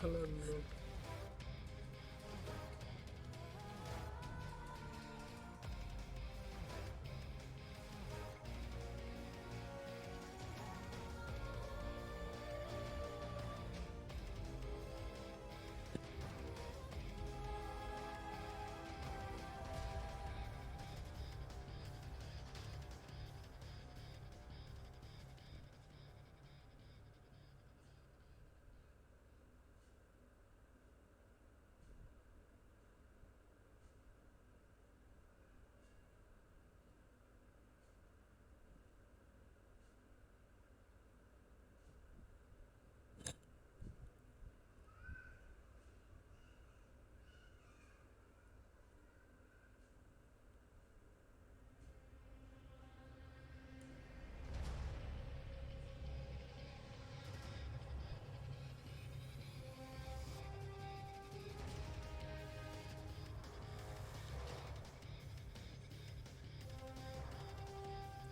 Salam.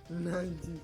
Anjing.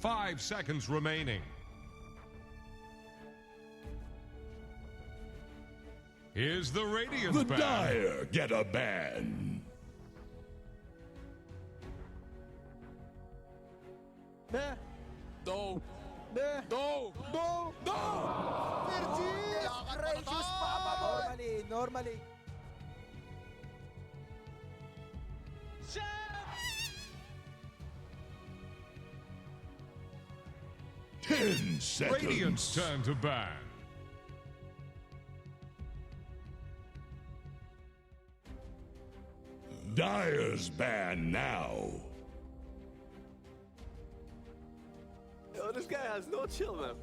5 seconds remaining. Here's the Radiant The ban. Dire get a ban. Ne? No! Ne? No! No! No! Virtus! Gracious Papa Boy! Normally. 10 seconds. Radiant's turn to ban. Dire's ban now. Yo, this guy has no chill, man.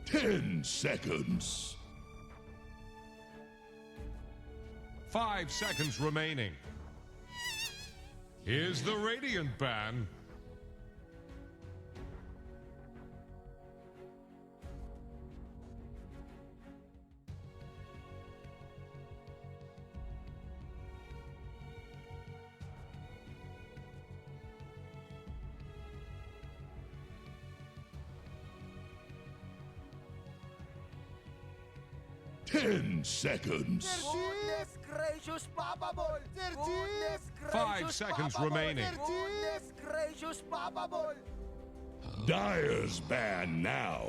Ten seconds. 5 seconds remaining. Here's the Radiant ban. Ten seconds. Goodness gracious Papa Boy! Goodness 5 gracious seconds Papa Boy! remaining. Goodness gracious Papa Boy! Dire's ban now.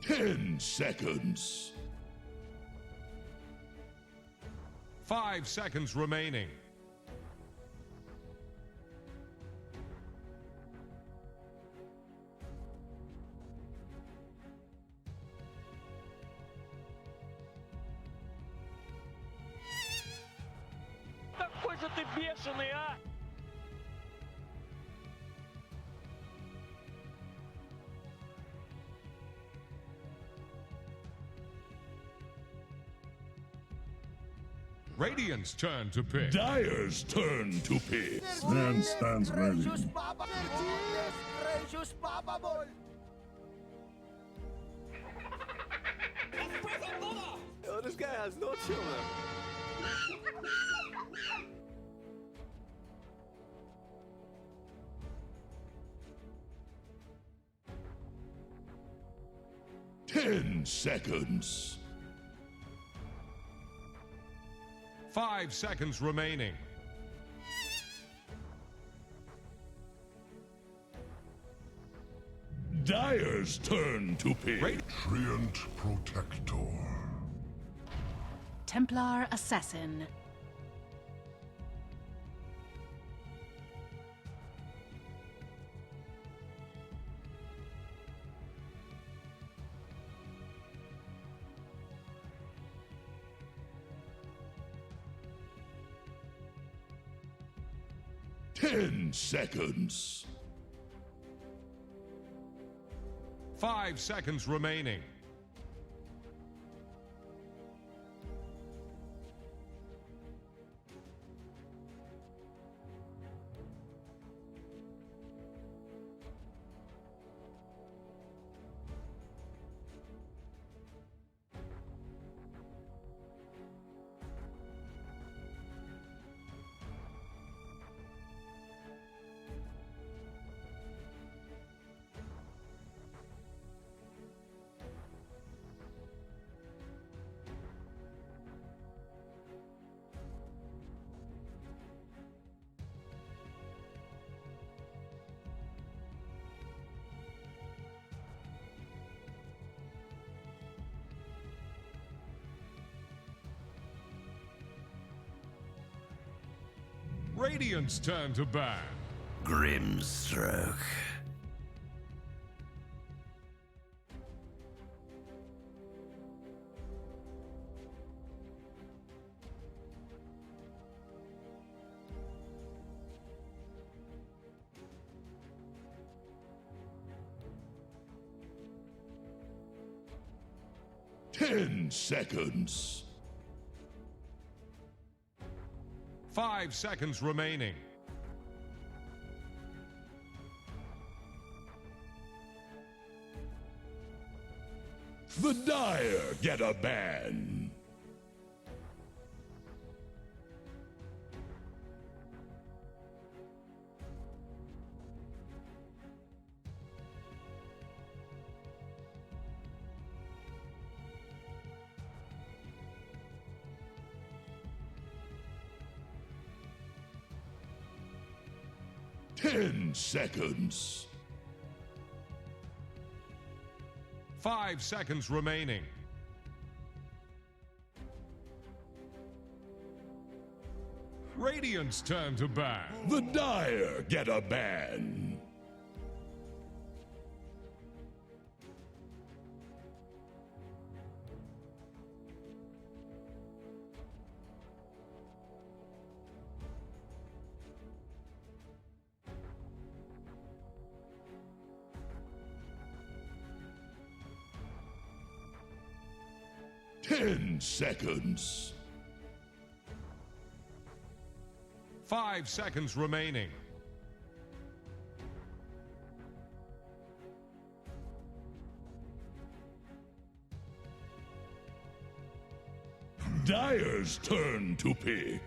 Ten seconds. 5 seconds remaining. Quanta coisa tem bicho, né? 'Radiant's turn to pick. Dire's turn to pick. Man stands ready. Gracious Papa! Goodness gracious Papa Boy! Yo, this guy has no chill, man. Ten seconds. 5 seconds remaining. Dire's turn to pick. Trient Protector. Templar Assassin. Ten seconds. 5 seconds remaining. Radiant's turn to ban. Grimstroke. 10 seconds. 5 seconds remaining. The Dire get a ban. Ten seconds. 5 seconds remaining. Radiant's turn to ban. The Dire get a ban. Ten seconds. 5 seconds remaining. Dire's turn to pick.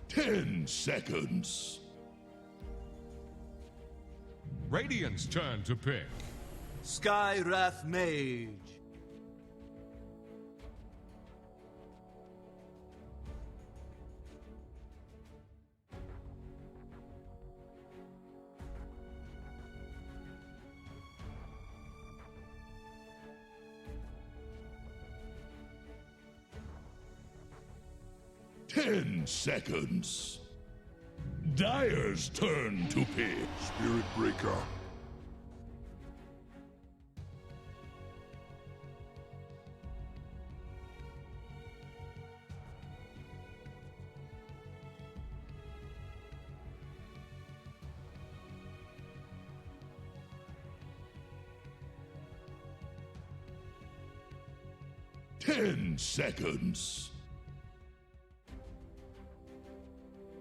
Ten seconds. Radiant's turn to pick. Sky Wrath Mage. Ten seconds. Dire's turn to pick. Spirit Breaker. Ten seconds.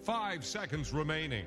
5 seconds remaining.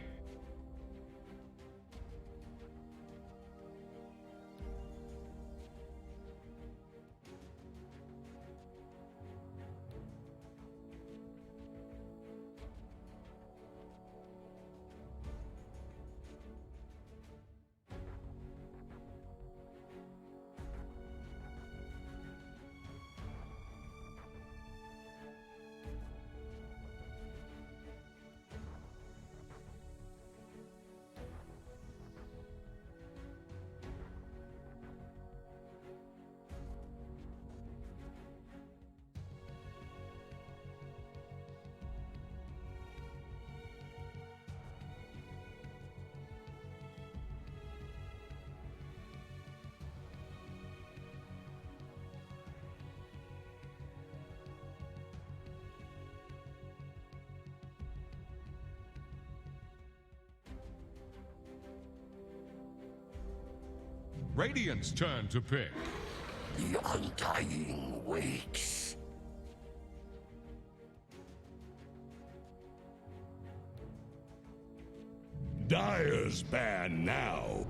Radiant's turn to pick. The Undying waits. Dire's ban now.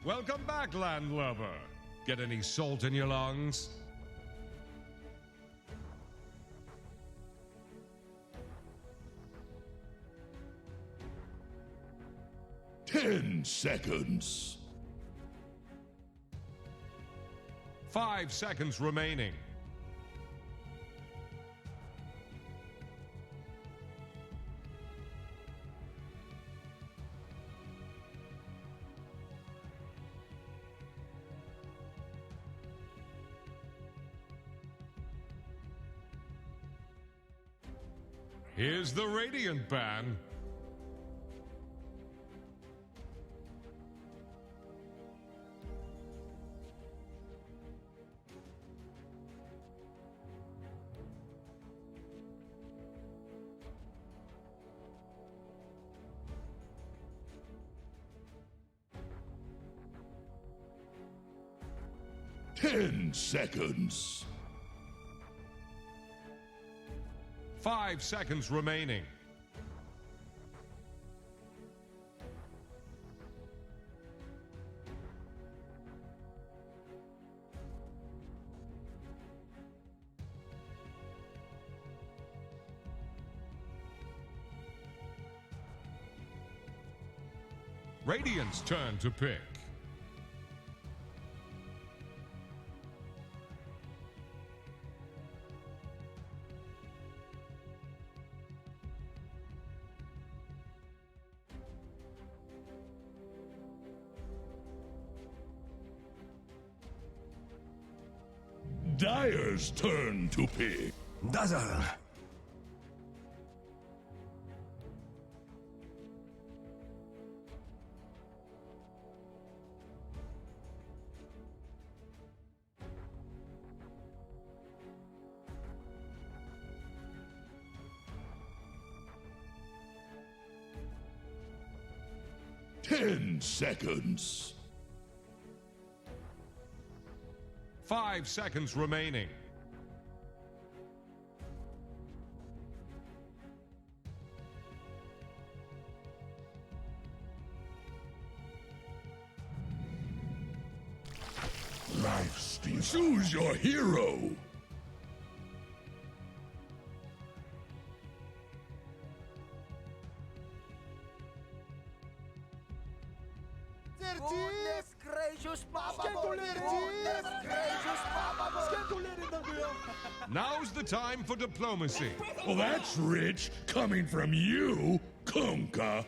Welcome back, landlubber. Get any salt in your lungs? Ten seconds. 5 seconds remaining. Here's the Radiant ban. Ten seconds. 5 seconds remaining. Radiant's turn to pick. Dire's turn to pick. Dazzle. Ten seconds. 5 seconds remaining. Life steal. Choose your hero. Goodness gracious, Papa Boy! Goodness gracious, Papa Boy! Now's the time for diplomacy. Well, that's rich coming from you, Kunka.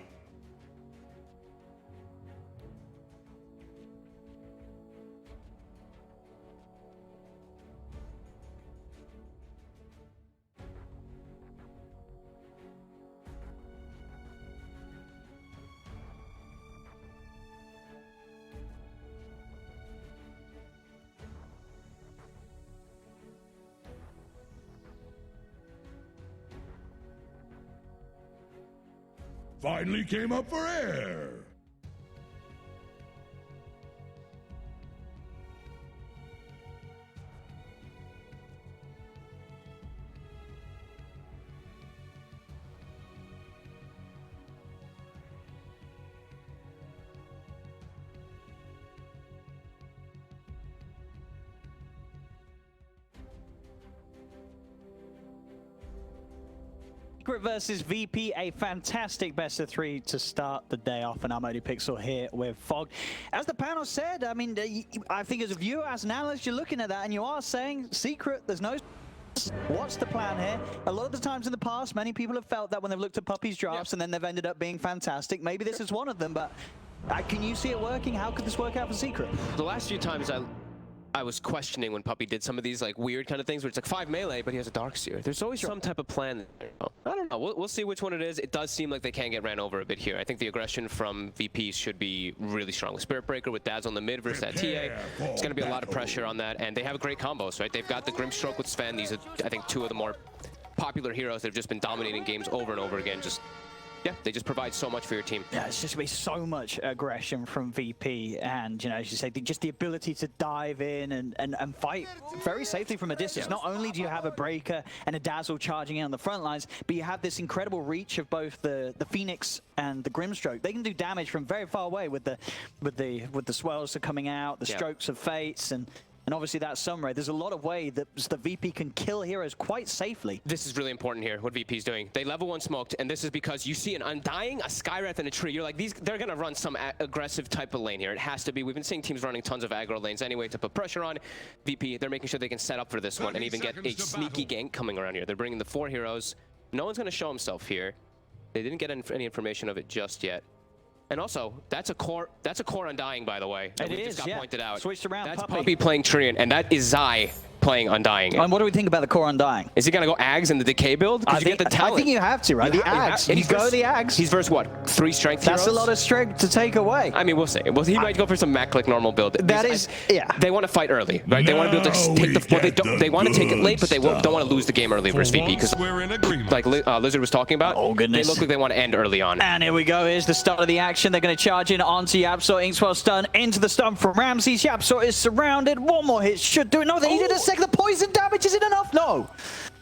Finally came up for air. Secret versus VP, a fantastic best of 3 to start the day off, and I'm ODPixel here with Fog. As the panel said, I mean, I think as a viewer, as an analyst, you're looking at that and you are saying, Secret, there's no... What's the plan here? A lot of the times in the past, many people have felt that when they've looked at Puppy's drafts and then they've ended up being fantastic. Maybe this is one of them, but can you see it working? How could this work out for Secret? The last few times I was questioning when Puppy did some of these like weird kind of things where it's like 5 melee, but he has a Darkseer. There's always some type of plan there. I don't know. We'll see which one it is. It does seem like they can get ran over a bit here. I think the aggression from VP should be really strong. With Spirit Breaker, with Dazzle in the mid versus that TA, it's going to be a lot of pressure on that. And they have great combos, right? They've got the Grimstroke with Sven. These are, I think, 2 of the more popular heroes that have just been dominating games over and over again. Yeah, they just provide so much for your team. Yeah, it's just going to be so much aggression from VP, and, you know, as you say, just the ability to dive in and fight very safely from a distance. Not only do you have a Breaker and a Dazzle charging in on the front lines, but you have this incredible reach of both the Phoenix and the Grimstroke. They can do damage from very far away with the swirls that are coming out, the strokes of fates, and obviously that Sunray. There's a lot of way that the VP can kill heroes quite safely. This is really important here, what VP's doing. They level 1 smoked, and this is because you see an Undying, a Skywrath, and a Tree. You're like, they're going to run some aggressive type of lane here. It has to be. We've been seeing teams running tons of aggro lanes anyway to put pressure on. VP, they're making sure they can set up for this one and even get a sneaky gank coming around here. They're bringing the 4 heroes. No one's going to show himself here. They didn't get any information of it just yet. And also, that's a core Undying, by the way. It is, just got pointed out. Switched around. That's Puppy playing Treant, and that is Zai playing Undying. And what do we think about the core Undying? Is he going to go Ags in the Decay build? Because you get the talent. I think you have to, right? The Ags. And you go the Ags. He's versus what? 3 strength That's heroes? a lot of strength to take away. I mean, we'll see. Well, he might go for some Mac Click normal build. That is, yeah. They want to fight early, right? They want to be able to take they want to take it late, but they don't want to lose the game early versus VP because, We're in agreement. like Lizard was talking about, oh goodness, they look like they want to end early on. And here we go. Here's the start of the action. They're going to charge in onto YapzOr. Inkswell stun into the stun from Ramses. YapzOr is surrounded. One more hit should do it. No, they needed a second. The poison damage, is it enough? No.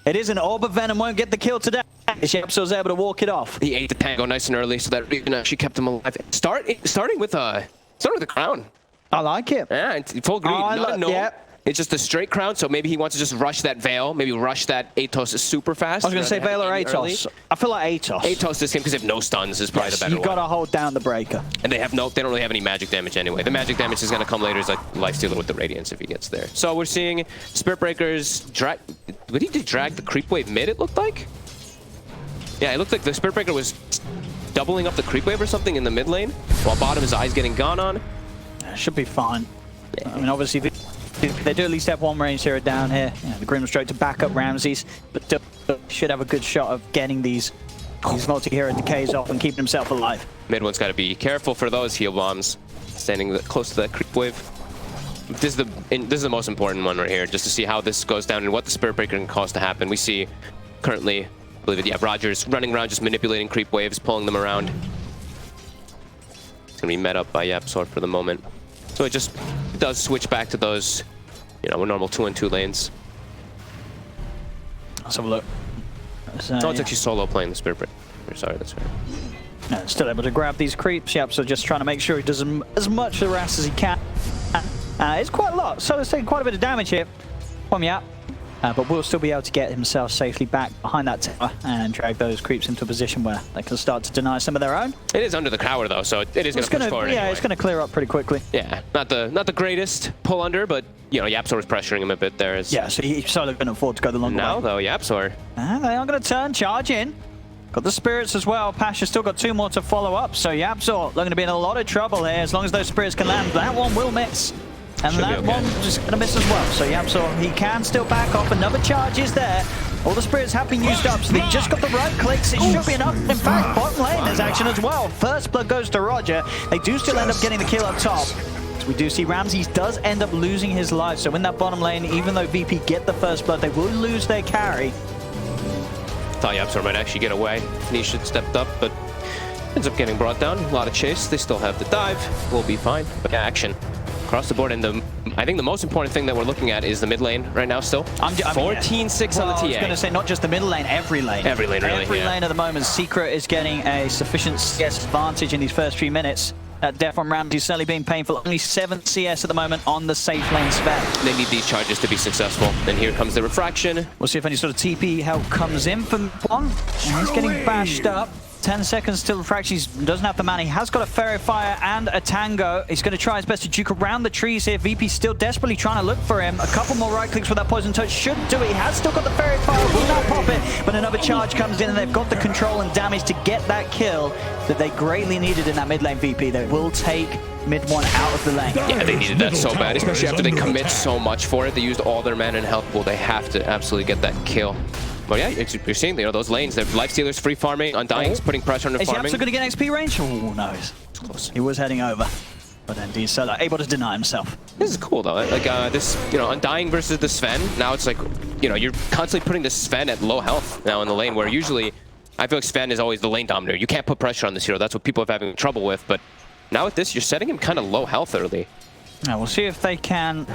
It isn't. Orb of Venom won't get the kill today. YapzOr's able to walk it off. He ate the tango nice and early, so that she kept him alive. Starting with the crown. I like it. Yeah, full green. It's just a straight crown, so maybe he wants to just rush that Veil, maybe rush that Atos super fast. I was going to say Veil or Atos. I feel like Atos. Atos this game, because they have no stuns, is probably the better one. You got to hold down the breaker. And they don't really have any magic damage anyway. The magic damage is going to come later as like Lifestealer with the Radiance if he gets there. So we're seeing Spirit Breakers drag. What did he drag the creep wave mid, it looked like? Yeah, it looked like the Spirit Breaker was doubling up the creep wave or something in the mid lane, while bottom his eyes getting gone on. Should be fine. I mean, obviously, they do at least have one range hero down here. Yeah, the Grimstroke to back up Ramses, but should have a good shot of getting these multi-hero decays off and keeping himself alive. Mid one's got to be careful for those heal bombs, standing close to that creep wave. This is the most important one right here, just to see how this goes down and what the Spirit Breaker can cause to happen. We see currently, I believe it, Rogers running around just manipulating creep waves, pulling them around. It's going to be met up by YapzOr for the moment. So it just does switch back to those, normal 2-on-2 lanes. Let's have a look. So it's actually solo playing the Spirit Breaker. Sorry, that's right. No, still able to grab these creeps. YapzOr just trying to make sure he does as much harass as he can. It's quite a lot. Solo's taking quite a bit of damage here from Yap. But will still be able to get himself safely back behind that tower and drag those creeps into a position where they can start to deny some of their own. It is under the tower though, so it is going to push forward. Yeah, anyway. It's going to clear up pretty quickly. Yeah, not the greatest pull under, but YapzOr was pressuring him a bit there. Yeah, so Solo can afford to go the long way. Now though, YapzOr. They are going to turn, charge in. Got the spirits as well. Pasha's still got 2 more to follow up, so YapzOr going to be in a lot of trouble here as long as those spirits can land. That one will miss. And that one just going to miss as well. So YapzOr, he can still back off. Another charge is there. All the spirits have been used up, so they just got the right clicks. It should be enough. In fact, bottom lane there's action as well. First blood goes to Roger. They do still end up getting the kill up top. So we do see Ramses does end up losing his life. So in that bottom lane, even though VP get the first blood, they will lose their carry. Thought YapzOr might actually get away. Niche had stepped up, but ends up getting brought down. A lot of chase. They still have the dive. We'll be fine. But yeah, action across the board, and I think the most important thing that we're looking at is the mid lane right now still. 14-6 on the TA. I was going to say not just the middle lane, every lane. Every lane, really. Every lane at the moment. Secret is getting a sufficient CS advantage in these first few minutes. That death on Ramses certainly being painful. Only 7 CS at the moment on the safe lane Sven. They need these charges to be successful. And here comes the refraction. We'll see if any sort of TP help comes in from one. And he's getting bashed up. 10 seconds till refraction. He doesn't have the mana. He has got a Fairy Fire and a Tango. He's going to try his best to juke around the trees here. VP still desperately trying to look for him. A couple more right clicks with that Poison Touch should do it. He has still got the Fairy Fire. Will not pop it. But another charge comes in and they've got the control and damage to get that kill that they greatly needed in that mid lane VP. They will take mid one out of the lane. Yeah, they needed that so bad, especially after they commit so much for it. They used all their mana and health pool. They have to absolutely get that kill. But yeah, you're seeing those lanes. They're Lifestealers free farming. Undying's putting pressure on the farming. Is he also going to get XP range? Oh no, it's close. He was heading over, but indeed Solo able to deny himself. This is cool though. Like this, Undying versus the Sven. Now it's like, you're constantly putting the Sven at low health now in the lane, where usually I feel like Sven is always the lane dominator. You can't put pressure on this hero. That's what people are having trouble with. But now with this, you're setting him kind of low health early. Now we'll see if they can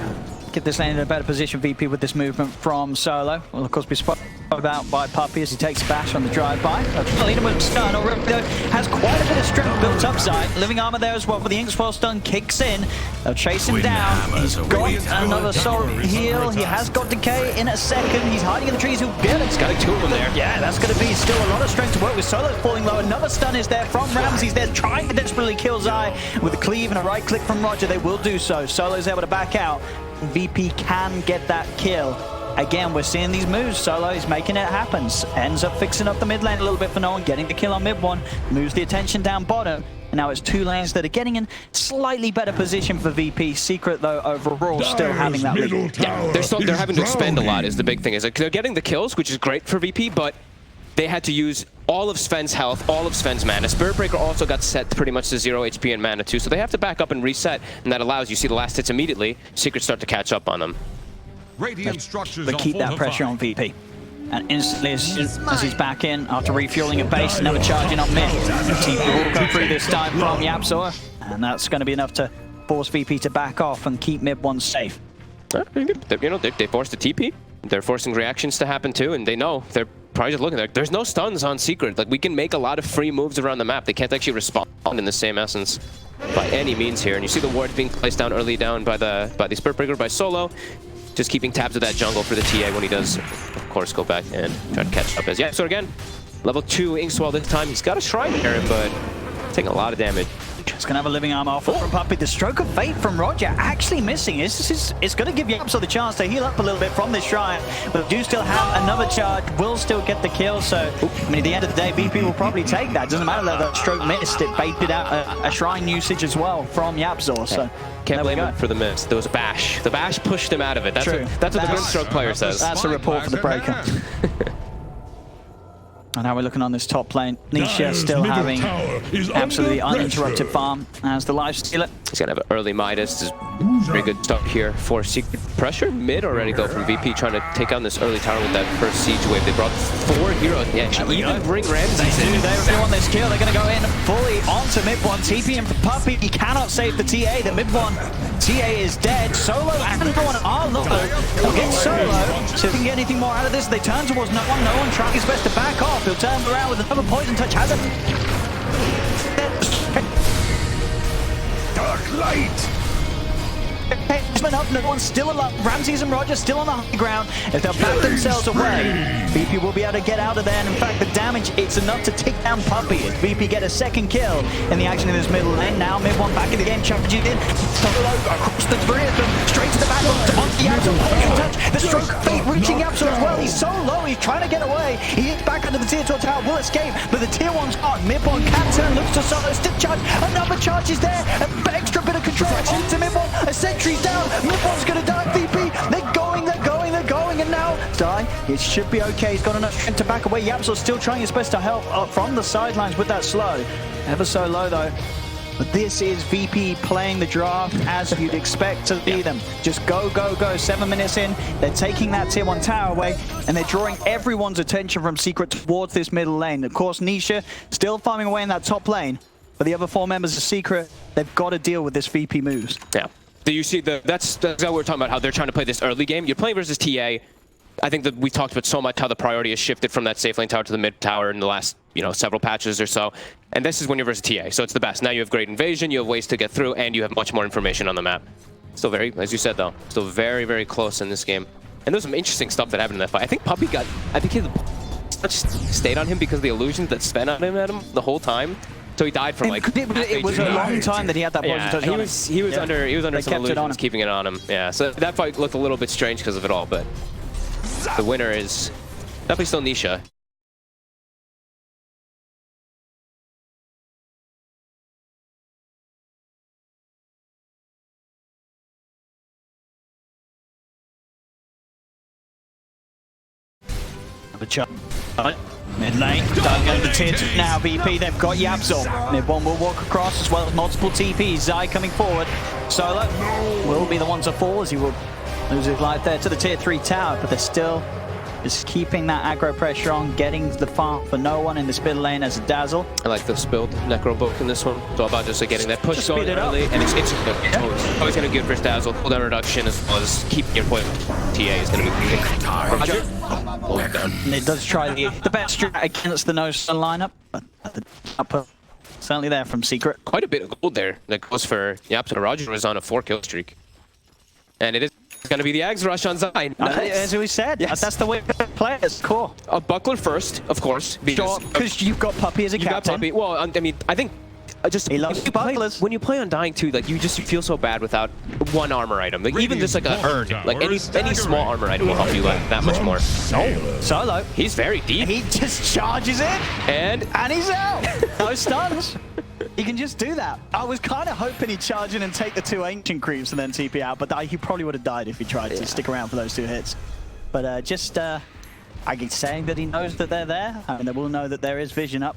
get this lane in a better position, VP, with this movement from Solo. Will of course be spotted out by Puppey as he takes a bash on the drive-by. Leader with stun already has quite a bit of strength built up side. Living armor there as well, but the Inkswell stun kicks in. They'll chase him down. He's got another soul heal. He has got decay in a second. He's hiding in the trees. He'll get it. He's got 2 of them there. Yeah, that's going to be still a lot of strength to work with. Solo's falling low. Another stun is there from Ramses. They're trying to desperately kill Zai with a cleave and a right click from Roger. They will do so. Solo's able to back out. VP can get that kill. Again, we're seeing these moves. Solo is making it happen. Ends up fixing up the mid lane a little bit for no one, getting the kill on mid one. Moves the attention down bottom. And now it's 2 lanes that are getting in slightly better position for VP. Secret, though, overall still having that lead. Yeah, they're having to expend a lot is the big thing. Is like they're getting the kills, which is great for VP, but they had to use all of Sven's health, all of Sven's mana. Spirit Breaker also got set pretty much to 0 HP and mana too, so they have to back up and reset, and that allows you see the last hits immediately. Secret start to catch up on them. Radiant structures But keep that pressure on VP. And instantly, as he's back in, after refueling at base, another charge in on mid. TP will go through this time from Yapzor, and that's going to be enough to force VP to back off and keep mid one safe. You know, they forced the TP. They're forcing reactions to happen too, and they know they're probably just looking there. There's no stuns on Secret. Like, we can make a lot of free moves around the map. They can't actually respond in the same essence by any means here. And you see the ward being placed down early down by the Spirit Breaker by Solo. Just keeping tabs of that jungle for the TA when he does, of course, go back and try to catch up. As yeah, so again, level 2 Inkswell this time. He's got a Shrine Baron, but taking a lot of damage. Just gonna have a living arm off from Puppey. The Stroke of Fate from Roger actually missing. It's gonna give Yapzor the chance to heal up a little bit from this Shrine, but do still have another charge, will still get the kill. So, I mean, at the end of the day, VP will probably take that. Doesn't matter that Stroke missed, it baited out a Shrine usage as well from Yapzor. So, can't blame him for the miss. There was a bash. The bash pushed him out of it. That's what the good Stroke player says. That's a report for the Breaker. And now we're looking on this top lane. Nisha still having absolutely uninterrupted farm as the life stealer. He's gonna have an early Midas. Very good start here for Secret. Pressure mid already though from VP, trying to take on this early tower with that first siege wave. They brought 4 heroes. They actually even bring Ramses in. They want this kill. They're gonna go in fully onto mid one. TP and Puppey. He cannot save the TA. The mid one TA is dead. Solo and no one are low. They'll get Solo. So if they can get anything more out of this, they turn towards no one. No one trying his best to back off. He'll turn around with another poison touch. Has it? Dark light! Up, no one's still alive. Ramses and Roger still on the high ground. If they'll back themselves away, VP will be able to get out of there. And in fact, the damage, it's enough to take down Puppey. As VP get a second kill in the action in this middle lane. Now mid one back in the game, charging in. Solo across the 3 of them, straight to the back on the Yapzor. Touch. The Stroke of Fate reaching Yapzor as well. He's so low, he's trying to get away. He is back under the tier 2 tower, will escape, but the tier 1's hot. Mid one can turn, looks to Solo, still charge. Another charge is there. An extra bit of control onto mid one. A sentry's down. Mid one's gonna die. VP, they're going, and now die. It should be okay. He's got enough strength to back away. Yapzor's still trying his best to help from the sidelines with that slow. Ever so low though. But this is VP playing the draft as you'd expect to be them. Just go, go, go. 7 minutes in, they're taking that tier 1 tower away, and they're drawing everyone's attention from Secret towards this middle lane. Of course, Nisha still farming away in that top lane, but the other 4 members of Secret, they've got to deal with this VP moves. Yeah. Do you see that's what we're talking about, how they're trying to play this early game. You're playing versus TA. I think that we talked about so much how the priority has shifted from that safe lane tower to the mid tower in the last, several patches or so. And this is when you're versus TA, so it's the best. Now you have great invasion, you have ways to get through, and you have much more information on the map. Still very, as you said though, still very, very close in this game. And there's some interesting stuff that happened in that fight. I think Puppey he stayed on him because of the illusions that Sven had him the whole time. So he died from it was a long time that he had that poison touch on him. He was under some illusions keeping it on him. Yeah, so that fight looked a little bit strange because of it all, but the winner is definitely still Nisha. Mid lane, don't go to tier 2 now. VP, they've got Yapzor. Mid one will walk across as well as multiple TPs. Zai coming forward. Solo will be the one to fall as he will lose his life there to the tier 3 tower, but they're still just keeping that aggro pressure on, getting the farm for no one in this middle lane as a Dazzle. I like the spilled Necro book in this one. It's all about just getting that push going early, and it's always going to be good for Dazzle. Cooldown reduction as well as keeping your point. TA is going to be good. And it does try the best strat against the no-stun lineup, but the upper certainly there from Secret. Quite a bit of gold there that goes for Yapzor. Roger was on a 4-kill streak. And it is going to be the Ags rush on Zai. As we said, yes. That's the way to play it. Cool. A buckler first, of course. Because you've got Puppey as a captain. Got Puppey. Well, I mean, I think he loves bucklers. When you play on Dying 2, like you feel so bad without one armor item. Like even just like a herd, like any small armor item will help you that much more. Solo. He's very deep. He just charges in, and he's out. No stuns. He can just do that. I was kind of hoping he'd charge in and take the 2 ancient creeps and then TP out, but he probably would have died if he tried to stick around for those 2 hits. But I keep saying that he knows that they're there. I mean, they will know that there is vision up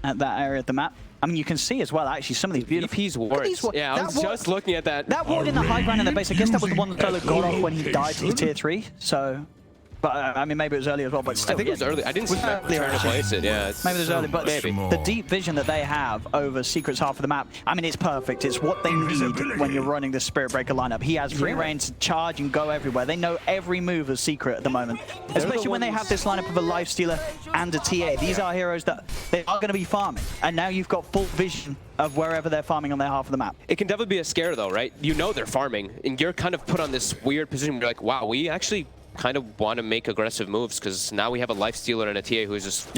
at that area of the map. I mean, you can see as well, actually, some of these beautiful... EP's wards. Yeah, I was just looking at that. That ward in the high ground in the base, I guess that was the one that Solo got off when he died to his tier 3, so... But, I mean, maybe it was early as well, but still. I think it was early. I didn't see that trying to place it, yeah. Maybe it was early, but the deep vision that they have over Secret's half of the map, I mean, it's perfect. It's what they need when you're running the Spirit Breaker lineup. He has free reign to charge and go everywhere. They know every move of Secret at the moment, especially when they have this lineup of a Lifestealer and a TA. These are heroes that they are going to be farming, and now you've got full vision of wherever they're farming on their half of the map. It can definitely be a scare, though, right? You know they're farming, and you're kind of put on this weird position where you're like, wow, we actually kind of want to make aggressive moves because now we have a Lifestealer and a TA who's just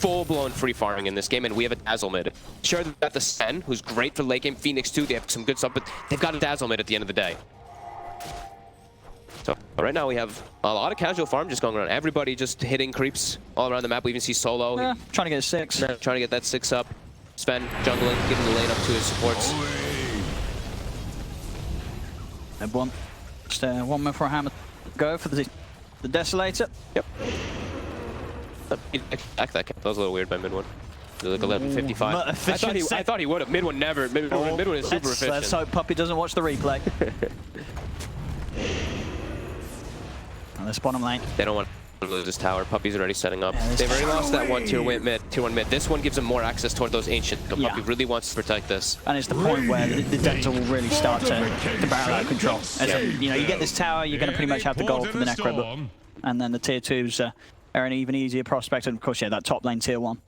full-blown free farming in this game, and we have a Dazzle mid. Sure, they've got the Sen, who's great for late game, Phoenix too, they have some good stuff, but they've got a Dazzle mid at the end of the day. So right now we have a lot of casual farm just going around. Everybody just hitting creeps all around the map. We even see Solo. Trying to get a 6. Trying to get that 6 up. Sven jungling, getting the lane up to his supports. One. Just one more for a hammer. Go for the Desolator. Yep. That was a little weird by mid one. Like 11:55. I thought he would have. Mid one never. Mid one is super efficient. Let's hope Puppy doesn't watch the replay. And let's bottom lane. They don't want to lose this tower. Puppy's already setting up. They've already lost that one tier 1 mid. This one gives them more access toward those ancient. Puppy really wants to protect this. And it's the point where the Dental will really start to barrel out of control. You know, you get this tower, you're going to pretty much have the goal for the Necro. And then the tier 2s are an even easier prospect. And of course, yeah, that top lane tier 1.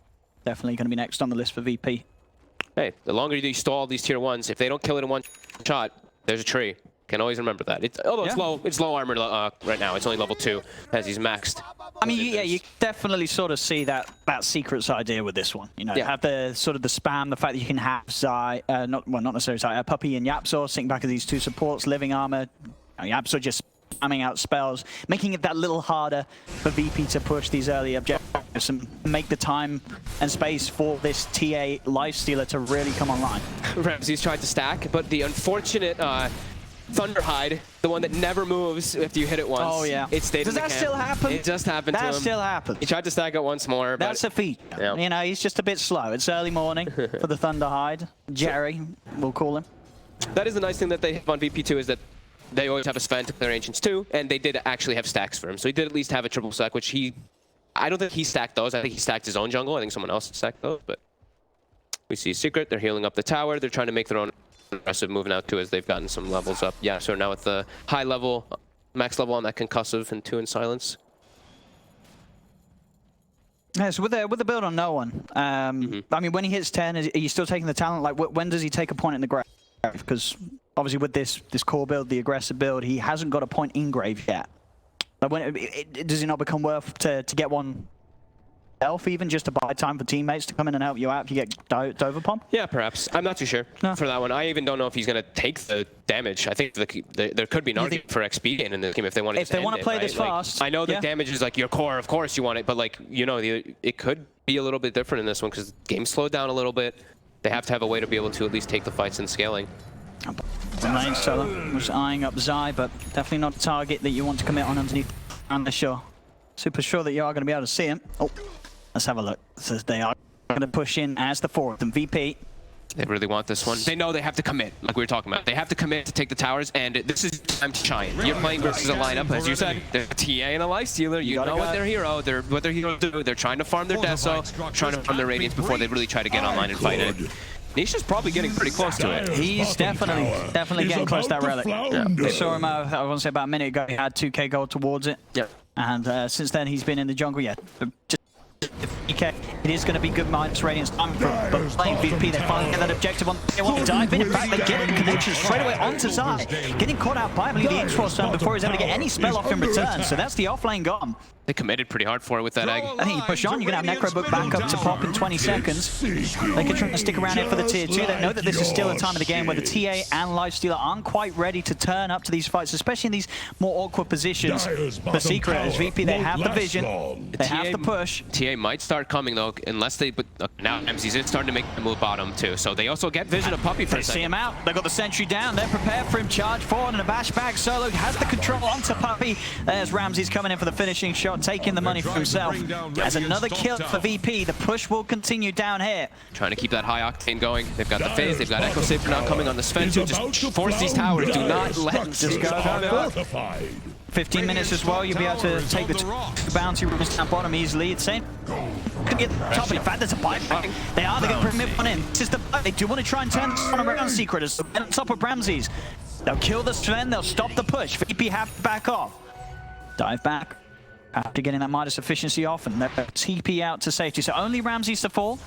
Definitely going to be next on the list for VP. Hey, the longer you stall these tier 1s, if they don't kill it in one shot, there's a tree. Can always remember that. Although it's low armor right now. It's only level 2 as he's maxed. I mean, yeah, you definitely sort of see that Secret's idea with this one. You know, you have the sort of the spam, the fact that you can have not necessarily Zai, Puppy and Yapzor sitting back as these 2 supports, living armor. Yapzor just spamming out spells, making it that little harder for VP to push these early objectives and make the time and space for this TA Lifestealer to really come online. Ramsey's tried to stack, but the unfortunate Thunderhide, the one that never moves after you hit it once. Oh, yeah. It stayed in the camp. Does that still happen? It just happened to him. That still happens. He tried to stack it once more. That's a feat. Yeah. You know, he's just a bit slow. It's early morning for the Thunderhide. Jerry, we'll call him. That is the nice thing that they have on VP2 is that they always have a Sven to clear Ancients too, and they did actually have stacks for him. So he did at least have a triple stack, which I don't think he stacked those. I think he stacked his own jungle. I think someone else stacked those, but we see Secret. They're healing up the tower. They're trying to make their own aggressive move now too as they've gotten some levels up. Yeah, so now with the high level, max level on that concussive and 2 in silence. Yeah, so with the build on no one, I mean, when he hits 10, are you still taking the talent? Like, when does he take a point in the grave? Because obviously with this core build, the aggressive build, he hasn't got a point in grave yet. Like, does it not become worth to get one elf even just to buy time for teammates to come in and help you out if you get Dover pump? Yeah, perhaps. I'm not too sure for that one. I even don't know if he's going to take the damage. I think there could be an argument for XP gain in this game if they want to. If they want to play this fast, I know the damage is like your core. Of course you want it, but like you know, it could be a little bit different in this one because the game slowed down a little bit. They have to have a way to be able to at least take the fights in scaling. Lane Solo was eyeing up Zai, but definitely not a target that you want to commit on underneath. And sure, super sure that you are going to be able to see him. Oh, let's have a look. So they are going to push in as the 4 of them. VP. They really want this one. They know they have to commit, like we were talking about. They have to commit to take the towers, and this is time to shine. You're playing versus a lineup, as you said. They're a TA and a Lifestealer. You know what their hero. What their heroes do. They're trying to farm their Deso, trying to farm their Radiance before they really try to get online and fight it. Nisha's probably getting pretty close to it. He's definitely getting close to that relic. Yeah. We saw him, I want to say about a minute ago, he had 2k gold towards it. Yeah. And since then, he's been in the jungle, just it is going to be good minus Radiance time but playing VP, they finally get that objective on. They want to dive in. In fact, they get the connection straight away onto Zai. Getting caught out by, I believe, the X-Force before he's able to get any spell off in return. So that's the offlane gone. They committed pretty hard for it with that egg. I think you push on, you're going to have Necrobook back up to pop in 20 seconds. They can try to stick around here for the tier 2. They know that this is still a time of the game where the TA and Lifestealer aren't quite ready to turn up to these fights, especially in these more awkward positions. The Secret is VP, they have the vision, they have the push. TA might start coming though, unless they, but now MC's is starting to make the move bottom too. So they also get vision of Puppey for a second. They see him out, they've got the sentry down, they're prepared for him, charge forward and a bash back. Solo has the control onto Puppey. There's Ramsey's coming in for the finishing shot, taking the money for himself. As another kill for VP, the push will continue down here. Trying to keep that high octane going. They've got the phase, they've got Echo Saber now coming on the Sven too. Just force these towers, do not let them just go. 15 minutes as well, you'll be able to take the bounty rooms down bottom easily. It's saying, could get the top, in fact, there's a pipe. They're going to bring mid one in. This is the they do want to try and turn this one around. Secret is on top of Ramses. They'll kill the Sven, they'll stop the push. VP have to back off. Dive back. After getting that Midas efficiency off, and they're TP out to safety. So only Ramses to fall.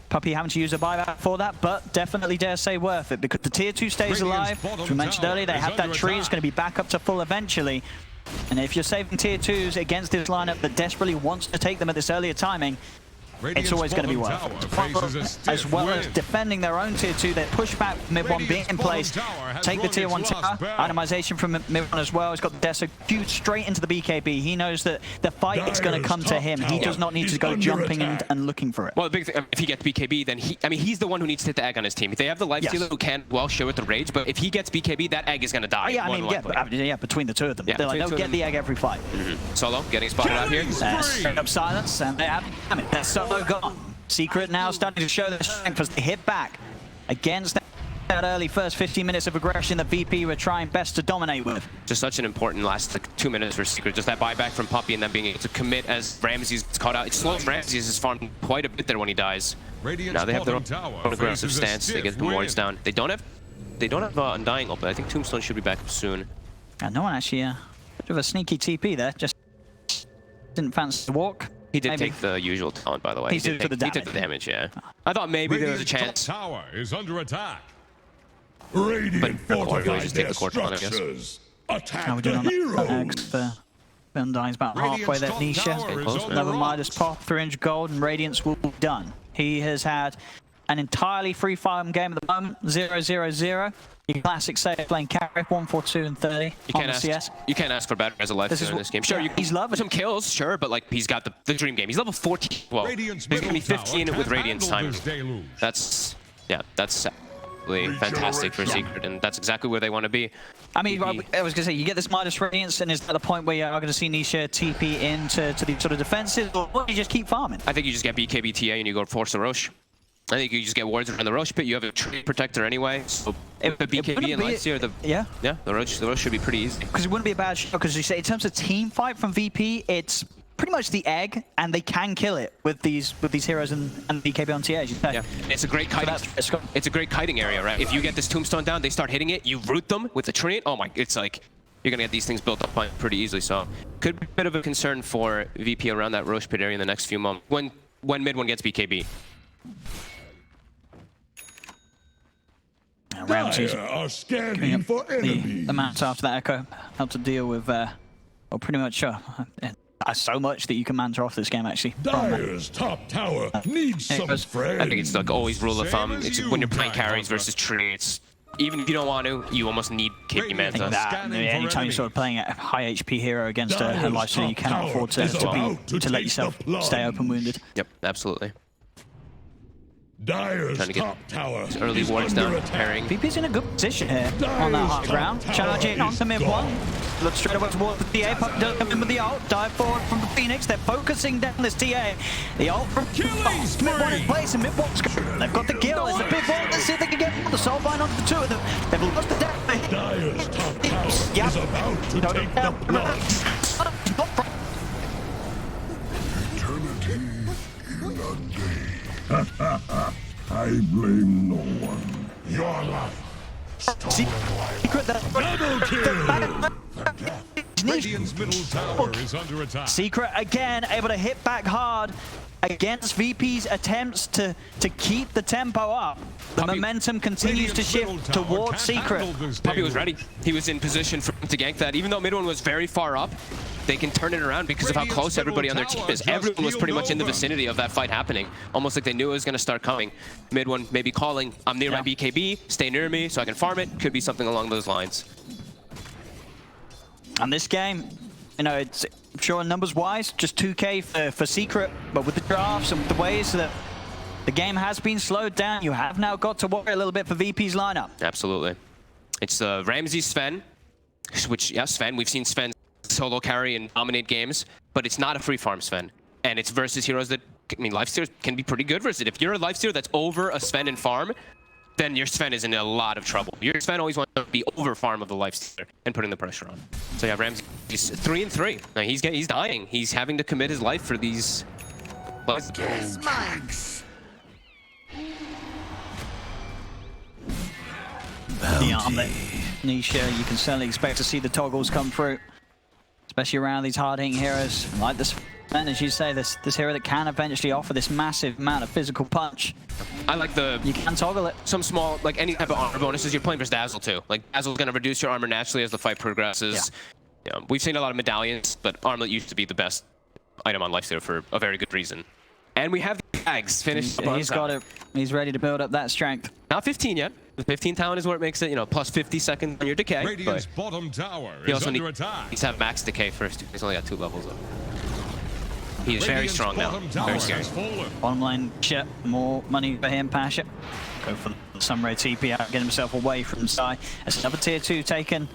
Puppey having to use a buyback for that, but definitely dare say worth it, because the tier 2 stays alive. As we mentioned earlier, they have that tree. It's going to be back up to full eventually. And if you're saving tier 2s against this lineup that desperately wants to take them at this earlier timing, it's always going to be worth it. As well as defending their own tier 2, they push back mid 1 being in place, take the tier 1 tower, itemization from mid 1 as well. He's got the Deso queued straight into the BKB. He knows that the fight is going to come to him. He does not need to go jumping and looking for it. Well, the big thing, if he gets BKB, then he's the one who needs to hit the egg on his team. They have the Lifestealer who can well show it the rage, but if he gets BKB, that egg is going to die. Yeah, I mean, yeah, between the two of them. They're like, they'll get the egg every fight. Solo getting spotted out here. Straight up silence, and they have it. That's Solo gone. Secret now starting to show their strength as they hit back against that early first 15 minutes of aggression that VP were trying best to dominate with. Just such an important last 2 minutes for Secret. Just that buyback from Puppey and then being able to commit as Ramses gets caught out. It slows Ramses' farm quite a bit there when he dies. Now they have their own aggressive stance. They get the wards down. They don't have Undying ult, but I think Tombstone should be back up soon. And no one actually, bit of a sneaky TP there. Just didn't fancy the walk. He did take the usual talent, by the way. He took the damage, yeah. I thought maybe there was a chance. Tower is under attack. Radiant fortify just take their the court on, I guess. structures. Attack Now we're the doing heroes. Undying's about halfway there. Nisha, another Midas pop, 300 gold, and Radiance will be done. He has had an entirely free farm game at the moment, 0-0-0. Your classic save playing carry, 1-4-2 and 30 on the CS. You can't ask for better as a Lifestealer in this game. Sure, he's level some kills, sure, but like he's got the dream game. He's level 14. Well, he's gonna be 15 with Radiance time. That's absolutely fantastic for Secret, and that's exactly where they want to be. I mean, I was gonna say, you get this Midas Radiance, and is that the point where you are gonna see Nisha TP into these sort of defenses, or you just keep farming? I think you just get BKB TA and you go force the Roche. I think you just get wards around the Roche pit. You have a tree protector anyway, so the BKB and Lightseer, the Roche should be pretty easy. Because it wouldn't be a bad shot, because you say in terms of team fight from VP, it's pretty much the egg, and they can kill it with these heroes and BKB on TAs. Yeah, it's a great kiting. It's a great kiting area, right? If you get this Tombstone down, they start hitting it. You root them with the tree. Oh my! It's like you're gonna get these things built up pretty easily. So could be a bit of a concern for VP around that Roche pit area in the next few months when mid one gets BKB. Ramses are scanning for enemies. The mats after that Echo help to deal with, well, pretty much so much that you can manta off this game actually. Dire's top tower needs some friends. I think it's like always rule of thumb. It's when you're playing carries versus tree. It's even if you don't want to, you almost need KP manta. Anytime you're sort of playing a high HP hero against a Lifestealer, you cannot afford to let yourself stay open wounded. Yep, absolutely. Dire's top tower early wards down, preparing. VP's in a good position here on that high ground. Charging onto mid one. Look straight away towards the TA. Puck does come in with the ult. Dive forward from the Phoenix. They're focusing down this TA. The ult from mid one in place, and mid one's good. They've got the kill. It's a big ball. Let's see if they can get the soul bind onto the two of them. They've lost the death. Dire's top tower is about to take the blood. Eternity in a day. I blame no one. Your life. Radiant's middle tower is under attack. Secret again able to hit back hard against VP's attempts to keep the tempo up. The momentum continues to shift towards Secret. Puppey was ready. He was in position for him to gank that. Even though mid one was very far up, they can turn it around because of how close everybody on their team is. Everyone was pretty much in the vicinity of that fight happening. Almost like they knew it was going to start coming. Mid one maybe calling, I'm near my BKB, stay near me so I can farm it. Could be something along those lines. And this game, you know, it's sure numbers-wise, just 2K for Secret, but with the drafts and with the ways that the game has been slowed down, you have now got to worry a little bit for VP's lineup. Absolutely. It's Ramsey Sven, which, yeah, Sven, we've seen Sven solo carry and dominate games, but it's not a free farm Sven. And it's versus heroes that, I mean, lifestealers can be pretty good versus it. If you're a lifestealer that's over a Sven in farm, then your Sven is in a lot of trouble. Your Sven always wants to be over farm of the lifestealer and putting the pressure on. So yeah, Ramsey, he's 3-3. Now he's dying. He's having to commit his life for these. The armlet niche, you can certainly expect to see the toggles come through, especially around these hard-hitting heroes like this. And as you say, this hero that can eventually offer this massive amount of physical punch. I like the... You can toggle it. Some small, like any type of armor bonuses. You're playing versus Dazzle too. Like Dazzle's going to reduce your armor naturally as the fight progresses. Yeah. We've seen a lot of medallions, but armlet used to be the best item on Lifestealer for a very good reason. And we have the bags finished. He's got it. He's ready to build up that strength. Not 15 yet. The 15 talent is where it makes it, you know, plus 50 seconds on your decay. Radiant's bottom tower He is also under attack. needs to have max decay first. He's only got 2 levels up. He is very strong now. Very scary. Bottom lane, shit. More money for him, Pasha. Go for the Sunray TP out, get himself away from Sai. That's another tier 2 taken.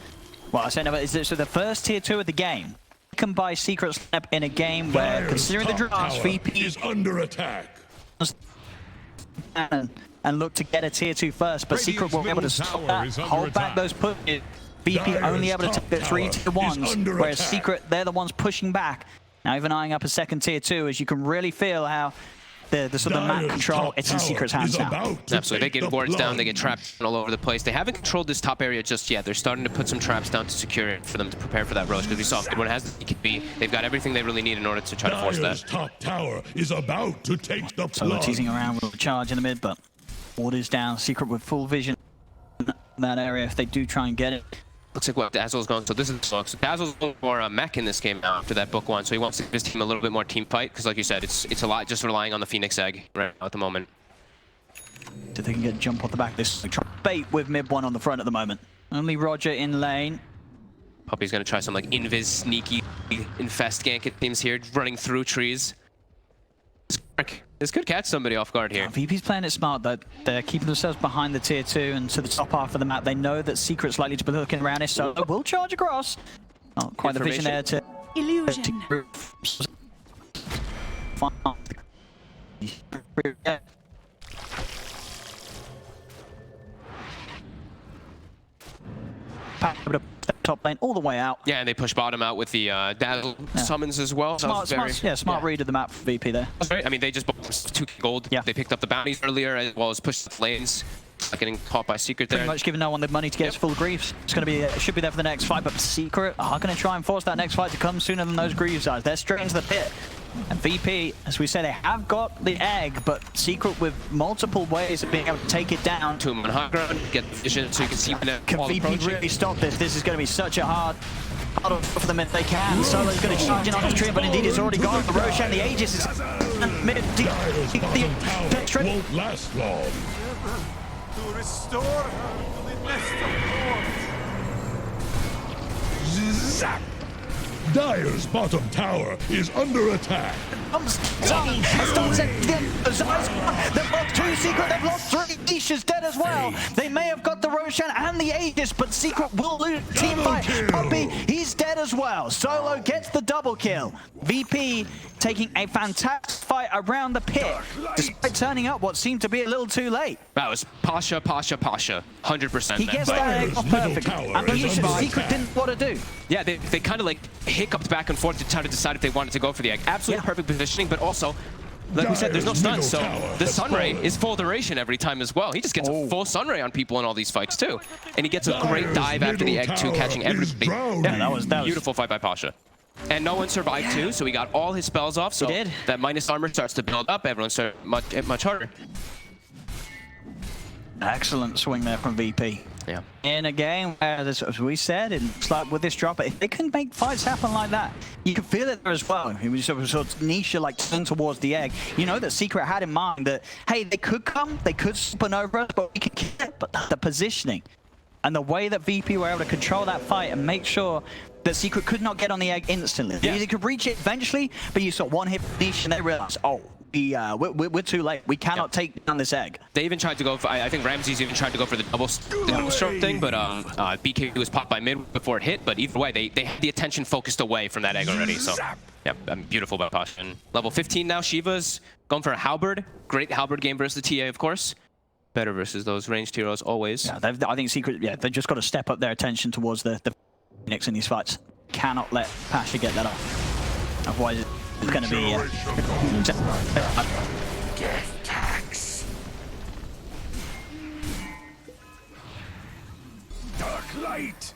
Well, I say another, so the first tier 2 of the game. Taken by Secret Snap in a game where, considering the drafts, VP is under attack. And look to get a tier 2 first, but Secret were able to stop that, hold back those pushes. VP only able to take the 3 tier 1s, whereas Secret, they're the ones pushing back. Now even eyeing up a second tier 2, as you can really feel how the sort of map control, it's in Secret's hands now. Absolutely, they get wards down, they get trapped all over the place. They haven't controlled this top area just yet. They're starting to put some traps down to secure it for them to prepare for that Roche, because we saw everyone has the EKB. They've got everything they really need in order to try to force that. Top tower is about to take the So we're teasing around with a charge in the mid, but orders down. Secret with full vision in that area if they do try and get it. Looks like what Dazzle's going. So this is so Dazzle's going for a mech in this game now after that book 1. So he wants to give his team a little bit more team fight because, like you said, it's a lot just relying on the Phoenix Egg right now at the moment. So they can get a jump off the back. This bait with mid 1 on the front at the moment. Only Roger in lane. Puppy's going to try some like invis sneaky infest gank it seems here, running through trees. This could catch somebody off guard here. VP's playing it smart though. They're keeping themselves behind the tier 2 and to the top half of the map. They know that Secret's likely to be looking around it, so they will charge across. Not quite the vision there to... Illusion. Top lane all the way out. Yeah, and they push bottom out with the Dazzle summons as well. Smart read of the map for VP there. I mean, they just bought 2 gold. Yeah. They picked up the bounties earlier as well as pushed the lanes. Getting caught by Secret there. Pretty much giving no one the money to get his full Greaves. It's going to be, should be there for the next fight, but Secret are going to try and force that next fight to come sooner than those Greaves are. They're straight into the pit. And VP, as we said, they have got the egg, but Secret with multiple ways of being able to take it down. To him on high ground, get the vision so you can see when Can VP really stop this? This is going to be such a hard for them if they can. Solo's going to charge in on his tree, but indeed it's already gone. The Roshan, the Aegis is mid. Won't last long. To restore her to the nest of Zap! Dire's bottom tower is under attack. They've lost 2 Secret, they've lost 3. Isha's dead as well. They may have got the Roshan and the Aegis, but Secret will lose team fight. Puppy, he's dead as well. Solo gets the double kill. VP taking a fantastic fight around the pit, despite turning up what seemed to be a little too late. That was Pasha, 100%. He gets that egg off perfectly. And Isha, Secret didn't know what to do. Yeah, they kind of like hiccuped back and forth to try to decide if they wanted to go for the egg. Absolutely perfect positioning, but also, like we said, there's no stuns, so the Sunray is full duration every time as well. He just gets a full Sunray on people in all these fights too. And he gets a great dive after the egg too, catching everybody. Yeah, that was beautiful fight by Pasha. And no one survived too, so he got all his spells off, so that minus armor starts to build up. Everyone starts much harder. Excellent swing there from VP. Yeah. In a game where, as we said, it's like with this dropper, if they can make fights happen like that, you can feel it there as well. It was sort of Nisha like turned towards the egg. You know that Secret had in mind that, hey, they could come, they could spin over us, but we can kill it. But the positioning and the way that VP were able to control that fight and make sure that Secret could not get on the egg instantly. Yeah. They could reach it eventually, but you saw one hit Nisha and they realized, oh, we're too late. We cannot take down this egg. They even tried to go for, I think Ramses even tried to go for the double stroke thing, but BK was popped by mid before it hit, but either way, they had the attention focused away from that egg already, so yeah, beautiful about caution. Level 15 now, Shiva's going for a halberd. Great halberd game versus the TA, of course. Better versus those ranged heroes, always. Yeah, I think Secret, they've just got to step up their attention towards the Phoenix in these fights. Cannot let Pasha get that off. Otherwise, it's going to be... Death tax. Dark light.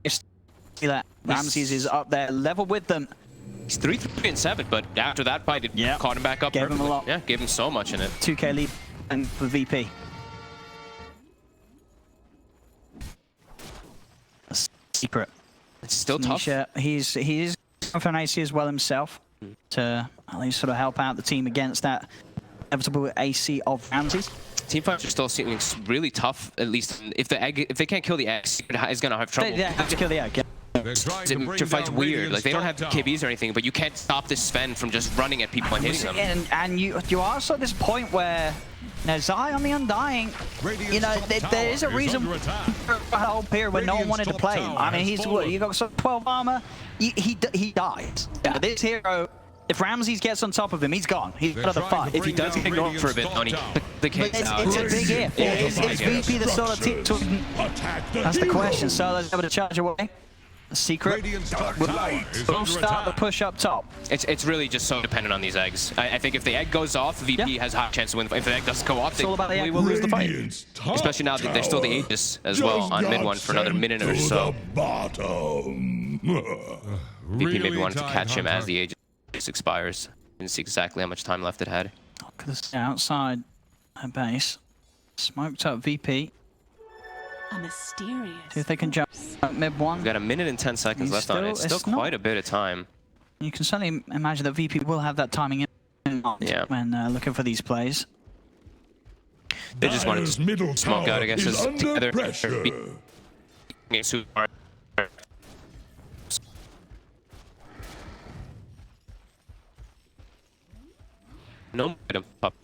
See that Ramses is up there, level with them. He's 3-3-7, but after that fight, it caught him back up. Gave him a lot. Yeah, gave him so much in it. 2k lead and for VP. Secret. It's still tough. Nisha, he's going for an AC as well himself to at least sort of help out the team against that inevitable AC of Ramses. Team fights are still seeming really tough, at least if they can't kill the egg, Secret is going to have trouble. They have to kill the egg. Your fight's weird. Like, they don't have KBs or anything, but you can't stop this Sven from just running at people and hitting them. And you are also at this point where, you know, Zai on the Undying, you know, there is a reason for a whole period where no one wanted to play him. I mean, he's what, you got some 12 armor, he dies. Yeah. This hero, if Ramses gets on top of him, he's gone. He's out of the fight. If he does get ignored for a bit, Tony, the case out. It's a big if. Is VP the sort of team to... That's the question. Solo's able to charge away. Secret will start the push up top. It's really just so dependent on these eggs. I think if the egg goes off, VP has a high chance to win. If the egg doesn't go off, they probably will lose the fight. Especially now that they're still the Aegis as well on mid one for another minute or so. VP maybe wanted to catch him as the Aegis expires. Didn't see exactly how much time left it had. Look at this outside base. Smoked up VP. A mysterious. See if they can jump mid one. We've got a minute and 10 seconds left on it. It's still quite a bit of time. You can certainly imagine that VP will have that timing in mind when looking for these plays. They just wanted to smoke out, I guess, together. No item pop.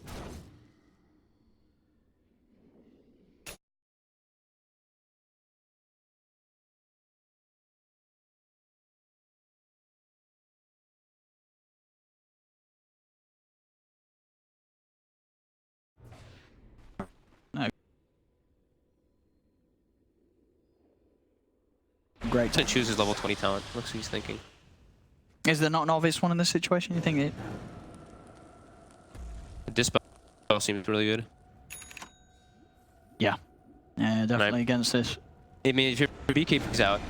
Great. To choose his level 20 talent. Looks what he's thinking. Is there not an obvious one in this situation? You think it? The dispel seems really good. Yeah. Yeah, definitely against this. I mean, if your BKB's out,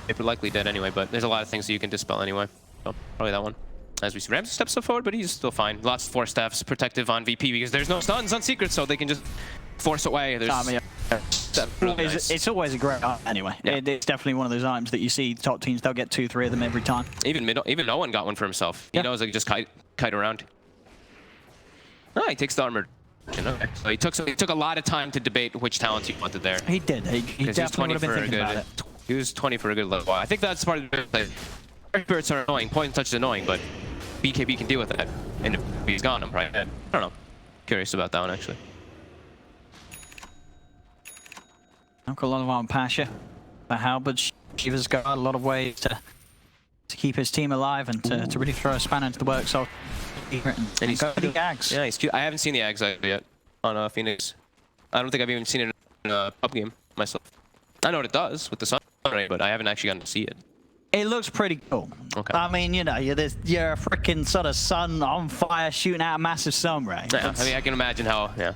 they're likely dead anyway, but there's a lot of things that you can dispel anyway. So, probably that one. As we see, Ramses steps forward, but he's still fine. Lots of force staffs protective on VP because there's no stuns on Secret, so they can just force away. There's it's always a great item anyway. Yeah. It's definitely one of those items that you see top teams, they'll get 2, 3 of them every time. Even no one got one for himself. He knows, like, just kite around. Oh, he takes the armored. Okay. So he took a lot of time to debate which talents he wanted there. He did. He definitely would have been thinking about it. He was 20 for a good level. I think that's part of the play. Spirits are annoying. Poison touch is annoying, but BKB can deal with that. And if he's gone, I'm probably dead. I don't know. Curious about that one, actually. I've got a lot of on Pasha. But Halberd, Shiva's got a lot of ways to keep his team alive and to really throw a spanner into the works. So and he's got the Ags. Yeah, he's cute. I haven't seen the Ags yet on Phoenix. I don't think I've even seen it in a pub game myself. I know what it does with the sun ray, but I haven't actually gotten to see it. It looks pretty cool. Okay. I mean, you know, you're a freaking sort of sun on fire shooting out a massive sun ray. Yeah, I mean, I can imagine how, yeah.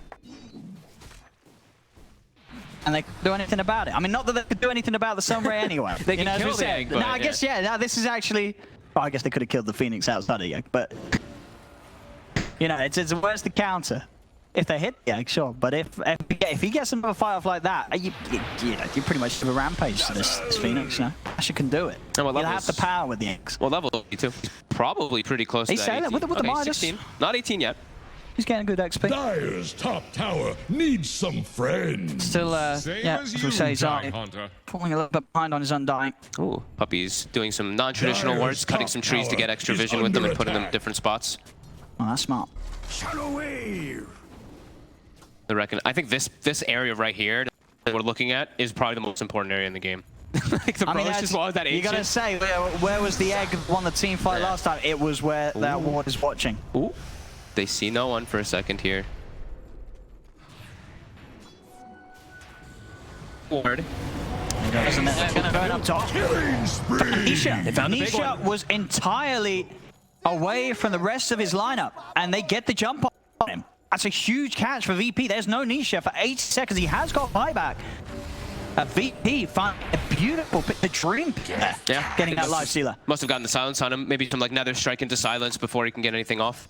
And they could do anything about it. I mean, not that they could do anything about the sun ray anyway. They can kill the egg, but, no, I guess, yeah, no, this is actually Well, I guess they could have killed the Phoenix outside of the egg, but you know, it's where's the counter? If they hit the egg, sure, but if he gets another fight off like that, you pretty much have a rampage to this Phoenix. You know, Asher can do it. And You'll have the power with the eggs. What level is he too? He's probably pretty close to that. 18. With the Okay, minus. 16. Not 18 yet. He's getting good XP. Dire's top tower needs some friends. Still, Same yeah, as as you, we say, Giant Hunter. falling a little bit behind on his Undying. Ooh, Puppy's doing some non-traditional Dire's words, cutting top some trees to tower get extra is vision with them and under putting them in attack. different spots. Well, that's smart. Shadow wave. I reckon. I think this area right here that we're looking at is probably the most important area in the game. Like the just was that you gotta say, where was the egg won the team fight last time? It was where that ward is watching. Ooh, they see no one for a second here. Ward. Isn't it? Gonna go up top. Killing spree. Nisha, They found the big Nisha one. was entirely away from the rest of his lineup, and they get the jump on him. That's a huge catch for VP. There's no Nisha for 80 seconds. He has got buyback. VP found a beautiful pick, the dream pick there. Yeah. Getting that life stealer. Must have gotten the silence on him. Maybe some like nether strike into silence before he can get anything off.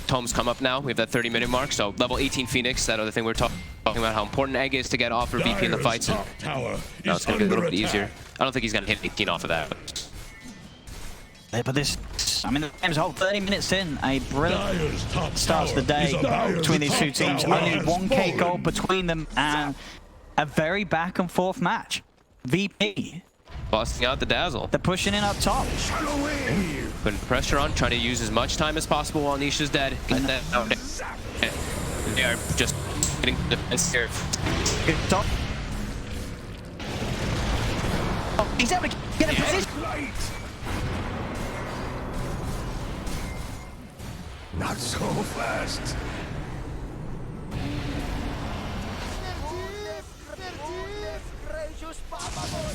Tomes come up now. We have that 30-minute mark. So level 18 Phoenix, that other thing we're talking about, how important egg is to get off for VP in the fights. Top tower Now is it's going to be a little under bit easier. attack. I don't think he's going to hit 18 off of that. But this, I mean, the game's whole 30 minutes in. A brilliant Dire's top starts the tower day is about between to these two top teams. tower Only has 1k fallen. gold between them and a very back and forth match. VP, Busting out the dazzle. they're pushing in up top. Shadow wave. Putting pressure on, trying to use as much time as possible while Nisha's dead. Get that out. They are just getting the defense here. Good top. Oh, he's able to get a position. Light. Not so fast. Gracious Papa Boy.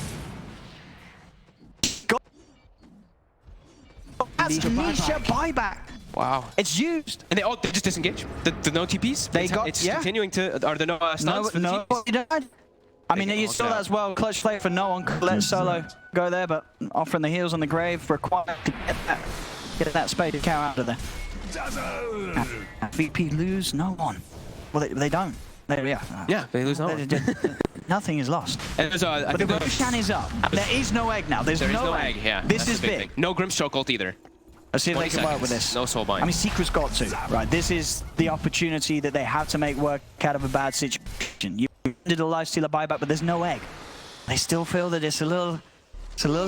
That's Nisha buyback. Wow. It's used. And they just disengage. The no TPs. They got- it's yeah. continuing to. Are there no stuns for the No, TPs? he died. I mean, get you locked saw that out. as well. Clutch play for no one. Let Solo go there, but offering the heals on the grave required to get that spaded cow out of there. Dazzle. VP lose no one. Well, they don't. Yeah, they lose no one. Nothing is lost. And there's, I But the think there's, Roshan is up. There is no egg now. There's there is no no egg. egg. Yeah. This that's is the big. thing. No Grimstroke ult either. Let's see if they 20 can work with seconds. this. No soul bind. I mean, Secret's got to. Right. This is the opportunity that they have to make work out of a bad situation. You did a lifestealer buyback, but there's no egg. They still feel that it's a little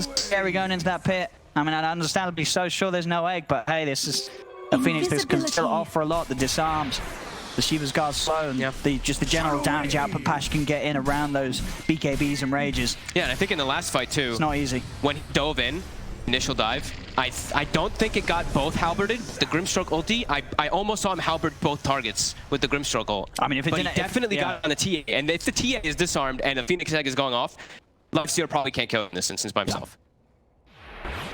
scary going into that pit. I mean, I'd understandably so sure there's no egg, but hey, this is a Phoenix that can still offer a lot. The disarms, the Shiva's Guard slow, and just the general damage output Pash can get in around those BKBs and rages. Yeah, and I think in the last fight too, It's not easy. when he dove in, initial dive, I don't think it got both halberded. The Grimstroke ulti, I almost saw him halberd both targets with the Grimstroke ult. I mean, if it but didn't, he definitely got on the TA, and if the TA is disarmed and the Phoenix egg is going off, Lifestealer probably can't kill him in this instance by himself.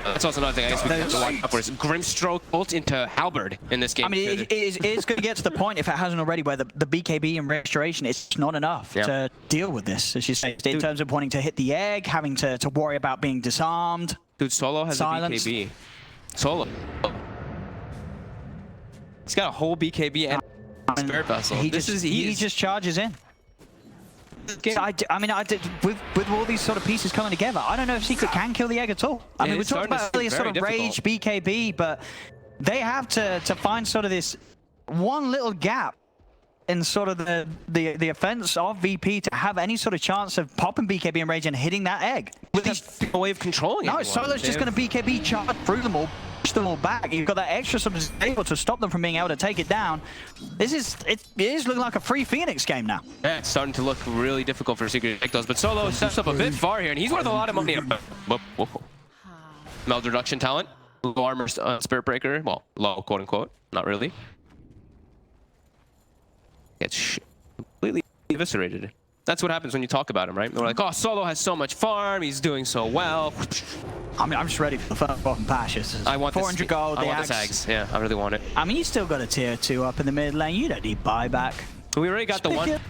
That's also another thing I guess we have to watch out for is Grimstroke ult into halberd in this game. I mean, it is going to get to the point, if it hasn't already, where the BKB and restoration is not enough to deal with this, as you say, in terms of wanting to hit the egg, having to worry about being disarmed. Dude, Solo has Silence. a BKB. Solo. He's got a whole BKB and Spirit Vessel. He just charges in. So I mean, with all these sort of pieces coming together, I don't know if Secret can kill the egg at all. I mean, we talked about earlier sort of rage, BKB, but they have to find sort of this one little gap in sort of the offense of VP to have any sort of chance of popping BKB and rage and hitting that egg. With no way of contrling No, anyone. Solo's just going to BKB charge through them all, push them all back. You've got that extra sort of able to stop them from being able to take it down. It is looking like a free Phoenix game now. Yeah, it's starting to look really difficult for Secret to take those, but Solo steps up a bit far here, and he's worth a lot of money. Whoa. Meld reduction talent, low armor Spirit Breaker, well, low quote unquote, not really. Gets completely eviscerated. That's what happens when you talk about him, right? We're like, oh, Solo has so much farm, he's doing so well. I mean, I'm just ready for the first bottom Pashas. I want 400 gold, I the want axe. the tags. Yeah, I really want it. I mean, you still got a tier 2 up in the mid lane. You don't need buyback. We already got the one. It.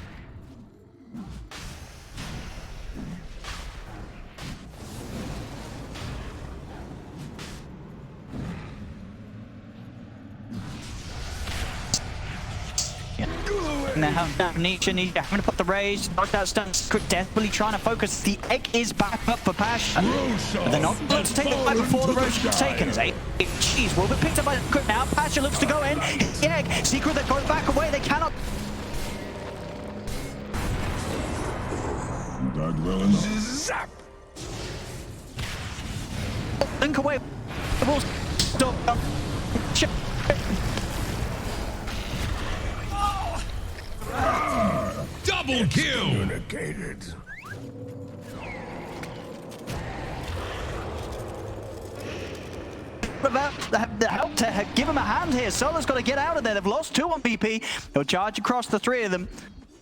Now, Nisha having to put the rage, knock that stun. Secret desperately trying to focus. The egg is back up for Pash. But they're not going to take the fight before the Roche is taken. As Jeez, will be picked up by Secret now. Pasha looks to go in. The egg. Secret that goes back away. They cannot. That well enough. Zap! Link away. The ball's stop. Double kill! Communicated. The help to give him a hand here. Solo's got to get out of there. They've lost 2 on BP. He'll charge across the 3 of them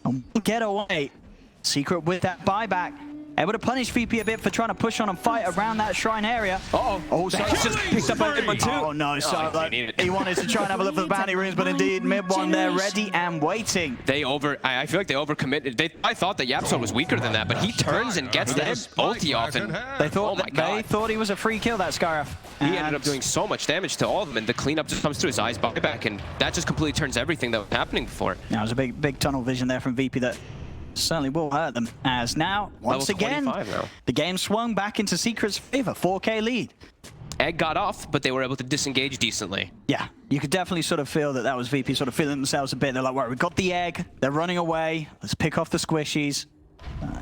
and get away. Secret with that buyback. Able to punish VP a bit for trying to push on and fight around that shrine area. Oh, so just picked up by mid 2. Oh no, so he wanted to try and have a look for the bounty runes, but indeed mid 1 there, ready and waiting. I feel like they overcommitted. I thought that Yapso was weaker than that, but he turns and gets the ulti off, and they thought he was a free kill, that Scarif. He ended up doing so much damage to all of them, and the cleanup just comes through his eyes buyback, and that just completely turns everything that was happening before. Now it was a big tunnel vision there from VP that certainly will hurt them, as now, once again, the game swung back into Secret's favor, 4K lead. Egg got off, but they were able to disengage decently. Yeah, you could definitely sort of feel that was VP sort of feeling themselves a bit. They're like, right, we got the egg, they're running away, let's pick off the squishies.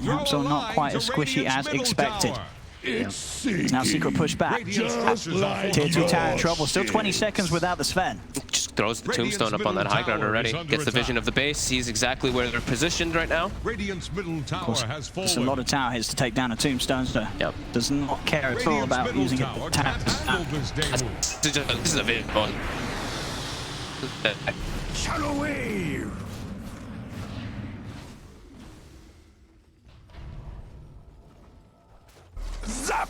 Yapso not quite as squishy as expected. Now Secret push back. Tier 2 tower in trouble, still 20 seconds without the Sven. Just throws the tombstone up on that high ground already. Gets the vision of the base, sees exactly where they're positioned right now. Radiant's middle tower has fallen. There's a lot of tower hits to take down a tombstone, so does not care at all about using a tap. This is a bit fun. Shadow wave! Zap!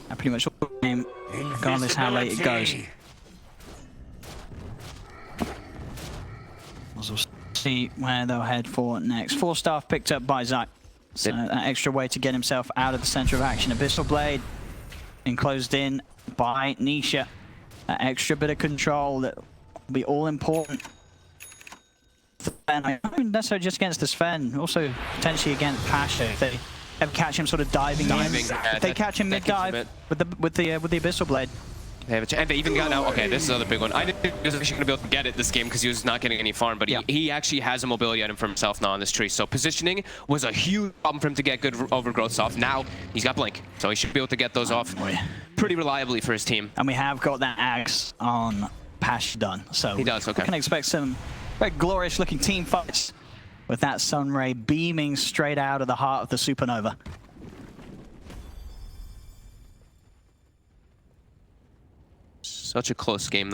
I pretty much all the game, regardless how late it goes. We'll see where they'll head for next. 4 staff picked up by Zach. So an extra way to get himself out of the center of action. Abyssal Blade enclosed in by Nisha. That extra bit of control that will be all important. And not necessarily just against the Sven, also potentially against Pasha. If they ever catch him sort of diving in. If they catch him mid-dive with the Abyssal Blade. They have a chance. And they even got out. Okay, this is another big one. I didn't think he was actually going to be able to get it this game because he was not getting any farm, but he actually has a mobility item for himself now on this tree. So positioning was a huge problem for him to get good overgrowths off. Now he's got Blink, so he should be able to get those off pretty reliably for his team. And we have got that axe on Pash done. So he does, okay. We can expect some very glorious looking team fights with that sun ray beaming straight out of the heart of the supernova. Such a close game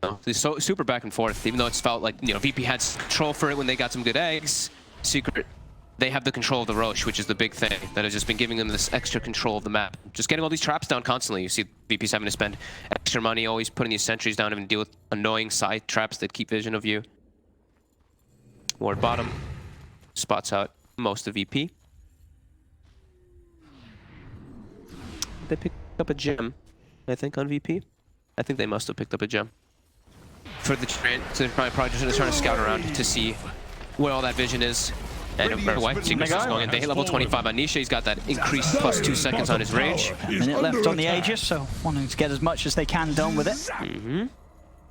though. It's so super back and forth, even though it's felt like, you know, VP had control for it when they got some good eggs. Secret, they have the control of the Roche, which is the big thing that has just been giving them this extra control of the map. Just getting all these traps down constantly. You see VP's having to spend extra money, always putting these sentries down, having to deal with annoying side traps that keep vision of you. Ward bottom spots out most of VP. They picked up a gem, I think, on VP. I think they must have picked up a gem. For the trade, so they're probably just trying to scout around to see where all that vision is. And right away, Secret's just going in. They hit level 25 on Nisha. He's got that increased plus 2 seconds on his rage. A minute left on the Aegis, so wanting to get as much as they can done with it.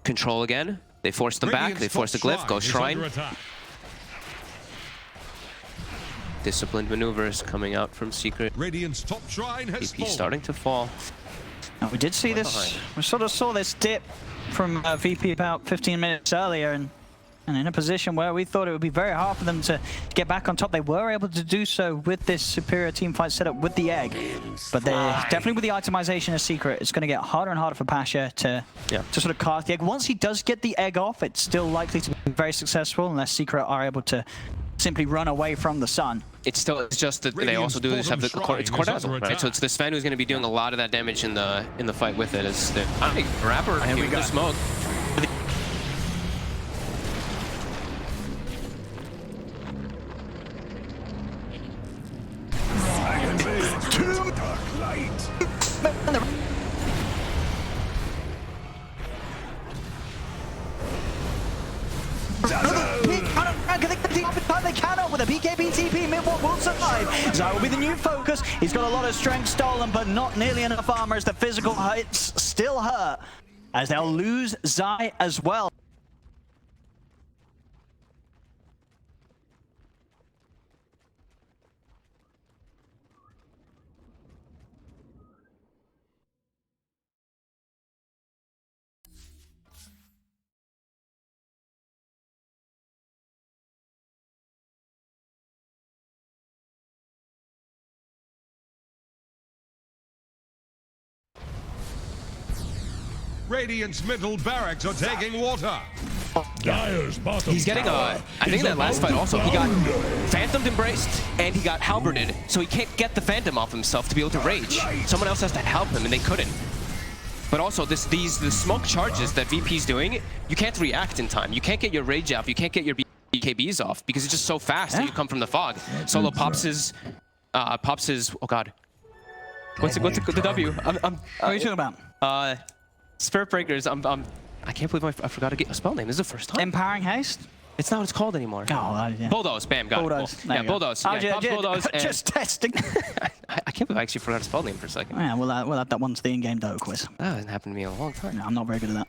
Control again. They force them back. They force the glyph. Go Shrine. Disciplined maneuvers coming out from Secret. Radiant's top shrine has VP starting to fall. Now we did see this, we sort of saw this dip from VP about 15 minutes earlier, and in a position where we thought it would be very hard for them to get back on top. They were able to do so with this superior team fight setup with the egg, but they're definitely with the itemization of Secret, it's going to get harder and harder for Pasha to sort of cast the egg. Once he does get the egg off, it's still likely to be very successful unless Secret are able to simply run away from the sun. It's just that they also do have the it's Cordazzle, right? So it's the Sven who's going to be doing a lot of that damage in the fight with it. As the Rapper here the smoke. That will be the new focus. He's got a lot of strength stolen, but not nearly enough armor as the physical hits still hurt, as they'll lose Zai as well. Radiant's middle barracks are taking water. Dire's bottom He's getting I think in that last fight also, he got Phantomed Embraced, and he got Halberded, so he can't get the Phantom off himself to be able to rage. Someone else has to help him, and they couldn't. But also, the smoke charges that VP's doing, you can't react in time. You can't get your rage off, you can't get your BKBs off, because it's just so fast that you come from the fog. Solo pops his, oh god. What's the W? What are you talking about? Spirit Breakers, I can't believe I forgot to get a spell name. This is the first time. Empowering Haste? It's not what it's called anymore. Oh, yeah. Bulldoze, bam, got Bulldoze. it. Cool. Yeah, Bulldoze. Yeah, Bulldoze. Just testing. I can't believe I actually forgot a spell name for a second. Yeah, we'll add that one to the in-game Dota quiz. That hasn't happened to me in a long time. No, I'm not very good at that.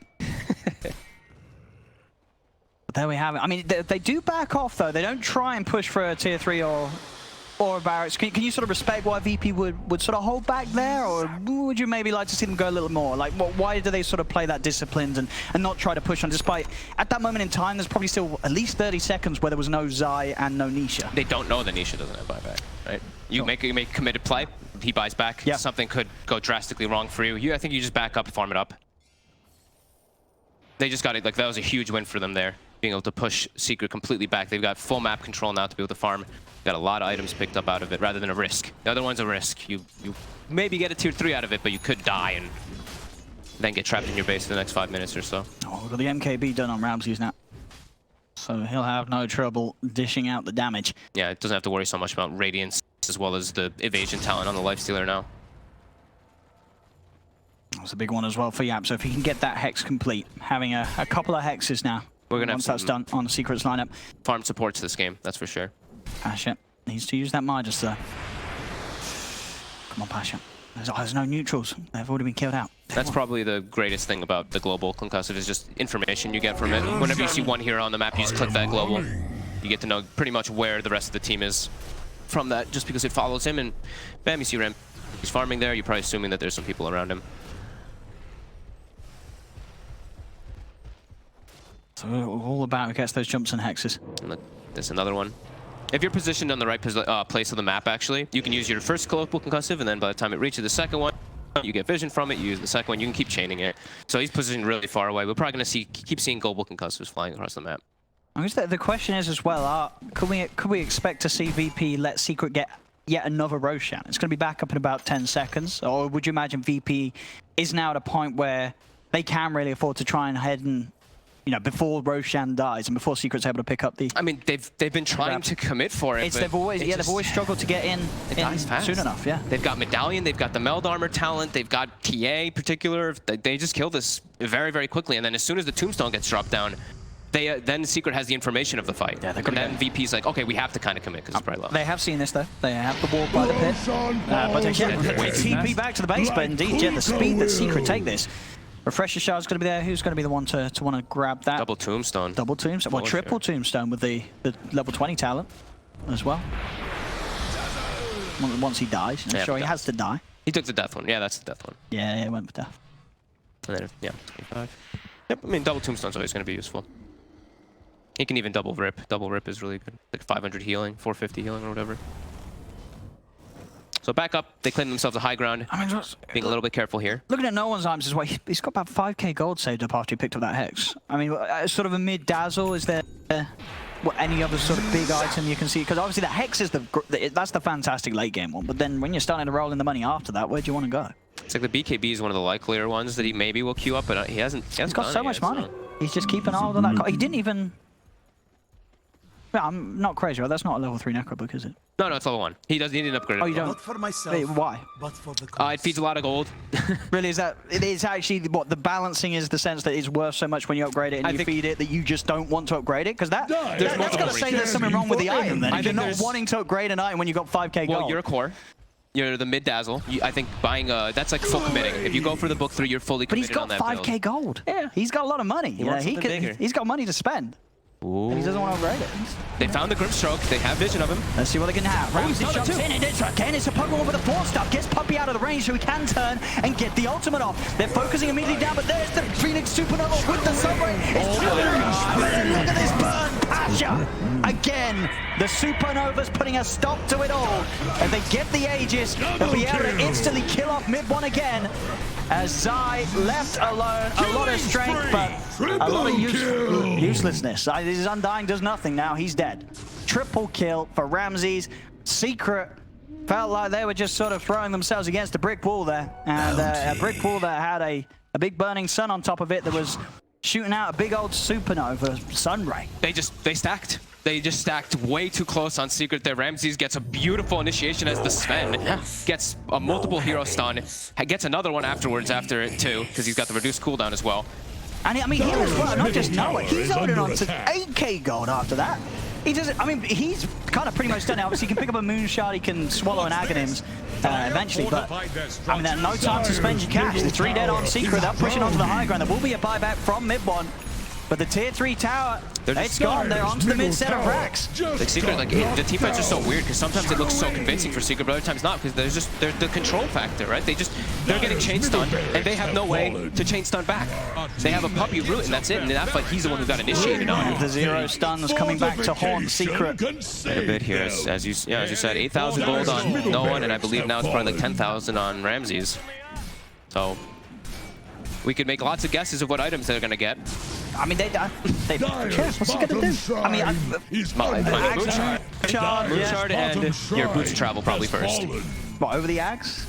But there we have it. I mean, they do back off, though. They don't try and push for a tier 3 or a barracks. Can you sort of respect why VP would sort of hold back there, or would you maybe like to see them go a little more? Like, why do they sort of play that disciplined and not try to push on, despite at that moment in time there's probably still at least 30 seconds where there was no Zai and no Nisha. They don't know that Nisha doesn't have buyback, right? You make a committed play, he buys back. Yep. Something could go drastically wrong for you. I think you just back up, farm it up. They just got it. Like, that was a huge win for them there, being able to push Secret completely back. They've got full map control now to be able to farm. Got a lot of items picked up out of it rather than a risk. The other one's a risk. You maybe get a tier 3 out of it, but you could die and then get trapped in your base for the next 5 minutes or so. Oh, we've got the MKB done on Ramses now, so he'll have no trouble dishing out the damage. Yeah, it doesn't have to worry so much about Radiance as well as the evasion talent on the Lifestealer now. That's a big one as well for Yap. So if he can get that hex complete, having a couple of hexes now. We're gonna once have that's done on the Secrets lineup. Farm supports this game, that's for sure. Pasha needs to use that Midas though. Come on, Pasha. There's no neutrals. They've already been killed out. That's probably the greatest thing about the global concussive, is just information you get from it. Whenever you see one hero on the map, you just click that global. You get to know pretty much where the rest of the team is from that, just because it follows him, and bam, you see Rem. He's farming there, you're probably assuming that there's some people around him. So all about who gets those jumps and hexes. And there's another one. If you're positioned on the right place of the map, actually, you can use your first global concussive, and then by the time it reaches the second one, you get vision from it, you use the second one, you can keep chaining it. So he's positioned really far away. We're probably going to keep seeing global concussives flying across the map. I guess the question is as well, could we expect to see VP let Secret get yet another Roshan? It's going to be back up in about 10 seconds. Or would you imagine VP is now at a point where they can really afford to try and head and, you know, before Roshan dies and before Secret's able to pick up the... I mean, they've been trying to commit for it, but they've always struggled to get in soon enough, yeah. They've got Medallion, they've got the Meld Armor talent, they've got TA particular. They just kill this very, very quickly, and then as soon as the Tombstone gets dropped down, then Secret has the information of the fight. Yeah, and then VP's like, okay, we have to kind of commit because it's pretty low. They have seen this though. They have the wall by the pit. But they can't TP back to the base, but indeed, yeah, the speed that Secret take this. Refresher Shard's going to be there. Who's going to be the one to want to grab that? Double Tombstone. Double Tombstone. Well, triple Tombstone with the level 20 talent as well. Once he dies. I'm sure he has to die. He took the death one. Yeah, that's the death one. Yeah, he went for death. And then, yeah, 25. Yep, I mean, double Tombstone's always going to be useful. He can even double rip. Double rip is really good. Like 500 healing, 450 healing or whatever. So back up, they claim themselves a high ground. I mean, being a little bit careful here. Looking at No One's Arms as well, he's got about 5k gold saved up after he picked up that Hex. I mean, sort of a mid-dazzle, is there any other sort of big item you can see? Because obviously the Hex is that's the fantastic late game one, but then when you're starting to roll in the money after that, where do you want to go? It's like the BKB is one of the likelier ones that he maybe will queue up, but he hasn't He's got so much money. So. He's just keeping all of that. He didn't even... Yeah, I'm not crazy, right? That's not a level 3 necrobook, is it? No, it's level 1. He didn't upgrade it. Oh, you don't? Not for myself, Wait, why? but for the It feeds a lot of gold. Really, is that... It is actually... What, the balancing is the sense that it's worth so much when you upgrade it and you feed it that you just don't want to upgrade it? Because that's got to say there's something wrong with the item then. If you're not wanting to upgrade an item when you've got 5k gold. Well, you're a core. You're the mid dazzle. I think buying that's like full committing. If you go for the book 3, you're fully committed on that build. But he's got 5k gold. Yeah. He's got a lot of money. He's got money to spend. Ooh. And he doesn't want to upgrade it. They found the Grimstroke. They have vision of him. Let's see what they can have. Ramsey jumps in, and it's again, it's a Pokemon with a 4-star. Gets Puppey out of the range so he can turn and get the ultimate off. They're focusing immediately down, but there's the Phoenix Supernova with the Sunray. It's look at this burn. Pasha. Again, the Supernova's putting a stop to it all. If they get the Aegis, they'll be able to instantly kill off mid-1 again. As Zai left alone, a lot of strength, but a lot of uselessness. His Undying does nothing now, he's dead. Triple kill for Ramses. Secret felt like they were just sort of throwing themselves against a brick wall there. And a brick wall that had a big burning sun on top of it that was shooting out a big old supernova sunray. They stacked. They just stacked way too close on Secret there. Ramses gets a beautiful initiation as the Sven. Gets a multiple hero stun. Gets another one afterwards after it too, because he's got the reduced cooldown as well. And I mean, him as well, not just Noah. He's holding on to 8k gold after that. He doesn't, I mean, he's kind of pretty much done it. Obviously, he can pick up a moon shard, he can swallow an Aghanims eventually, but I mean, there's no time to spend your cash. The 3 dead on Secret, they're pushing onto the high ground. There will be a buyback from mid-1. But the tier 3 tower, it's gone. They're onto the mid set of racks. Like Secret, like the team fights are so weird because sometimes it looks so convincing for Secret, but other times not because there's the control factor, right? They're getting chain stunned and they have no way to chain stun back. They have a puppy root and that's it. And in that fight, he's the one who got initiated on. The 0 stuns coming back to haunt Secret. A bit here, as you said, 8,000 gold on no one, and I believe now it's probably like 10,000 on Ramses. So we could make lots of guesses of what items they're gonna get. I mean, what's he gonna do? I mean, Moonshard and your boots travel probably first. What, over the Axe?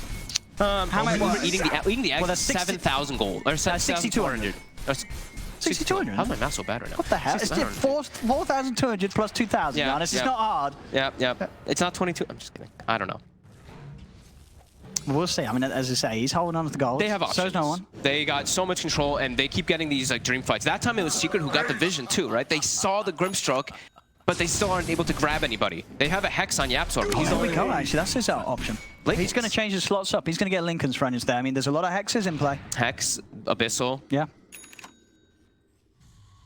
How much we're eating the egg? Well, that's 7,000 gold. Or 6,200. 6,200? How's my math so bad right now? What the hell? It's 4,200 plus 2,000, yeah, honest. It's not hard. Yeah. It's not 22. I'm just kidding. I don't know. We'll see. I mean, as I say, he's holding on to the gold. They have options. So's no one. They got so much control, and they keep getting these like dream fights. That time it was Secret who got the vision too, right? They saw the Grimstroke, but they still aren't able to grab anybody. They have a Hex on Yapzor. He's only go, actually. That's his option. He's going to change his slots up. He's going to get Lincoln's friends there. I mean, there's a lot of Hexes in play. Hex, Abyssal. Yeah.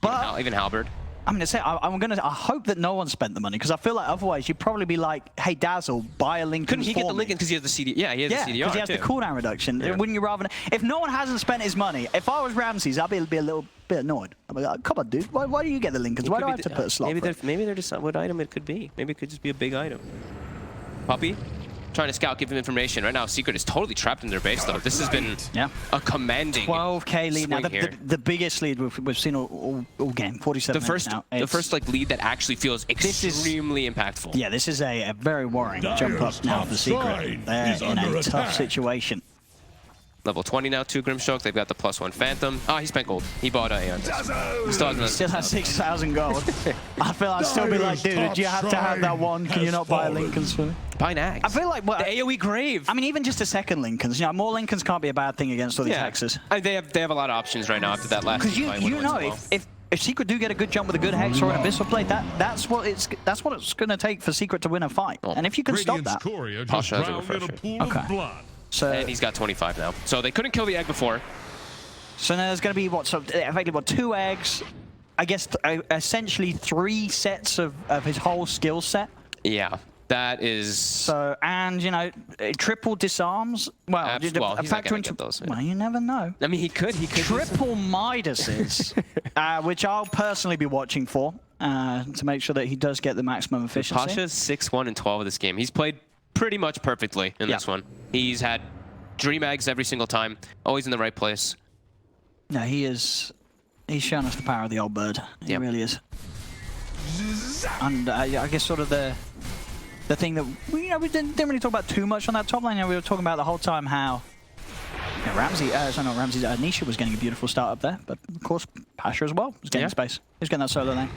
But even Halberd. I'm going to say, I hope that no one spent the money, because I feel like otherwise you'd probably be like, hey, Dazzle, buy a Lincoln. Couldn't he get the Lincoln because he has the CD? Yeah, he has the CDR because he has the cooldown reduction. Yeah. Wouldn't you rather... If no one hasn't spent his money, if I was Ramses, I'd be a little bit annoyed. I'd be like, come on, dude, why do you get the Lincolns? Why do I have to put a slot maybe they're just what item it could be. Maybe it could just be a big item. Puppy? Trying to scout, give him information. Right now, Secret is totally trapped in their base, though. This has been a commanding 12k lead now. here. The biggest lead we've seen all game, 47 minutes now. The first like lead that actually feels extremely impactful. Yeah, this is a very worrying jump up now for Secret. They're in a tough situation. Level 20 now, 2 Grimstroke. They've got the +1 Phantom. Ah, he spent gold. He bought Aeon. He still has 6,000 gold. I feel I'd still be like, dude, do you have to have that one? Can you not buy Lincolns for me? Buy an Axe. I feel like the AoE Grave. I mean, even just a second Lincolns. You know, more Lincolns can't be a bad thing against all these Hexes. They have a lot of options right now after that last. Because you know, if Secret do get a good jump with a good Hex or an Abyssal plate, that's what it's going to take for Secret to win a fight. And if you can stop that, Pasha has a refresher. Okay. So, and he's got 25 now. So they couldn't kill the egg before. So now there's going to be effectively 2 eggs, I guess essentially 3 sets of his whole skill set. Yeah, that is. So, and you know, triple disarms. Well, he's not gonna get those. Well, you never know. I mean, he could. Triple Midases, which I'll personally be watching for to make sure that he does get the maximum efficiency. Pasha's 6-1 and 12 of this game. He's played pretty much perfectly in this one. He's had Dream Eggs every single time, always in the right place. No, he's shown us the power of the old bird. He really is. And I guess sort of the thing that we didn't really talk about too much on that top lane. You know, we were talking about the whole time how Nisha was getting a beautiful start up there, but of course Pasha as well was getting space. He's getting that solo lane.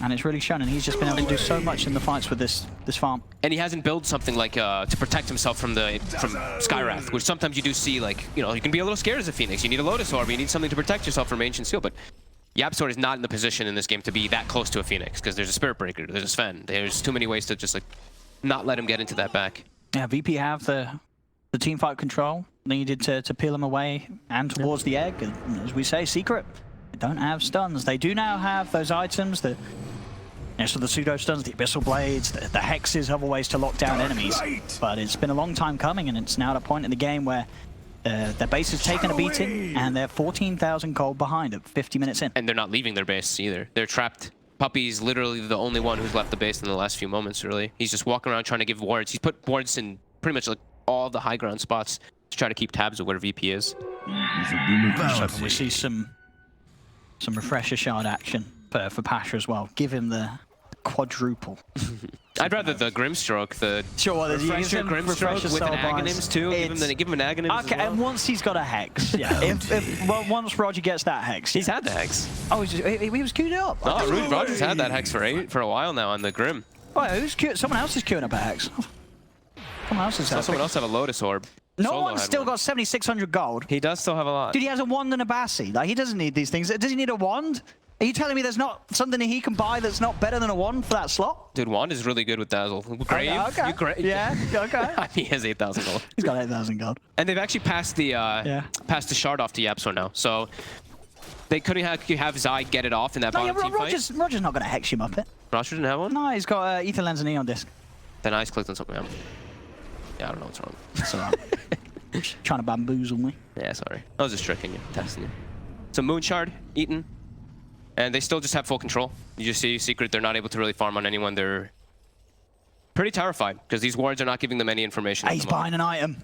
And it's really shown, and he's just been able to do so much in the fights with this farm. And he hasn't built something like to protect himself from Skywrath, which sometimes you do see, like, you know, you can be a little scared as a Phoenix. You need a Lotus Orb, you need something to protect yourself from Ancient Steel, but YapzOr is not in the position in this game to be that close to a Phoenix, because there's a Spirit Breaker, there's a Sven. There's too many ways to just, like, not let him get into that back. Yeah, VP have the team fight control needed to peel him away and towards the egg. And as we say, Secret, they don't have stuns. They do now have those items that, so the pseudo stuns, the abyssal blades, the hexes, other ways to lock down enemies. But it's been a long time coming, and it's now at a point in the game where their base is taking a beating, and they're 14,000 gold behind at 50 minutes in. And they're not leaving their base either. They're trapped. Puppy's literally the only one who's left the base in the last few moments, really. He's just walking around trying to give wards. He's put wards in pretty much like all the high ground spots to try to keep tabs of where VP is. So we see some refresher shard action for Pasha as well. Give him the quadruple. I'd rather the Grimstroke, the refresher Grimstroke with an Aghanims too. Give him an Aghanims. Okay, well. And once he's got a hex, yeah. Well, once Roger gets that hex, he's had the hex. Oh, he was queued up. No, Roger's had that hex for a while now on the Grim. Oh, who's queued? Someone else is queuing up a hex. Someone else is. Someone else have a Lotus Orb. No one's still got 7,600 gold. He does still have a lot. Dude, he has a wand and a Bassi. Like, he doesn't need these things. Does he need a wand? Are you telling me there's not something that he can buy that's not better than a wand for that slot? Dude, wand is really good with Dazzle. Grave? Okay. Yeah, okay. He has 8,000 gold. He's got 8,000 gold. And they've actually passed the shard off to YapzOr now. So they couldn't have Zai get it off in that bottom team fight. Roger's not going to hex him up it. Roger didn't have one? No, he's got Ether Lens and Neon Disc. Then I just clicked on something else. Yeah, I don't know what's wrong. That's all right. Trying to bamboozle me. Yeah, sorry. I was just tricking you, testing you. So Moon Shard, Eaton. And they still just have full control. You just see Secret, they're not able to really farm on anyone. They're pretty terrified because these wards are not giving them any information. He's buying an item.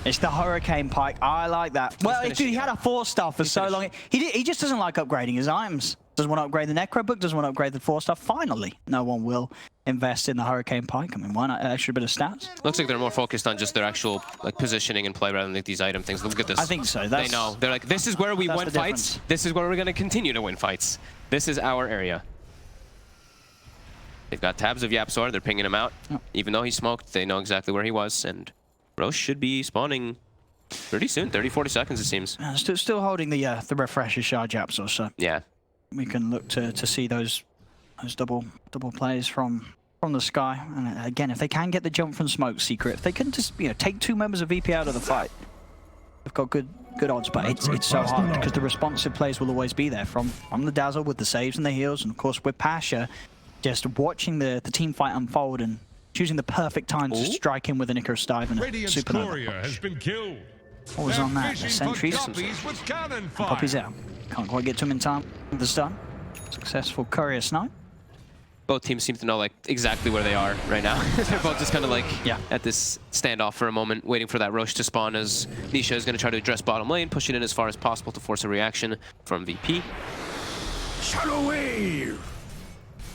It's the Hurricane Pike. I like that. Well, dude, he had a 4-star for so long. He just doesn't like upgrading his items. Doesn't want to upgrade the Necro Book, doesn't want to upgrade the 4-star. Finally, no one will invest in the Hurricane Pike. I mean, why not? An extra bit of stats. Looks like they're more focused on just their actual positioning and play rather than like, these item things. Look at this. I think so. They know. They're like, this is where we win fights. This is where we're going to continue to win fights. This is our area. They've got tabs of YapzOr. They're pinging him out. Yep. Even though he smoked, they know exactly where he was. And Roche should be spawning pretty soon. 30, 40 seconds, it seems. Still holding the refresher shard YapzOr, so yeah, we can look to see those double plays from the sky. And again, if they can get the jump from Smoke Secret, if they can just take 2 members of VP out of the fight, they've got good odds. But it's so hard because the responsive plays will always be there from the Dazzle with the saves and the heals, and of course with Pasha, just watching the team fight unfold and choosing the perfect time to strike in with an Icarus Dive and a Supernova. Has been killed. What was on that? The sentries. Poppy's out. Can't quite get to him in time with the stun. Successful courier snipe. Both teams seem to know like exactly where they are right now. They're both just kind of like at this standoff for a moment, waiting for that Roche to spawn as Nisha is going to try to address bottom lane, push it in as far as possible to force a reaction from VP. Shadow Wave!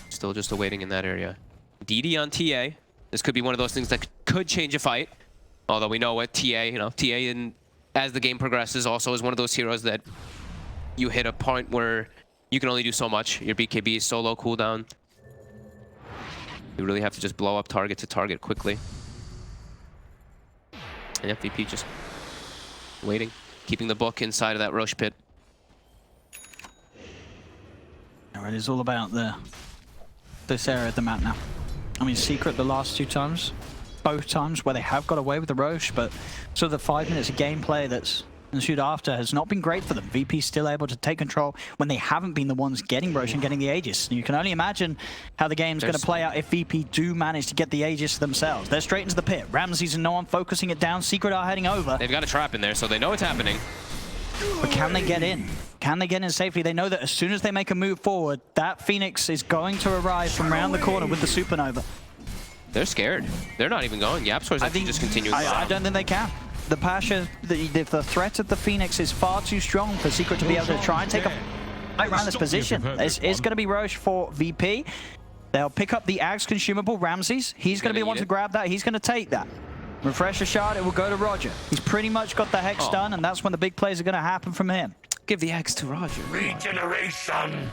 Still just awaiting in that area. DD on TA. This could be one of those things that could change a fight. Although we know what TA, TA as the game progresses also is one of those heroes that you hit a point where you can only do so much. Your BKB is so low cooldown. You really have to just blow up target to target quickly. And FVP just waiting, keeping the book inside of that Roche pit. It is all about this area of the map now. I mean, Secret the last 2 times, both times where they have got away with the Roche, but so the 5 minutes of gameplay that's ensued after has not been great for them. VP still able to take control when they haven't been the ones getting Roche and getting the Aegis. And you can only imagine how the game's going to play out if VP do manage to get the Aegis themselves. They're straight into the pit. Ramses and no one focusing it down. Secret are heading over. They've got a trap in there, so they know it's happening. But can they get in? Can they get in safely? They know that as soon as they make a move forward, that Phoenix is going to arrive from around the corner with the Supernova. They're scared. They're not even going. YapzOr's actually just continuing. I don't think they can. The Pasha, the threat of the Phoenix is far too strong for Secret to be able to try and take a fight around this position. It's going to be Roche for VP. They'll pick up the Axe consumable, Ramses. He's going to be one to grab that. He's going to take that. Refresher shard, it will go to Roger. He's pretty much got the Hex done, and that's when the big plays are going to happen from him. Give the Axe to Roger. Regeneration!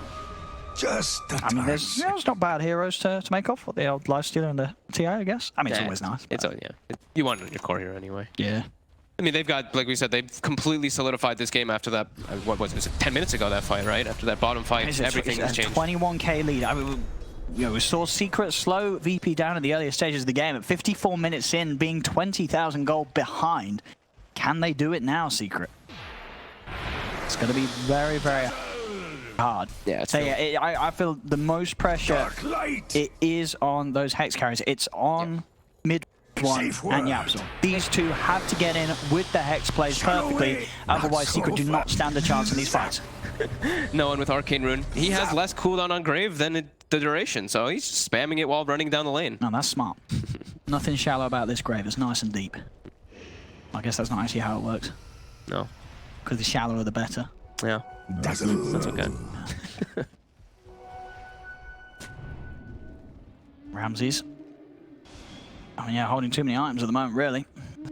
Just the I mean, there's not bad heroes to make off. The old Lifestealer and the TI, I guess. I mean, it's always nice. It's you want it on your core hero anyway. Yeah. I mean, they've got, like we said, they've completely solidified this game after that. What was it? 10 minutes ago, that fight, right? After that bottom fight, everything has changed. 21k lead. I mean, you know, we saw Secret slow VP down at the earlier stages of the game. At 54 minutes in, being 20,000 gold behind. Can they do it now, Secret? It's going to be very, very hard. Yeah, so yeah, I feel the most pressure it is on those Hex carriers. It's on mid one and Yapsel. These two have to get in with the Hex plays perfectly, otherwise Secret do not stand a chance in these fights. No one with Arcane Rune. He has less cooldown on Grave than the duration, so he's spamming it while running down the lane. No, that's smart. Nothing shallow about this Grave. It's nice and deep. I guess that's not actually how it works. No. Because the shallower the better. Yeah. That's okay. Ramses. I mean, yeah, holding too many items at the moment, really.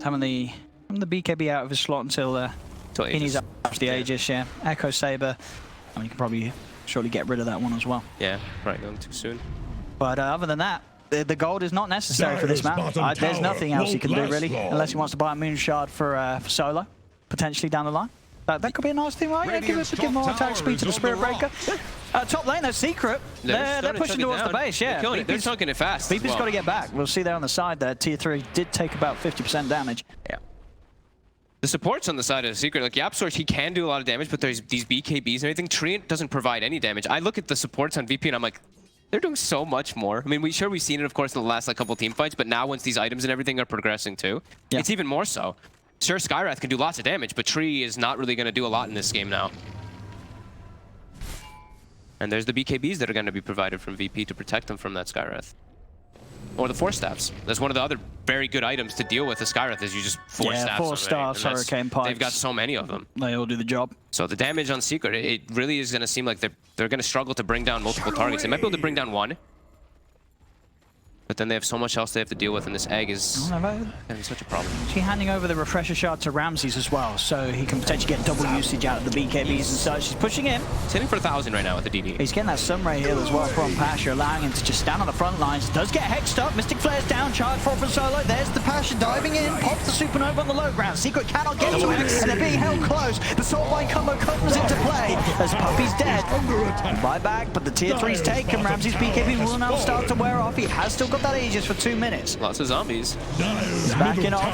Having the BKB out of his slot until he needs up the Aegis, yeah. Echo Saber. I mean, you can probably surely get rid of that one as well. Yeah, right, going too soon. But other than that, the gold is not necessary for this map. There's nothing else he can do, really, unless he wants to buy a Moon Shard for solo, potentially down the line. That could be a nice thing, right? Yeah, give more attack speed to the Spirit Breaker. Top lane, they're Secret. They're pushing towards the base, yeah. They're chunking it fast. VP's got to get back. We'll see there on the side there. Tier 3 did take about 50% damage. Yeah. The supports on the side of the Secret, like Yapsor, he can do a lot of damage, but there's these BKBs and everything. Treant doesn't provide any damage. I look at the supports on VP and I'm like, they're doing so much more. I mean, we've seen it, of course, in the last couple team fights, but now once these items and everything are progressing too, it's even more so. Sure, Skywrath can do lots of damage, but Tree is not really going to do a lot in this game now. And there's the BKBs that are going to be provided from VP to protect them from that Skywrath. Or the Force Staffs. That's one of the other very good items to deal with the Skywrath is you just Force Staffs. Force Staffs, Hurricane Pipes. They've got so many of them. They all do the job. So the damage on Secret, it really is going to seem like they're going to struggle to bring down multiple targets. They might be able to bring down one. But then they have so much else they have to deal with, and this egg is such a problem. She's handing over the refresher shard to Ramses as well, so he can potentially get double usage out of the BKBs and such. She's pushing him. He's hitting for 1,000 right now with the DD. He's getting that Sunray heal as well from Pasha, allowing him to just stand on the front lines. Does get hexed up. Mystic Flare's down. Charge for from solo. There's the Pasha diving in. Pops the Supernova on the low ground. Secret cannot get to it, and they're being held close. The Soulbind combo comes into play as Puppy's dead. Buyback, but the tier 3's taken. Ramses' BKB will now start to wear off. He has still got that Aegis for 2 minutes. Lots of zombies. He's backing off.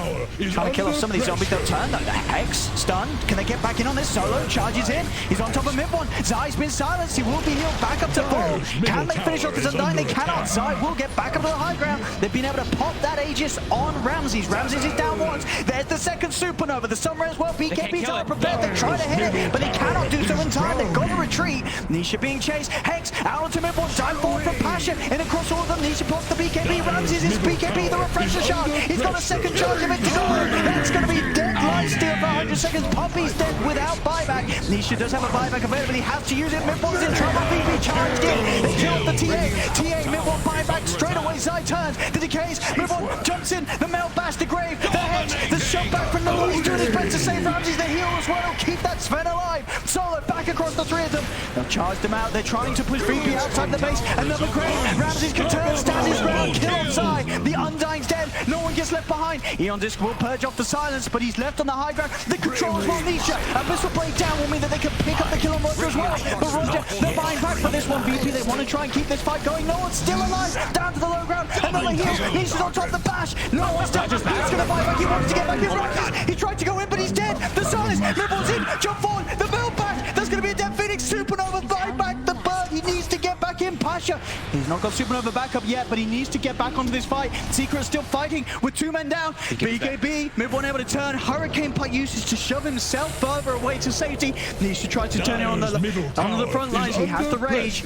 Trying to kill off some of these zombies. They'll turn though. The Hex stunned. Can they get back in on this? Solo charges in. He's on top of mid one. Zai's been silenced. He will be healed back up to full. Can they finish off this Undying? They cannot. Zai will get back up to the high ground. They've been able to pop that Aegis on Ramses. Ramses is down once. There's the second Supernova. The Sunray as well. BKBs are prepared. They try to hit it, but they cannot do so in time. They've got to retreat. Nisha being chased. Hex out onto mid one. Time forward from Pasha. In across all of them. Nisha pops the BKB. Ramses is BKB, the refresher shot. He's got a second charge of it to go. That's going to be dead lifesteal for 100 seconds. Poppy's dead without buyback. Nisha does have a buyback available. He has to use it. Mid-one's in trouble. VP charged in. They killed the TA. TA, mid-one buyback. Straight away, Zai turns. The decays. Mid-one jumps in. The melt bash, the grave. The hex. The shot back from the Lord. He's doing his best to save Ramses. The heal as well. Keep that Sven alive. Solo back across the 3 of them. They'll charge them out. They're trying to push VP outside the base. Another grave. Ramses can turn, stand his ground. Kill on Zai. The Undying's dead. No one gets left behind. Eon Disc will purge off the silence, but he's left on the high ground. The controls will Nisha. Abyssal breakdown will mean that they can pick up the kill on Roger as well. But Roger, they're buying back for this one. VP, they want to try and keep this fight going. No one's still alive. Down to the low ground. Another heal. Nisha's on top of the bash. No one's down. He's going to buy back. He wants to get back in Rockets. He tried to go in, but he's dead. The silence. Mibble's in. Jump forward. The bell back. There's going to be a dead Phoenix. Supernova buy back the bird. He needs to get back in. Pasha. He's not got Supernova backup yet, but he needs to get back onto this fight. Secret's still fighting with 2 men down. BKB, mid-one able to turn. Hurricane Pipe usage to shove himself further away to safety. Needs to try to turn it on the front lines. He has the rage.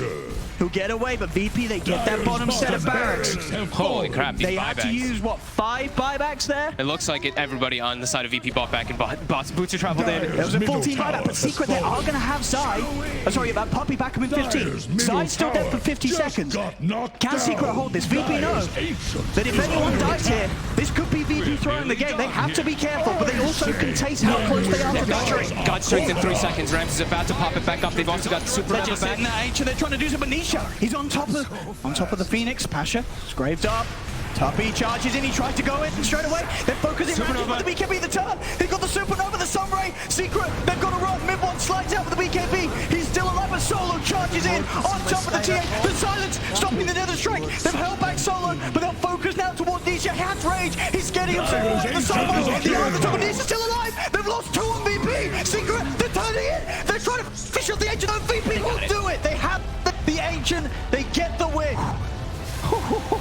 He'll get away, but VP, they get that bottom set of barracks. Holy crap, they have to use, what, 5 buybacks there? It looks like everybody on the side of VP bought back and bought Boots of Travel in. There was a 14 buyback, but Secret, they are going to have Zai. Sorry, about Puppy back up in 15. Zai's still dead for 50 seconds. Can Secret hold this? VP knows that if anyone dies here, this could be VP throwing the game. They have to be careful. careful, but they also can taste how close they are to victory. God strength in 3 seconds. Rams is about to pop it back up. They've also got the super They're Mega just back. sitting there, and they're trying to do some Anisha. He's on top of the Phoenix. Pasha, scraped up. Tuppy charges in, he tried to go in straight away. They're focusing around with the BKB the turn. They've got the Supernova, the Sunray, Secret. They've got to run. Mid one slides out with the BKB. He's still alive, but Solo charges in on top of the T8. The silence stopping the Nether Strike. They've held back Solo, but they'll focus now towards Nisha. Has rage. He's getting himself alive. The Solo, the other top of Nisha's still alive. They've lost 2 on VP. Secret, they're turning in. They're trying to fish off the Ancient. No, VP will do it. They have the Ancient. They get the win.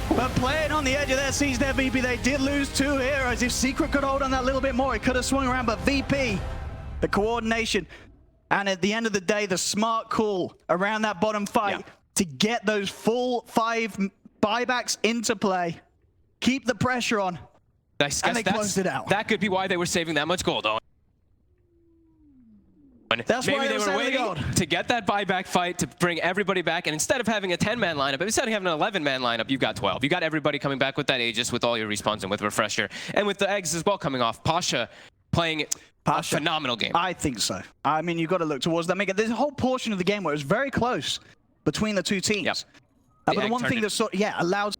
But playing on the edge of their seas there, VP, they did lose 2 heroes. If Secret could hold on that little bit more, it could have swung around, but VP, the coordination, and at the end of the day, the smart call around that bottom fight to get those full 5 buybacks into play, keep the pressure on, and they closed it out. That could be why they were saving that much gold, Owen. That's Maybe why they were waiting to get that buyback fight to bring everybody back, and instead of having a 10-man lineup, instead of having an 11-man lineup, you've got 12. You got everybody coming back with that Aegis, with all your respawns, and with Refresher, and with the eggs as well coming off. Pasha playing a phenomenal game. I think so. I mean, you've got to look towards that. There's a whole portion of the game where it was very close between the 2 teams. Yep. But the one thing that allowed.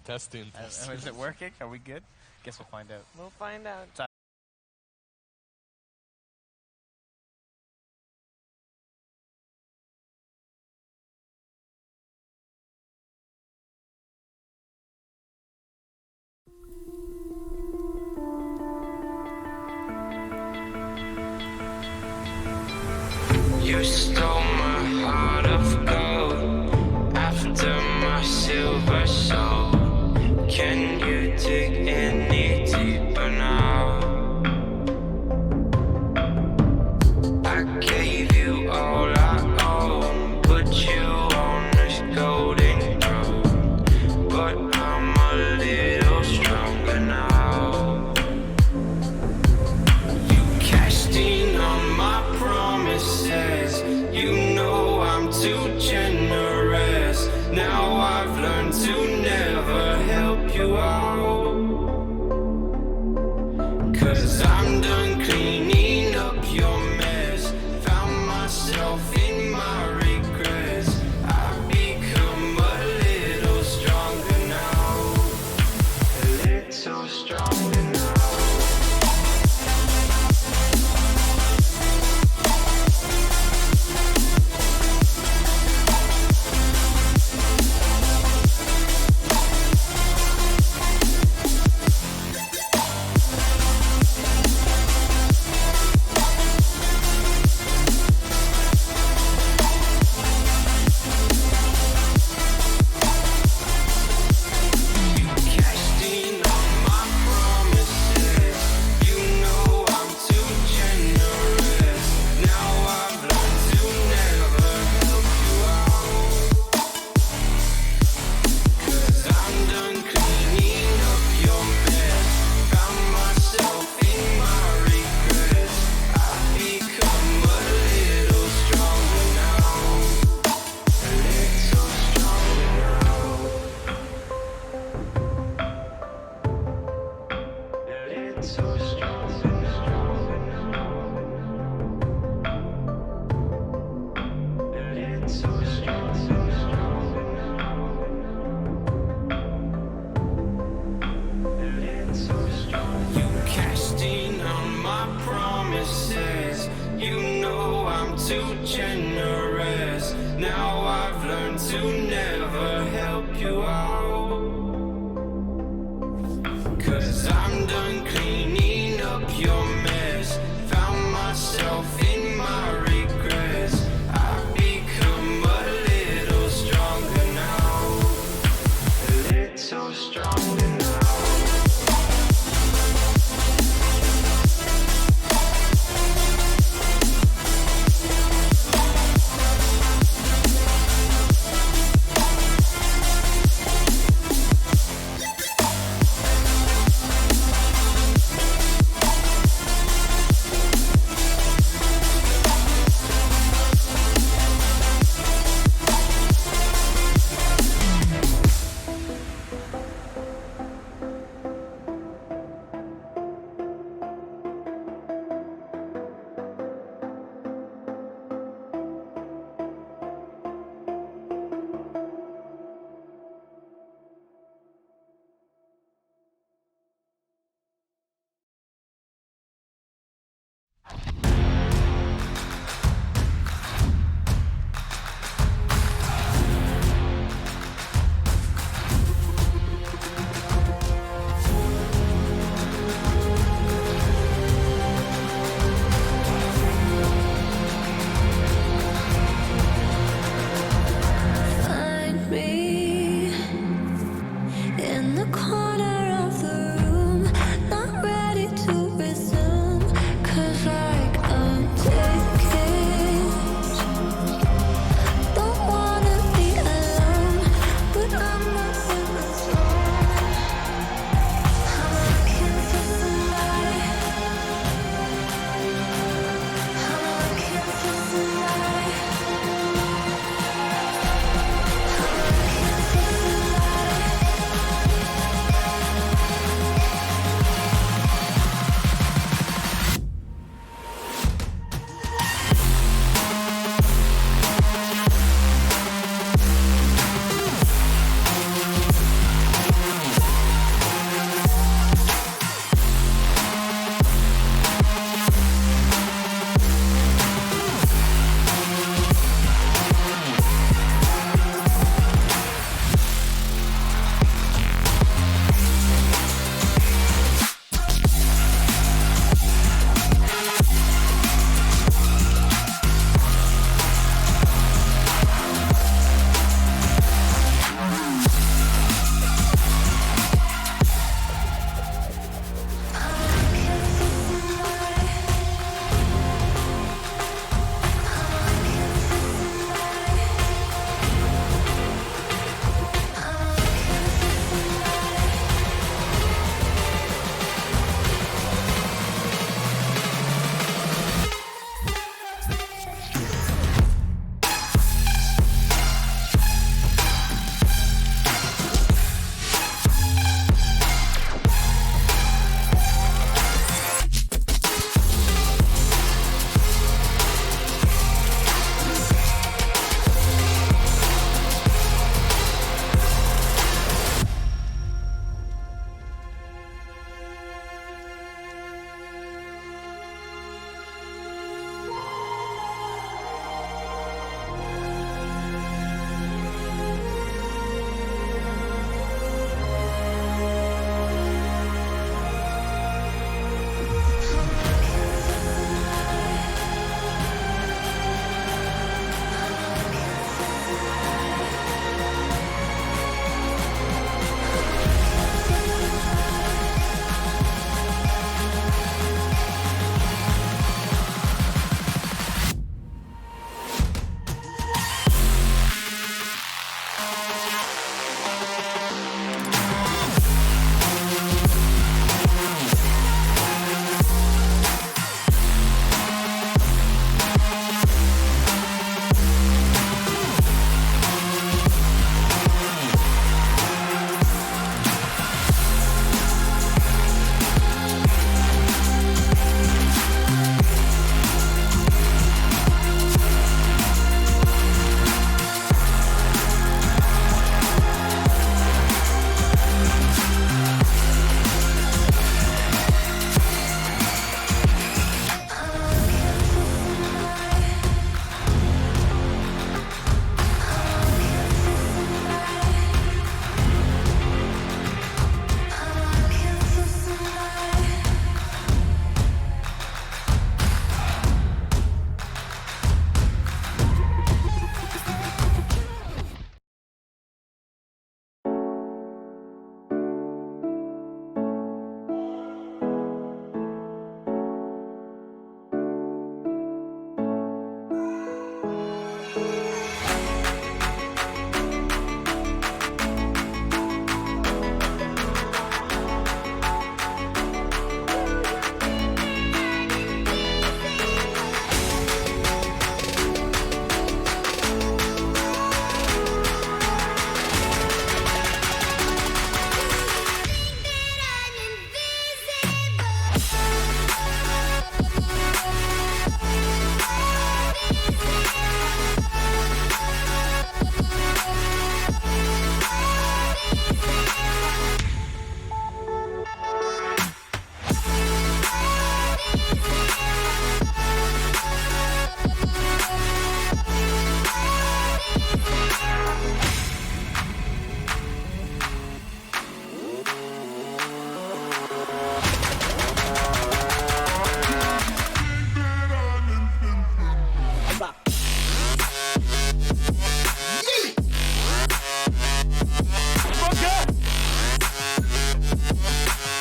Testing. Is it working? Are we good? Guess we'll find out. We'll find out. You stole my heart of gold after my silver soul. Can you dig any deeper now? I gave you all I own, put you on this golden throne, but I'm a little Too generous. Now I've learned to never help you out. 'Cause I'm done cleaning up your mess. Found myself in my regrets. I've become a little stronger now. A little stronger now.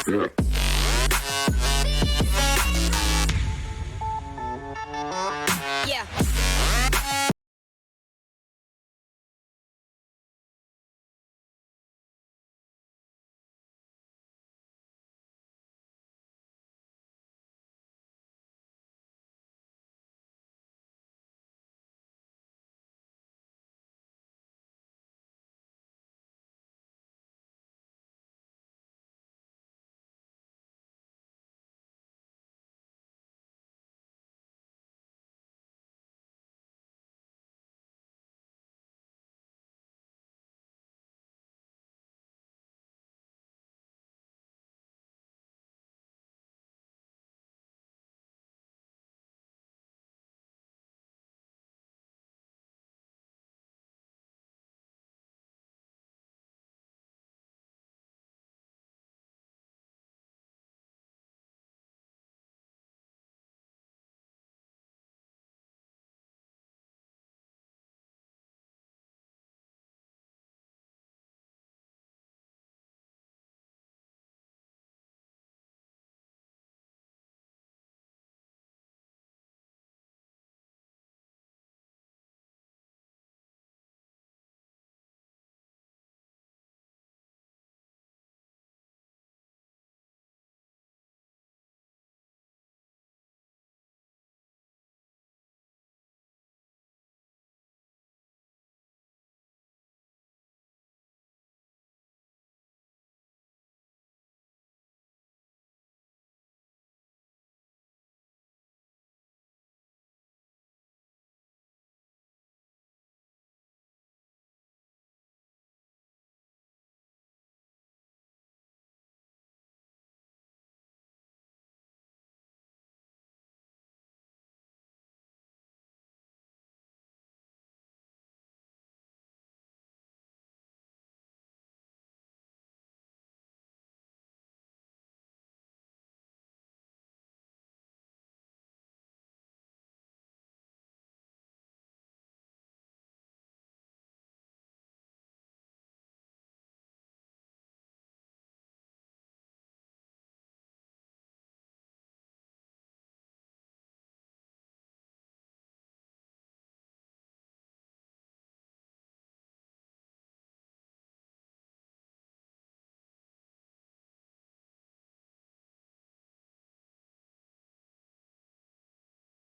Yeah.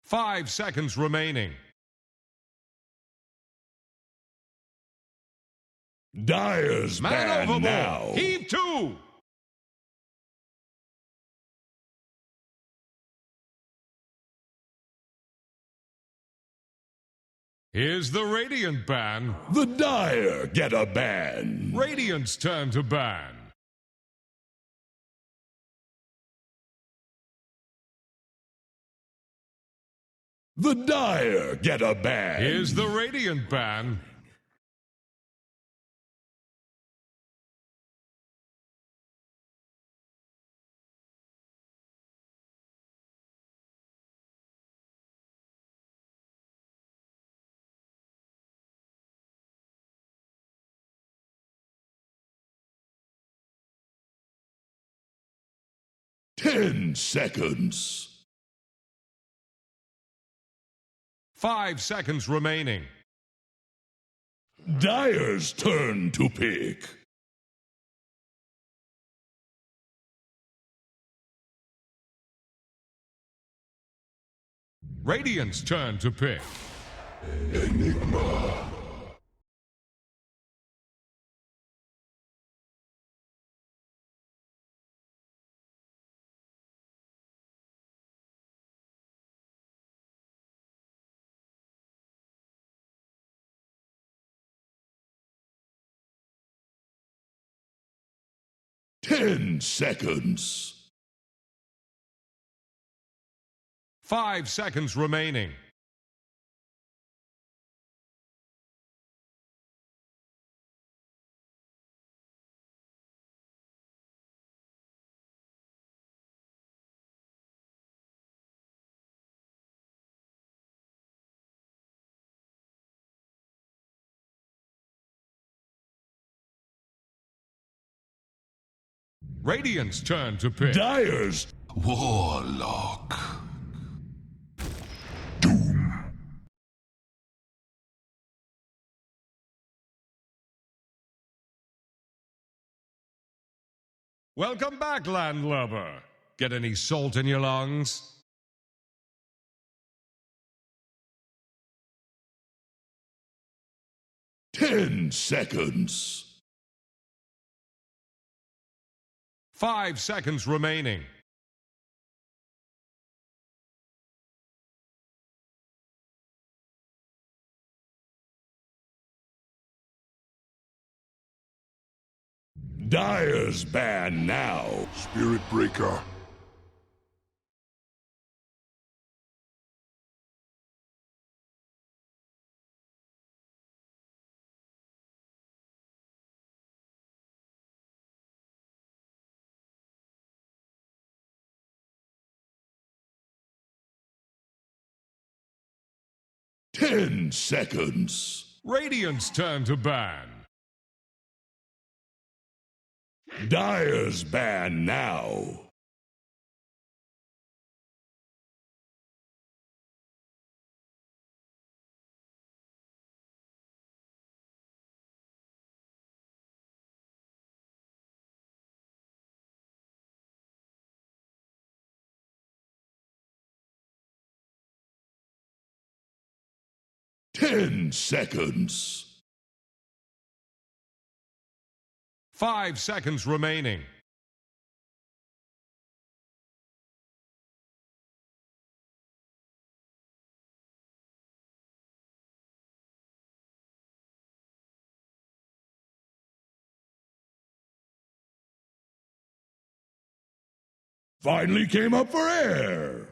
Five seconds remaining. Dyer's Man banned overboard. now. Heave two. Here's the Radiant ban. The Dyer get a ban. Radiant's turn to ban. The Dyer get a ban. Here's the Radiant ban. Ten seconds. 5 seconds remaining. Dyer's turn to pick. Radiant's turn to pick. Enigma. Ten seconds. 5 seconds remaining. Radiant's turn to pick. Dire's Warlock. Welcome back, landlubber. Get any salt in your lungs? Ten seconds. 5 seconds remaining. Dire's ban now. Spirit Breaker. Ten seconds. Radiant's turn to ban. Dire's ban now. Ten seconds. 5 seconds remaining. Finally came up for air.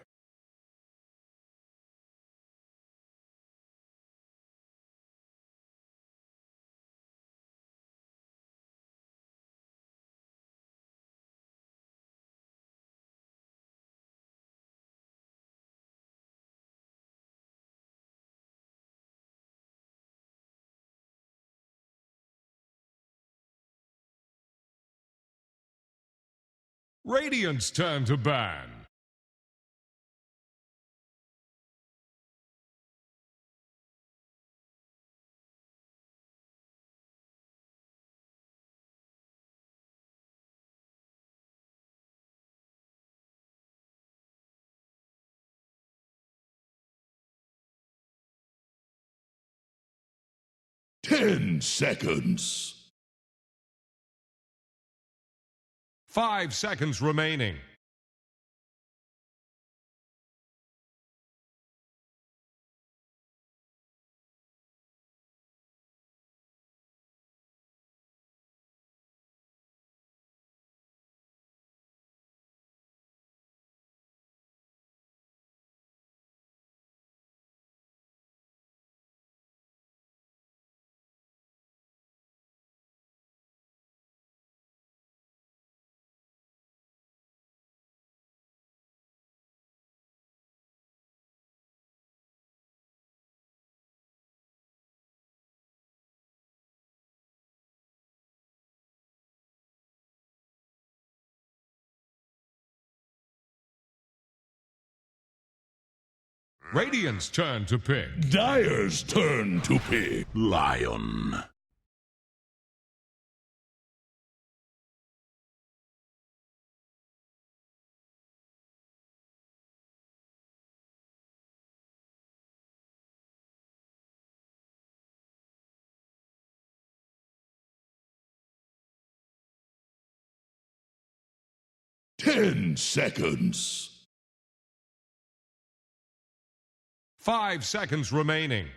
Radiant's turn to ban. Ten seconds. 5 seconds remaining. Radiant's turn to pick. Dire's turn to pick. Lion. Ten seconds. 5 seconds remaining.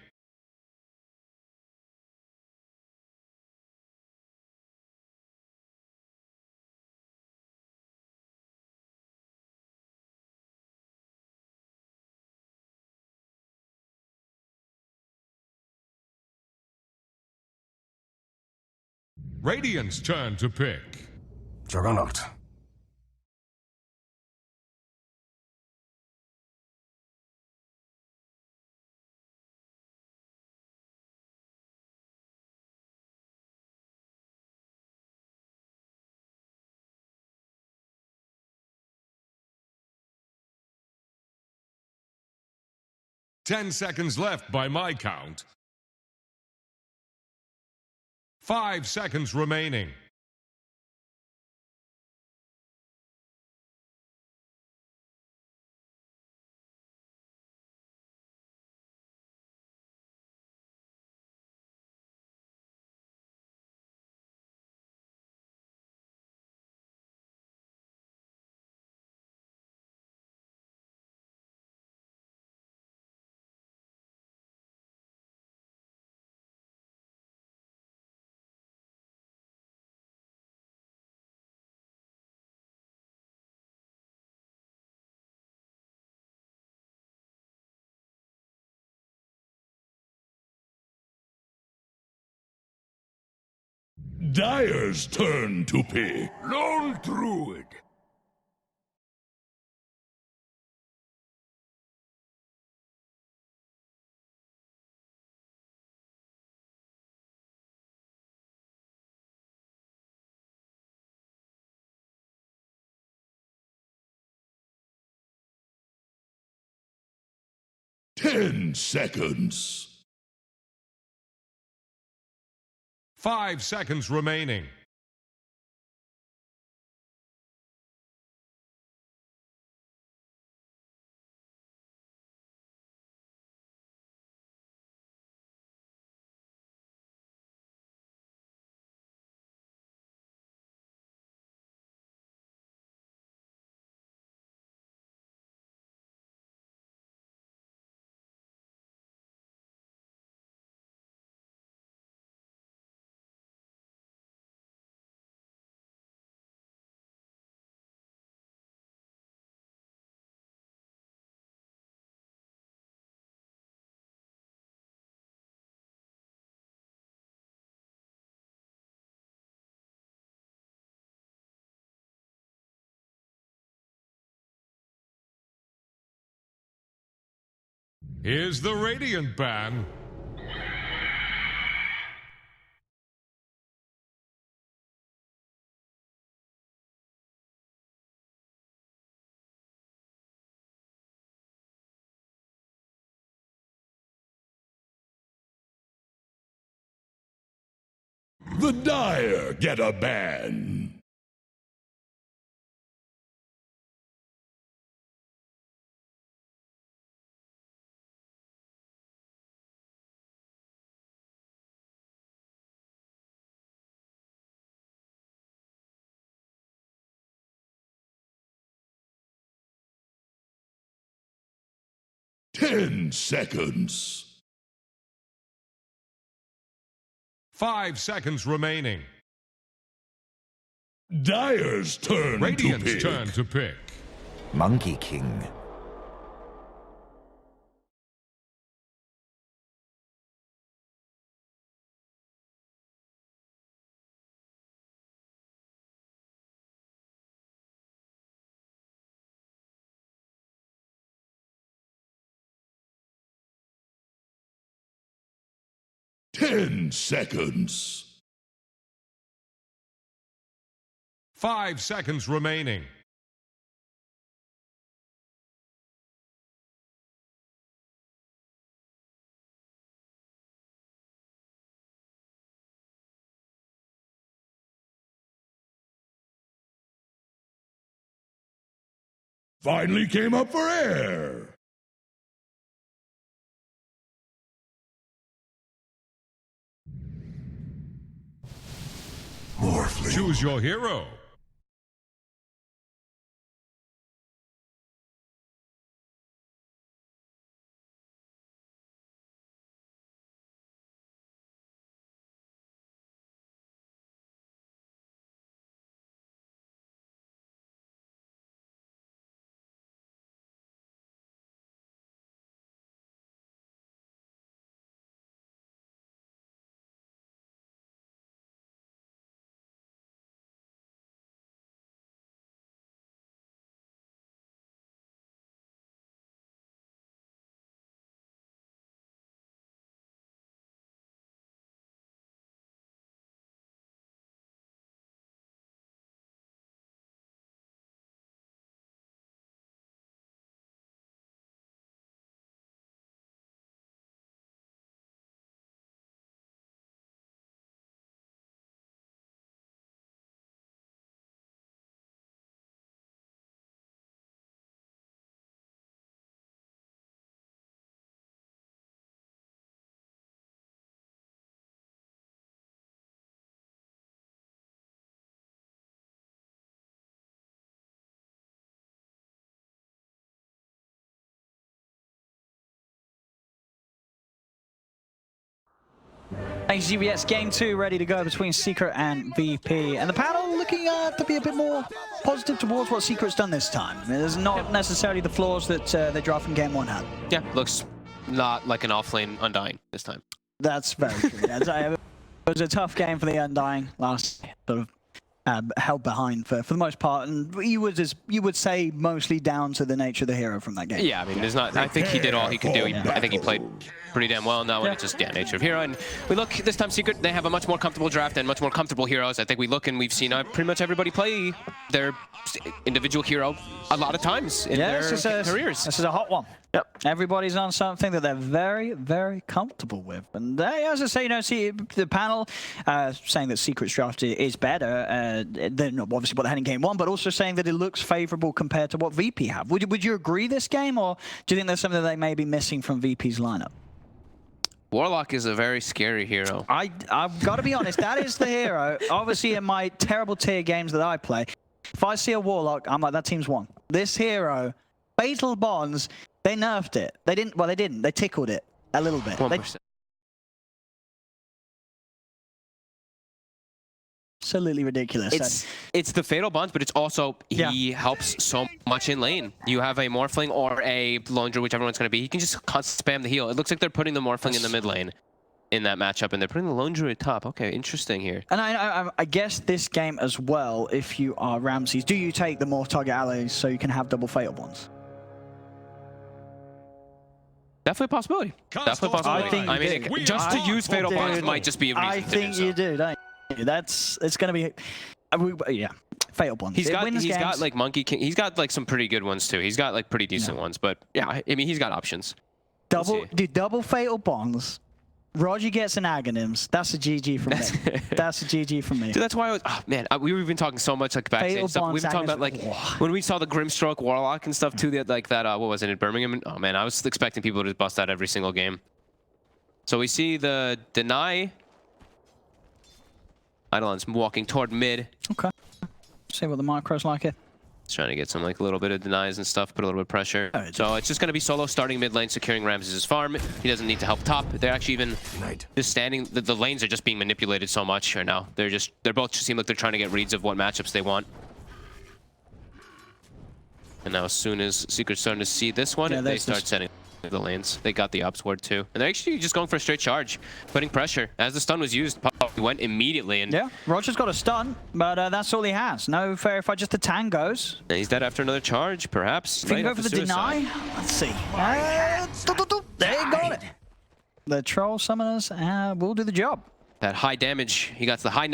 Radiant's turn to pick. Juggernaut. 10 seconds left by my count. 5 seconds remaining. Dyer's turn to pick. Lone Druid. Ten seconds. 5 seconds remaining. Here's the Radiant ban. The Dyer get a ban. Ten seconds. 5 seconds remaining. Dyer's turn Radiant's to pick. turn to pick. Monkey King. Ten seconds. 5 seconds remaining. Finally came up for air. Morphling. Choose your hero. Thanks, GVS. Game 2 ready to go between Secret and VP. And the panel looking to be a bit more positive towards what Secret's done this time. I mean, there's not necessarily the flaws that they draw from Game 1 had. Yeah, looks not like an offlane Undying this time. That's very true. It was a tough game for the Undying last sort of held behind for the most part, and you would say mostly down to the nature of the hero from that game. Yeah, I mean, there's not. I think he did all he could do. I think he played pretty damn well in that one. It's just nature of hero. And we look this time, Secret, they have a much more comfortable draft and much more comfortable heroes. I think we look and we've seen pretty much everybody play their individual hero a lot of times in their careers. This is a hot one. Yep. Everybody's on something that they're very, very comfortable with. And they, as I say, see the panel saying that Secret's draft is better than obviously what they had in Game 1, but also saying that it looks favorable compared to what VP have. Would you agree this game, or do you think there's something that they may be missing from VP's lineup? Warlock is a very scary hero. I've got to be honest, that is the hero. Obviously, in my terrible tier games that I play, if I see a Warlock, I'm like, that team's won. This hero, Fatal Bonds, they nerfed it. They didn't. Well, they didn't. They tickled it a little bit. 1%. Absolutely ridiculous. It's the Fatal Bonds, but it's also he helps so much in lane. You have a Morphling or a Lone Druid, whichever one's going to be. He can just spam the heal. It looks like they're putting the Morphling in the mid lane in that matchup, and they're putting the Lone Druid top. Okay, interesting here. And I guess this game as well, if you are Ramses, do you take the more target allies so you can have double Fatal Bonds? Definitely a possibility. Definitely a possibility. I mean, just to use Fatal Bonds might just be a reason I think you do, don't you? It's going to be, yeah, Fatal Bonds. He's got like Monkey King. He's got like some pretty good ones too. He's got like pretty decent ones, but yeah, I mean, he's got options. Double Fatal Bonds. Roger gets an Aghanim's. That's a GG from me. That's a GG from me. Dude, that's why man, we were even talking so much like backstage stuff. We've been talking about like when we saw the Grimstroke Warlock and stuff too. Like that, what was it in Birmingham? Oh man, I was expecting people to bust that every single game. So we see the deny. Eidolon's walking toward mid. Okay. See what the micro's like here. He's trying to get some like a little bit of denies and stuff, put a little bit of pressure. So it's just going to be solo starting mid lane, securing Ramses' farm. He doesn't need to help top. They're actually even just standing. The lanes are just being manipulated so much right now. They're both just seem like they're trying to get reads of what matchups they want. And now as soon as Secret's starting to see this one, they start setting the lanes. They got the ops ward too. And they're actually just going for a straight charge, putting pressure. As the stun was used, he went immediately. And yeah, Roger's got a stun, but that's all he has. No fair fight, just the tangos. And he's dead after another charge, perhaps. Can you go for the deny? Let's see. They got it. The troll summoners will do the job. That high damage, he got the high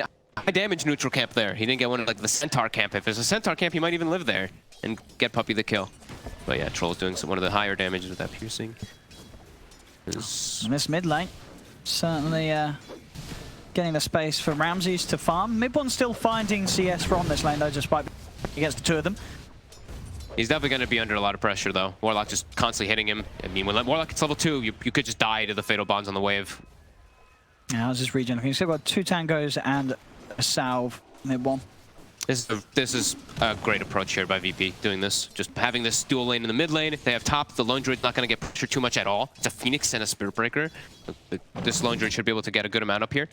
damage neutral camp there. He didn't get one like the Centaur camp. If there's a Centaur camp, he might even live there and get Puppey the kill. But yeah, Troll's doing one of the higher damages with that piercing. And this mid lane, certainly getting the space for Ramses to farm. Midbone's still finding CS from this lane though, despite he gets the two of them. He's definitely going to be under a lot of pressure though. Warlock just constantly hitting him. I mean, when Warlock gets level 2, you could just die to the Fatal Bonds on the wave. Yeah, how's this regen? You still got 2 tangos and a salve mid one. This is a great approach here by VP, doing this. Just having this dual lane in the mid lane. They have top. The Lone Druid's not going to get pressure too much at all. It's a Phoenix and a Spirit Breaker. This Lone Druid should be able to get a good amount up here.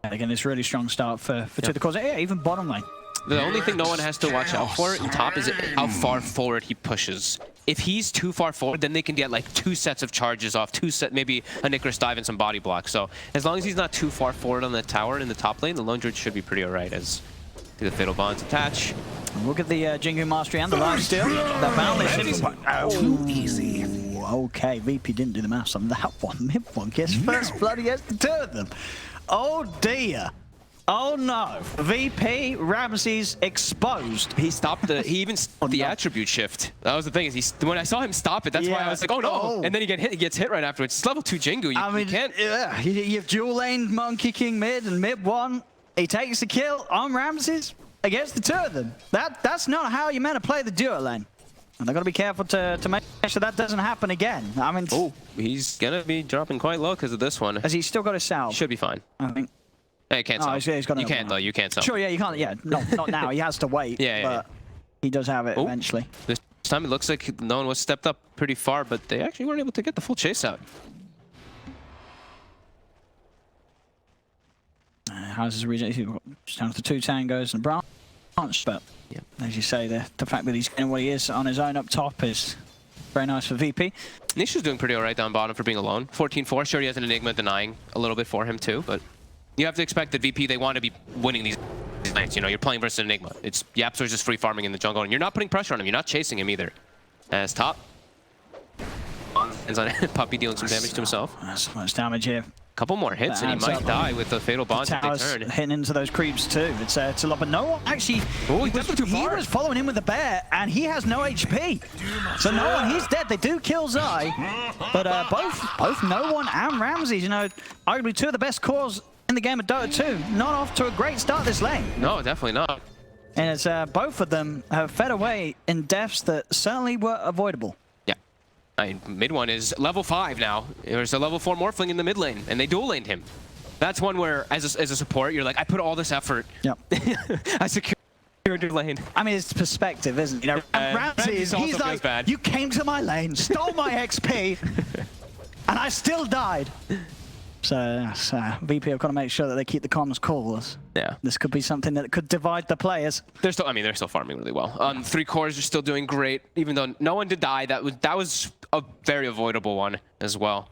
Again, it's really strong start for the cause. Yeah, even bottom lane. The only thing no one has to watch out for in top is how far forward he pushes. If he's too far forward, then they can get like 2 sets of charges off, maybe a Nicholas dive and some body block. So as long as he's not too far forward on the tower in the top lane, the Lone Druid should be pretty alright as the Fatal Bonds attach. Look at the Jingu Mastery and the lifesteal. That foundation. Too easy. Okay, VP didn't do the maths on that one. Mid1 gets first blood against the two of them. Oh dear. Oh no. VP, Ramses exposed. He stopped he even stopped the attribute shift. That was the thing, is when I saw him stop it, that's why I was like, oh no. And then he gets hit right afterwards. It's level 2 Jingu. You can't. Yeah, you have dual lane Monkey King mid and mid 1. He takes the kill on Ramses against the two of them. That's not how you're meant to play the duo lane. And they've got to be careful to make sure that doesn't happen again. I mean, he's going to be dropping quite low because of this one. Has he still got a salve? Should be fine. I think. Hey, you can't salve. He's got you can't though, you can't salve. Sure, yeah, you can't. Yeah, not now. He has to wait. But he does have it eventually. This time it looks like no one was stepped up pretty far, but they actually weren't able to get the full chase out. Houses region, just down to the 2 tangos and a branch, but as you say, the fact that he's getting what he is on his own up top is very nice for VP. Nisha's doing pretty alright down bottom for being alone. 14-4, sure he has an Enigma denying a little bit for him too, but you have to expect that VP, they want to be winning these lanes. You know, you're playing versus an Enigma. It's YapzOr's just free farming in the jungle, and you're not putting pressure on him. You're not chasing him either. As top. Ends on Puppy dealing some damage to himself. So much damage here. Couple more hits and he might die with the fatal bonds if they turn. Hitting into those creeps too. It's a lot, but no one actually. Oh, he was following him with the bear, and he has no HP. So no one, he's dead. They do kill Zai, but both no one and Ramses, you know, arguably 2 of the best cores in the game of Dota 2, not off to a great start this lane. No, definitely not. And it's both of them have fed away in deaths that certainly were avoidable. Mid one is level 5 now. There's a level 4 Morphling in the mid lane, and they dual laned him. That's one where, as a support, you're like, I put all this effort. Yep. I secured your lane. I mean, it's perspective, isn't it? You know, Ramses, he's like, bad. You came to my lane, stole my XP, and I still died. So VP have got to make sure that they keep the comms cool. Yeah. This could be something that could divide the players. They're still, I mean, they're still farming really well. 3 cores are still doing great, even though no one did die. That was a very avoidable one as well.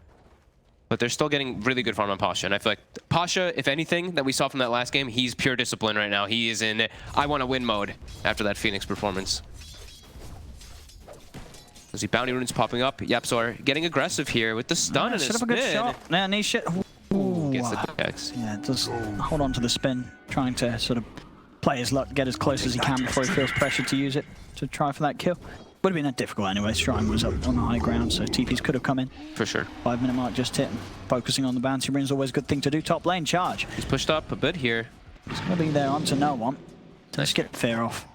But they're still getting really good farm on Pasha. And I feel like Pasha, if anything, that we saw from that last game, he's pure discipline right now. He is in I want to win mode after that Phoenix performance. See bounty runes popping up. YapzOr getting aggressive here with the stun and his spin. Good shot. Now Nisha gets the pickaxe. Yeah, does hold on to the spin, trying to sort of play his luck, get as close as he can before he feels pressure to use it to try for that kill. Would have been difficult anyway. Shrine was up on the high ground, so TPs could have come in. For sure. 5-minute mark just hit. Focusing on the bounty rune is always a good thing to do. Top lane charge. He's pushed up a bit here. He's going to be there onto no one. Just get fear off.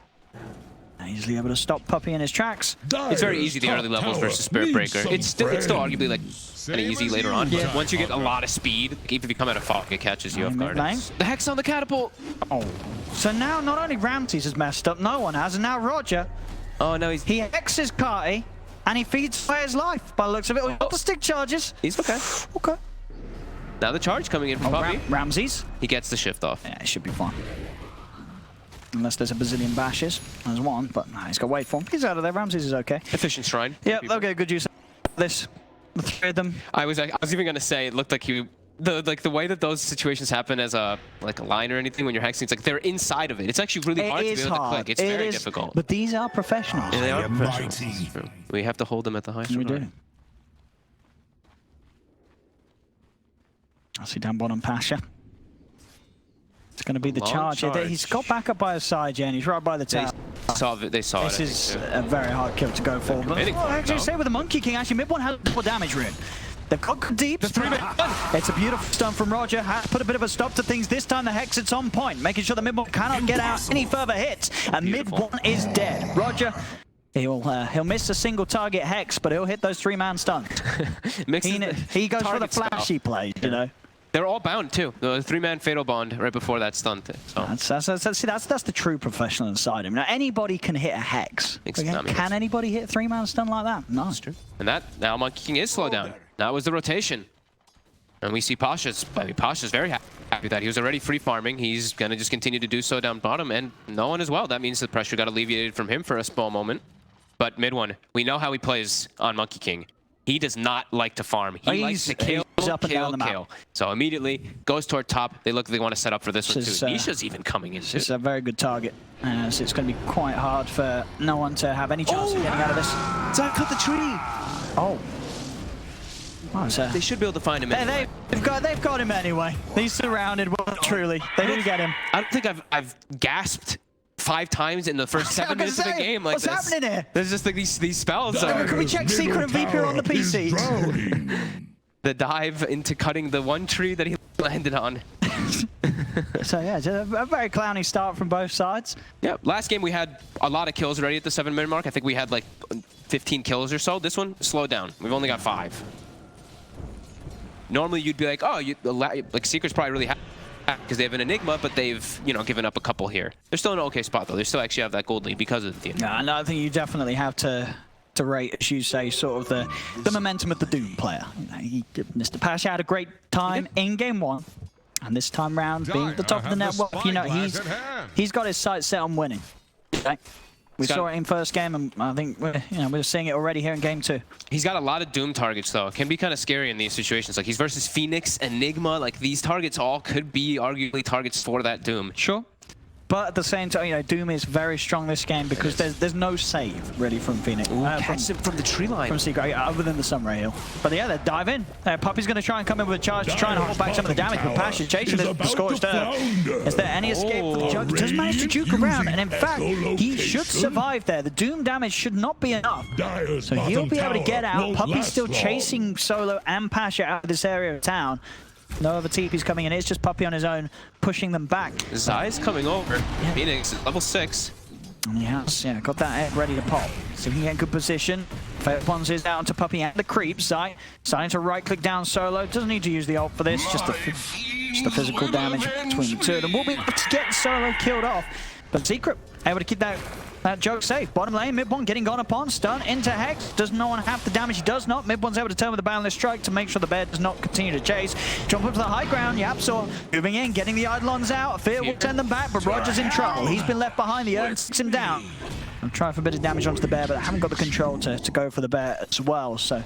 Easily able to stop Puppy in his tracks. It's very easy the early levels versus Spirit Breaker. It's still arguably like kind of easy later on. But once you get a lot of speed, even if you come out of fog, it catches you off guard. The Hex on the catapult. Oh. So now not only Ramses has messed up, no one has, and now Roger. Oh no, he hexes Carty and he feeds away his life by the looks of it. Got the stick charges. He's okay. Okay. Now the charge coming in from Puppy. Ramses. He gets the shift off. Yeah, it should be fine. Unless there's a bazillion bashes. There's one, but no, he's got to wait for him. He's out of there. Ramses is okay. Efficient Shrine. Yeah, they'll get a good use of this. The 3 of them. I was even gonna say it looked like the way that those situations happen as a line or anything when you're hexing, it's like they're inside of it. It's actually really hard to be able to click. It's very difficult. But these are professionals. Yeah, they are professionals. We have to hold them at the highest regard. We do. I see down bottom Pasha. It's going to be the charge. He's got back up by his side, Jen. He's right by the tower. They saw this is a very hard kill to go for. But actually, say with the Monkey King, actually, mid one has double damage rune. They've got deep. It's a beautiful stun from Roger. Has to put a bit of a stop to things. This time the Hex, it's on point, making sure the mid one cannot get out any further hits. And mid one is dead. Roger, he'll miss a single target Hex, but he'll hit those 3-man stuns. He goes for the flashy play, you know. They're all bound too. The 3-man fatal bond right before that stun thing. So. That's the true professional inside him. Now anybody can hit a Hex. Can anybody hit a 3-man stun like that? No. That's true. And now Monkey King is slowed down. That was the rotation. And we see Pasha's very happy with that. He was already free farming. He's gonna just continue to do so down bottom, and no one as well. That means the pressure got alleviated from him for a small moment. But mid one, we know how he plays on Monkey King. He does not like to farm. He likes to kill. So immediately goes toward top. They look like they want to set up for this one too. Nisha's even coming in too. It's a very good target. So it's going to be quite hard for no one to have any chance of getting out of this. Zach cut the tree. Oh. They should be able to find him anyway. They've got him anyway. He's surrounded, well, truly. They didn't get him. I don't think I've gasped 5 times in the first 7 minutes of the game. Like what's happening here? There's just like these spells. Can we check Secret and VP on the PC? The dive into cutting the one tree that he landed on. So yeah, it's a very clowny start from both sides. Yeah, last game we had a lot of kills already at the 7-minute mark. I think we had like 15 kills or so. This one, slowed down. We've only got 5. Normally you'd be like, oh, like Secret's probably really happy because they have an Enigma, but they've, given up a couple here. They're still in an okay spot though. They still actually have that gold lead because of the Enigma. No, I think you definitely have to rate, as you say, sort of the momentum of the Doom player. Mr. Pasha had a great time in game 1. And this time round, being at the top of the network, you know, he's got his sights set on winning. Okay? We saw it in first game, and I think we're seeing it already here in game 2. He's got a lot of Doom targets, though. It can be kind of scary in these situations. Like, he's versus Phoenix, Enigma. Like, these targets all could be arguably targets for that Doom. Sure. But at the same time, you know, Doom is very strong this game because there's no save really from Phoenix. Catch him from the tree line. From Secret, other than the Sunray Hill. But yeah, they dive in. Puppy's going to try and come in with a charge to try and hold back some of the damage. But Pasha chasing the scorched earth. Is there any escape for the Jug? Does manage to juke around, and in fact, he should survive there. The Doom damage should not be enough. So he'll be able to get out. Puppy's still chasing Solo and Pasha out of this area of town. No other TP's coming in. It's just Puppy on his own, pushing them back. Zai's coming over. Yeah. Phoenix is level 6. And he has, got that egg ready to pop. So he can get good position. Pons is out onto Puppy and the creep. Zai starting to right-click down Solo. Doesn't need to use the ult for this. Just the physical damage between the two of them. We'll be able to get Solo killed off. But Secret able to keep that Joke safe. Bottom lane, Mid one getting gone upon. Stun into Hex. Does no one have the damage? He does not. Mid one's able to turn with the Boundless Strike to make sure the bear does not continue to chase. Jump up to the high ground. YapzOr moving in, getting the Eidolons out. Fear will send them back, but Roger's in trouble. He's been left behind. The Urn takes him down. I'm trying for a bit of damage onto the bear, but I haven't got the control to go for the bear as well. So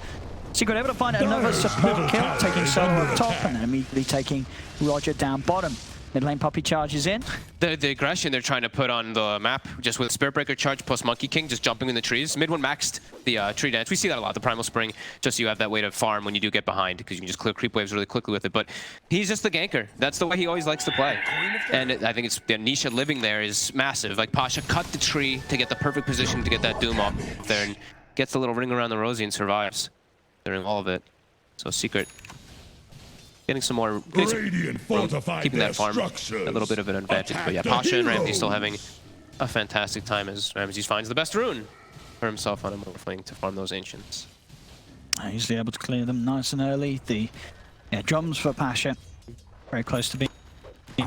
Secret able to find another support kill, taking Solo up top and then immediately taking Roger down bottom. Mid lane Puppy charges in. The aggression they're trying to put on the map, just with Spirit Breaker charge plus Monkey King, just jumping in the trees. Mid one maxed the tree dance. We see that a lot, the Primal Spring, just so you have that way to farm when you do get behind, because you can just clear creep waves really quickly with it. But he's just the ganker. That's the way he always likes to play. And I think it's the Nisha living there is massive. Like, Pasha cut the tree to get the perfect position to get that Doom up there, and gets the little ring around the Rosie and survives during all of it. So Secret getting some more, keeping that farm a little bit of an advantage. But yeah, Pasha and Ramsey still having a fantastic time as Ramsey finds the best rune for himself on a Morphling to farm those Ancients. Usually able to clear them nice and early. The drums for Pasha, very close to being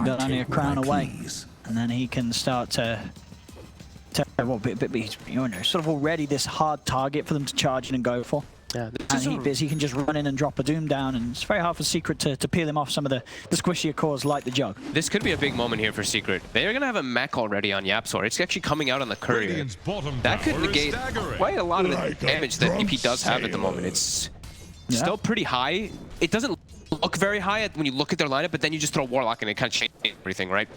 done, only a crown away. And then he can start to sort of already this hard target for them to charge in and go for. Yeah, and he can just run in and drop a Doom down, and it's very hard for Secret to peel him off some of the squishier cores like the Jug. This could be a big moment here for Secret. They're going to have a mech already on YapzOr. It's actually coming out on the courier. That could negate quite a lot of the damage that EP does have at the moment. It's still pretty high. It doesn't look very high when you look at their lineup, but then you just throw Warlock and it kind of changes everything, right?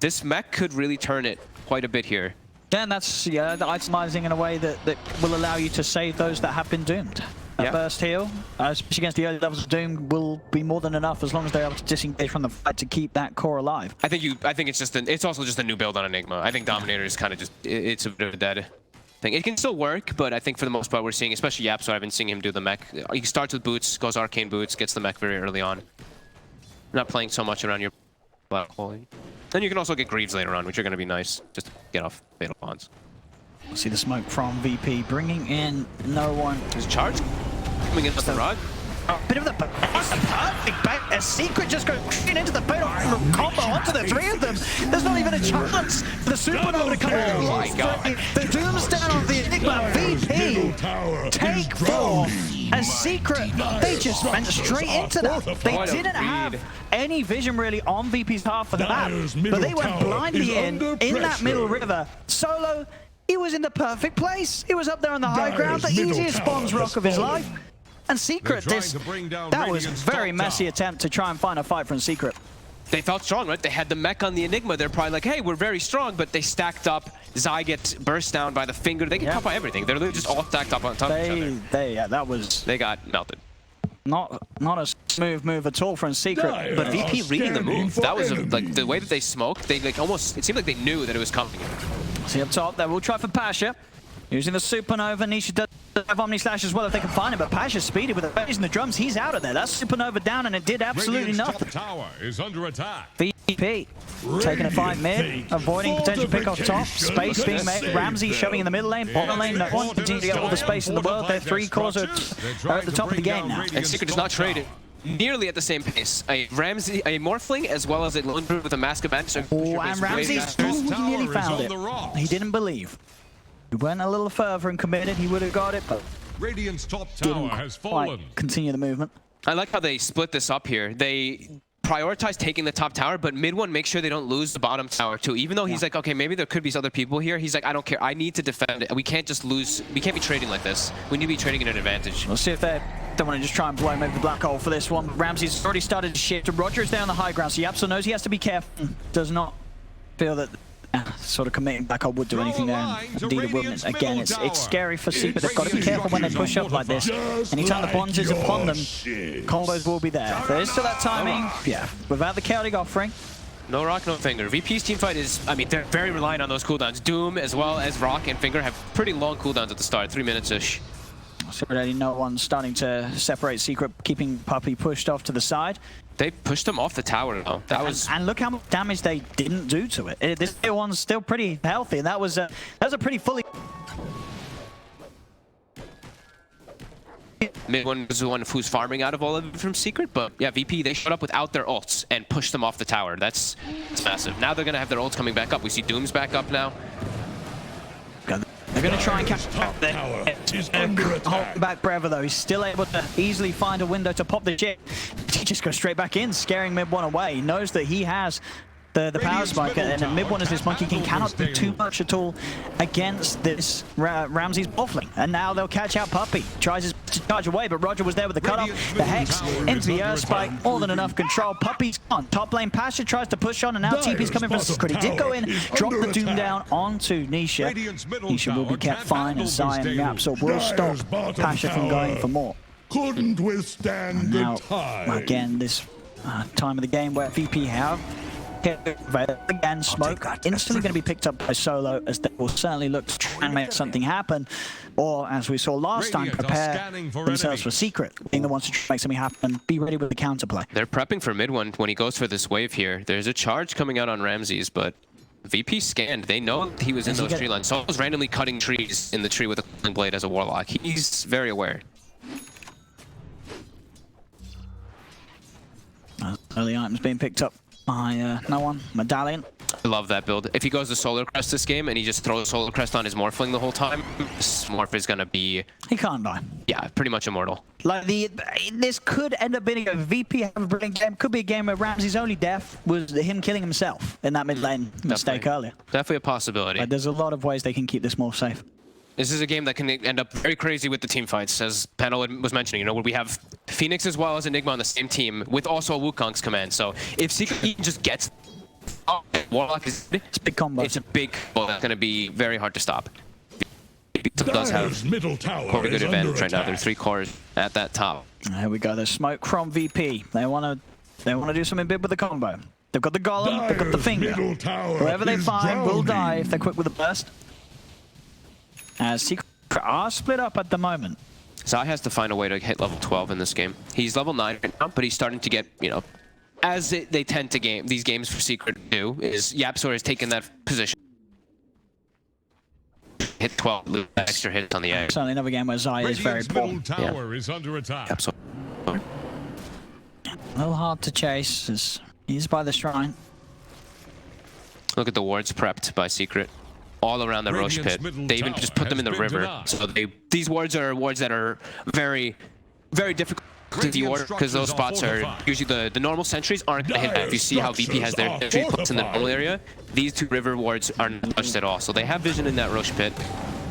This mech could really turn it quite a bit here. Then that's the itemizing in a way that will allow you to save those that have been doomed. A burst heal, especially against the early levels of Doom, will be more than enough as long as they're able to disengage from the fight to keep that core alive. I think it's also just a new build on Enigma. I think Dominator is kind of just it's a bit of a dead thing. It can still work, but I think for the most part we're seeing, especially YapzOr, I've been seeing him do the mech. He starts with boots, goes Arcane Boots, gets the mech very early on. Not playing so much around your black hole. Then you can also get Greaves later on, which are going to be nice, just to get off Fatal Bonds. See the smoke from VP, bringing in no one. His charge coming in with the rod. A bit of the perfect back. A Secret just goes into the fatal combo onto the three of them. There's not even a chance for the Supernova to come in. Oh my god. The Doomsdown of the Enigma VP. Take 4. And Secret, they just went straight into that. They didn't have any vision really on VP's half of the map, but they went blindly in that middle river. Solo, he was in the perfect place. He was up there on the high ground, the easiest spawns rock of his life. And Secret, that was a very messy attempt to try and find a fight from Secret. They felt strong, right? They had the mech on the Enigma. They're probably like, hey, we're very strong, but they stacked up. Zai gets burst down by the finger. They can pop by everything. They're literally just all stacked up on top of each other. They got melted. Not a smooth move at all from Secret. But VP reading the move. That was like the way that they smoked. They like almost, it seemed like they knew that it was coming. See up top there, we'll try for Pasha. Using the Supernova, Nisha does have Omni Slash as well if they can find him, but Pasha's speedy with the using the drums, he's out of there. That's Supernova down and it did absolutely nothing. Tower is under attack. VP taking a fight mid, avoiding potential pick off top, space being made, Ramsey shoving in the middle lane, bottom lane, no one continue to get all the space in the world. Their 3 cores are at the top of the game now. And Secret does not trade it. Nearly at the same pace. A Morphling as well as a Lone Brute with a Mask of Magic. Oh, and Ramsey's he nearly found it. He didn't believe. He went a little further and committed, he would have got it, but Radiant's top tower has fallen. Continue the movement. I like how they split this up here. They prioritize taking the top tower, but mid one, make sure they don't lose the bottom tower too. Even though he's like, okay, maybe there could be other people here. He's like, I don't care. I need to defend it. We can't just lose. We can't be trading like this. We need to be trading in an advantage. We'll see if they don't want to just try and blow him over the black hole for this one. Ramsey's already started to shift. Roger is down the high ground, so he absolutely knows he has to be careful. Does not feel that sort of committing back up would do anything there. And indeed it wouldn't. Again, it's scary for Secret. They've got to be careful when they push up like this. Anytime the bonds is upon them, combos will be there. There is still that timing. Yeah, without the chaotic offering. No Rock, no Finger. VP's team fight is, I mean, they're very reliant on those cooldowns. Doom, as well as Rock and Finger, have pretty long cooldowns at the start, 3 minutes-ish. So already no one's starting to separate Secret, keeping Puppey pushed off to the side. They pushed him off the tower, though. That was... And look how much damage they didn't do to it. This one's still pretty healthy, and that was a pretty fully... Mid one was the one who's farming out of all of it from Secret, but yeah, VP, they showed up without their ults and pushed them off the tower. That's massive. Now they're going to have their ults coming back up. We see Doom's back up now. They're going to try and catch hold back forever though. He's still able to easily find a window to pop the shit. He just goes straight back in, scaring mid one away. He knows that he has the power spike, and mid one as this Monkey King cannot do too much at all against this Ramsey's Waffling. And now they'll catch out Puppey. Tries his to charge away, but Roger was there with the cutoff. The Hex into the Earth Spike, more than enough control. Puppey's on top lane. Pasha tries to push on, and now TP's coming from Secret. He did go in, drop the Doom down onto Nisha. Nisha will be kept fine, and Zion Yapsor will stop Pasha from going for more. Couldn't withstand the time. Again, this time of the game where VP have again, smoke instantly going to be picked up by Solo, as they will certainly look to try and make something happen, or as we saw last time, prepare themselves for Secret, being the ones to try to make something happen, be ready with the counterplay. They're prepping for mid one when he goes for this wave here. There's a charge coming out on Ramses, but VP scanned. They know he was in those tree lines. Solo's randomly cutting trees in the tree with a cooling blade as a Warlock. He's very aware. Early items being picked up by no one. Medallion. I love that build. If he goes to Solar Crest this game and he just throws Solar Crest on his Morphling the whole time, this Morph is gonna be... He can't die. Yeah, pretty much immortal. Like, this could end up being a VP have a brilliant game. Could be a game where Ramsey's only death was him killing himself in that mid lane mistake earlier. Definitely a possibility. Like, there's a lot of ways they can keep this more safe. This is a game that can end up very crazy with the team fights, as Panel was mentioning. You know, where we have Phoenix as well as Enigma on the same team, with also a Wukong's command. So if Secret just gets Warlock, it's a big combo. It's a big combo that's going to be very hard to stop. It does have middle tower quite a good advantage right now. There are 3 cores at that top. There we go. There's smoke from VP. They want to do something big with the combo. They've got the Golem. They've got the Finger. Whoever they find will die if they're quick with the burst. Secret are split up at the moment. Zai has to find a way to hit level 12 in this game. He's level 9 right now, but he's starting to get, you know, as they tend to game these games for Secret do, is Yapsor has taken that position. Hit 12 extra hits on the egg. Certainly another game where Zai is very poor. Tower is under attack. Yapsor. A little hard to chase as he's by the shrine. Look at the wards prepped by Secret. All around the Roche pit. They even just put them in the river. So these wards are wards that are very, very difficult to de-ward, because those spots are usually the normal sentries aren't going to hit that. If you see how VP has their entry points in the normal area, these 2 river wards aren't touched at all. So they have vision in that Roche pit.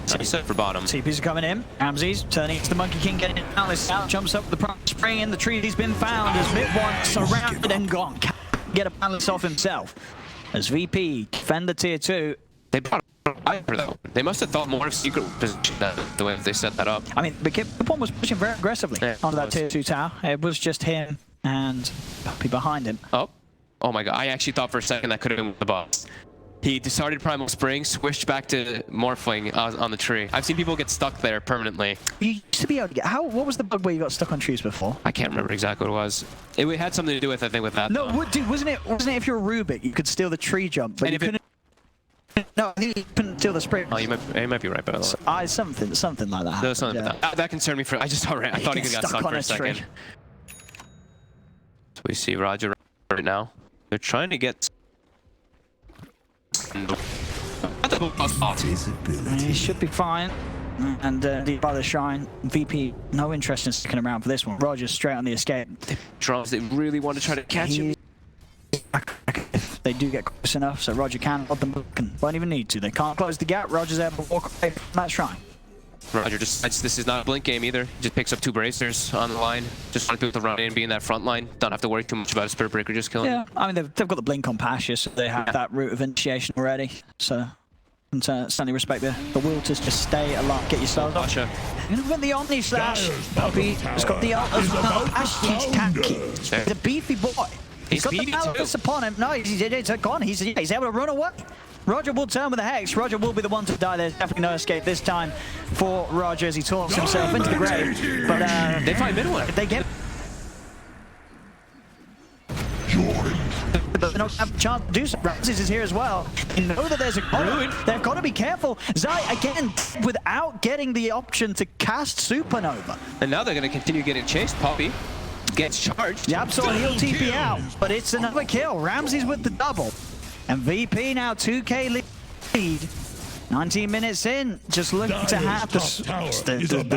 Set for bottom. TP's coming in. Ramses turning to the Monkey King, getting Alice out, jumps up the spring in the tree. He's been found as mid one surrounded and gone. Can't get a balance off himself. As VP defend the tier 2. They brought though. They must have thought more of Secret position the way they set that up. I mean, the one was pushing very aggressively onto that tier 2 tower. It was just him and Puppey behind him. Oh my god, I actually thought for a second that could have been the boss. He started Primal Spring, switched back to Morphling on the tree. I've seen people get stuck there permanently. You used to be able to get... What was the bug where you got stuck on trees before? I can't remember exactly what it was. It had something to do with, I think, with that. No, dude, wasn't it if you're a Rubik, you could steal the tree jump, but you couldn't... No, I think you couldn't steal the sprint. Oh, you might be right about that. Something like that. There was something like that. That concerned me for... I just thought I thought he got stuck for a second. So we see Roger right now. They're trying to get... He should be fine. And by the shrine, VP, no interest in sticking around for this one. Roger's straight on the escape. Drums, they really want to try to catch him. they do get close enough, so Roger can hold them back and won't even need to. They can't close the gap. Roger's able to walk away from that shrine. Roger decides this is not a blink game either. He just picks up 2 bracers on the line. Just want people to run in and be in that front line. Don't have to worry too much about a Spirit Breaker just killing him. I mean, they've got the blink on Pasha, so they have that route of initiation already. So, and certainly respect the will to just stay alive, get yourself off. Pasha. And with the Omni Slash, Puppy has got the ult as well. Pasha keeps tanky. He's a beefy boy. He's got the Galax upon him. No, he's gone. He's able to run away. Roger will turn with the Hex. Roger will be the one to die. There's definitely no escape this time for Roger as he talks himself into the grave. But they find middle one. They get. They don't have a chance to do so. Ramses is here as well. They know that there's a ruin. They've got to be careful. Zai again without getting the option to cast Supernova. And now they're going to continue getting chased. Poppy gets charged. The Absol he'll TP out, but it's another kill. Ramses with the double. And VP now 2k lead. 19 minutes in, just looking to have the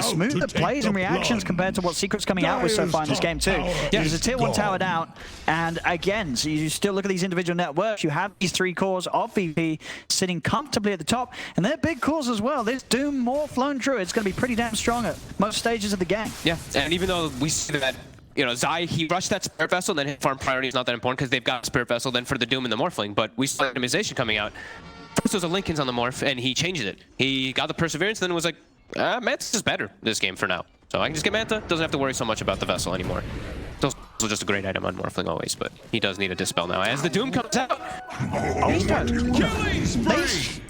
smoother plays and reactions compared to what Secret's coming out with so far in this game too. There's a tier 1 tower down, and again, so you still look at these individual networks, you have these 3 cores of VP sitting comfortably at the top, and they're big cores as well. This Doom more flown through, it's going to be pretty damn strong at most stages of the game. Yeah, and even though we see that, you know, Zai, he rushed that Spirit Vessel, then his farm priority is not that important because they've got Spirit Vessel then for the Doom and the Morphling, but we saw optimization coming out. First was a Lincoln's on the Morph, and he changed it. He got the Perseverance, then was like, Manta's just better this game for now. So I can just get Manta, doesn't have to worry so much about the Vessel anymore. It's also just a great item on Morphling always, but he does need a Dispel now. As the Doom comes out,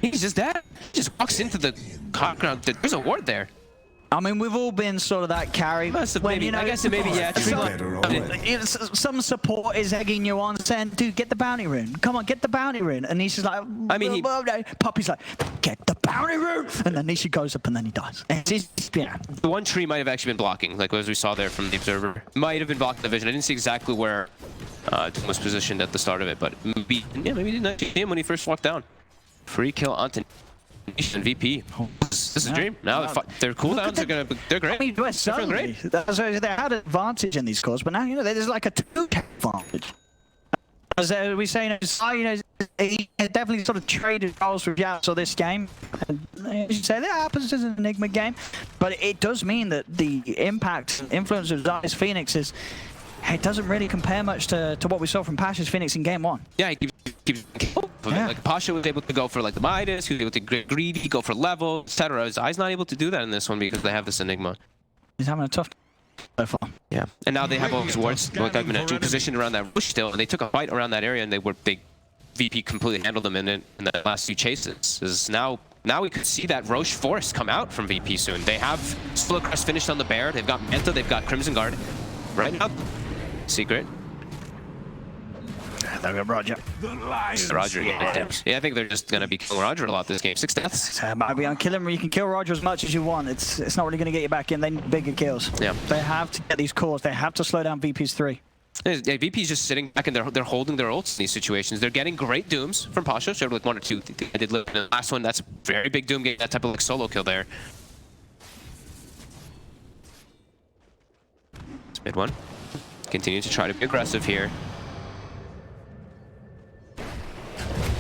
he's just that. He just walks into the ground. There's a ward there. I mean, we've all been sort of that carry. When, you know, I guess it maybe, yeah. Some support is egging you on, saying, dude, get the bounty rune. Come on, get the bounty rune. And Nisha's like, I mean, Puppy's like, get the bounty rune. And then Nisha goes up and then he dies. Yeah. The one tree might have actually been blocking, like as we saw there from the Observer. Might have been blocking the vision. I didn't see exactly where Doom was positioned at the start of it, but maybe, yeah, maybe didn't see him when he first walked down. Free kill onto and VP. This is a dream. Now their cooldowns are gonna. They're great. I mean, They're great. They had an advantage in these cores, but now you know there's like a 2k advantage. As we say, you know, he definitely sort of traded roles with Yasuo this game. And you say that happens as an Enigma game, but it does mean that the impact and influence of Zai's Phoenix is. It doesn't really compare much to what we saw from Pasha's Phoenix in game 1. Yeah, he keeps like Pasha was able to go for like the Midas, he was able to get greedy, go for level, etc. Zai's not able to do that in this one because they have this Enigma. He's having a tough so far. Yeah, and now they have all these wards. Like I've been in a position around that bush still, and they took a fight around that area, and they VP completely handled them in the last 2 chases. Is now we could see that Roche Force come out from VP soon. They have Split Crest finished on the Bear. They've got Manta. They've got Crimson Guard. Right now. Secret. There we go, Roger. Roger, yeah, I think they're just gonna be killing Roger a lot this game. 6 deaths. Might be on kill him. You can kill Roger as much as you want. It's not really gonna get you back in. Then bigger kills. Yeah. They have to get these cores. They have to slow down VP's 3. Yeah, VP's just sitting back and they're holding their ults in these situations. They're getting great Dooms from Pasha. Showed like 1 or 2. I did look in the last one. That's a very big Doom game. That type of like solo kill there. It's mid one. Continue to try to be aggressive here.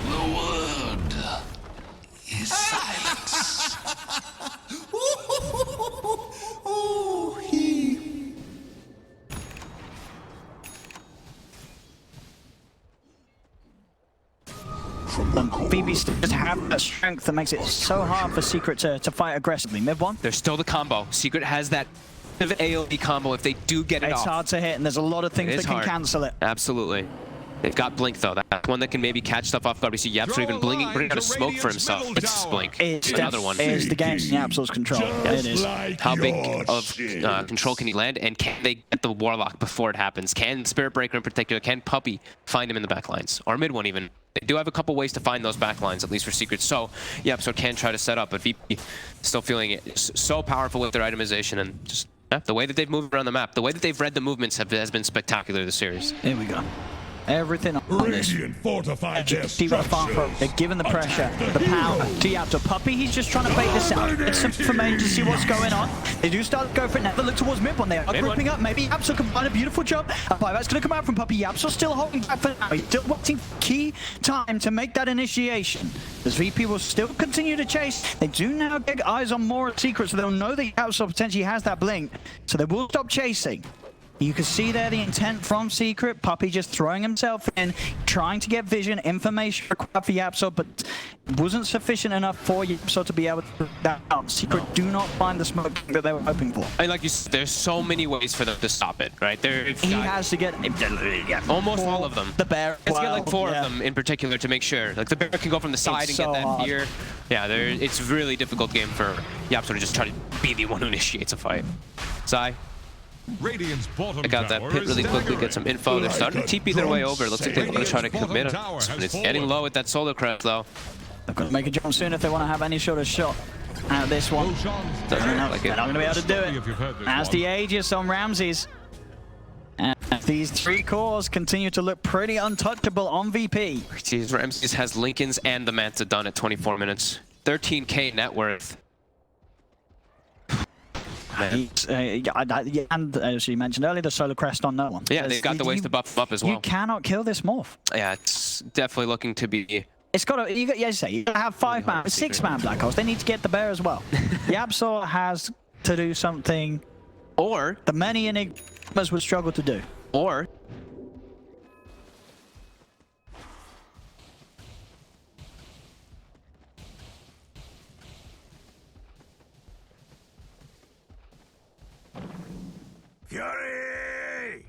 The word is silence. VP just have that strength that makes it so hard for Secret to fight aggressively. Mid one. There's still the combo. Secret has that AoE combo if they do get it off. It's hard to hit, and there's a lot of things that can cancel it. Absolutely. They've got Blink, though. That's one that can maybe catch stuff off guard. We see Yapster even bringing out a smoke for himself. It's Blink. It's another one. It's the game in Yapso's control. It is. How big of control can he land, and can they get the Warlock before it happens? Can Spirit Breaker in particular, can Puppy find him in the backlines? Or mid one even. They do have a couple ways to find those backlines, at least for Secret. So, Yapster can try to set up, but VP still feeling it so powerful with their itemization and just the way that they've moved around the map, the way that they've read the movements has been spectacular this series. Here we go. everything on this. Radiant fortified their They're giving the pressure, the power to Yapso. Puppey, he's just trying to bait this out. Get some information to see what's going on. They do start to go for it now. They look towards mid one. They are grouping up. Maybe Yapso can find a beautiful job. A buyback's going to come out from Puppey. Yapso still holding back for now. He's still waiting for key time to make that initiation. As VP will still continue to chase. They do now get eyes on more secrets, so they'll know that Yapso potentially has that blink. So they will stop chasing. You can see there the intent from Secret. Puppey just throwing himself in, trying to get vision, information required for Yapso, but it wasn't sufficient enough for Yapso to be able to put that out. Secret do not find the smoke that they were hoping for. And like you said, there's so many ways for them to stop it, right? He has to get almost all of them. The bear. Let's get like 4 of them in particular to make sure. Like the bear can go from the side and get that fear. Yeah, it's a really difficult game for Yapso to just try to be the one who initiates a fight. Zai. Radiant's bottom I got that tower pit is really quickly, staggering. get some info. They're starting to TP their way over. Looks like they're going to try to commit it. It's getting low at that solar crest though. They've got to make a jump soon if they want to have any sort of shot out of this one. Doesn't look like it. They're not going to be able to do it. As the Aegis on Ramses. And these 3 cores continue to look pretty untouchable on VP. Jeez, Ramses has Lincoln's and the Manta done at 24 minutes. 13k net worth. And as you mentioned earlier, the solar crest on no one. Yeah, they've got the ways to buff up as well. You cannot kill this morph. Yeah, it's definitely looking to be. It's got to. You have 5 man, 6 man black holes. They need to get the bear as well. Yapso has to do something, or the many enigmas would struggle to do. Or. Fury!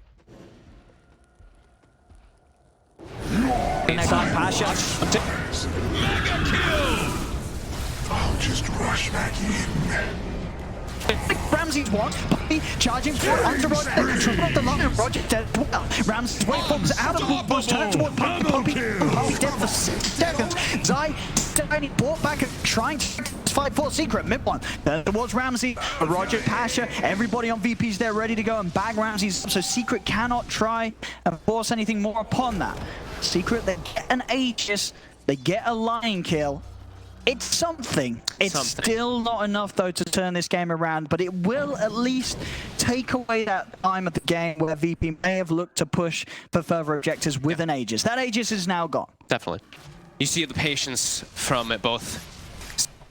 Pasha. Mega kill! I'll just rush back in. Ramses one, Puppey charging for onto Roger, triple up the line, Roger dead as well. Ramses wait for out of the boost, turn toward Puppey, Puppey dead for 6 seconds. Zai only brought back and trying to fight for Secret, mid one. Then towards Ramsey, Roger, Pasha, everybody on VP's there ready to go and bag Ramses, so Secret cannot try and force anything more upon that. Secret, they get an Aegis, they get a line kill. It's something. It's still not enough, though, to turn this game around, but it will at least take away that time of the game where VP may have looked to push for further objectives with an Aegis. That Aegis is now gone. Definitely. You see the patience from both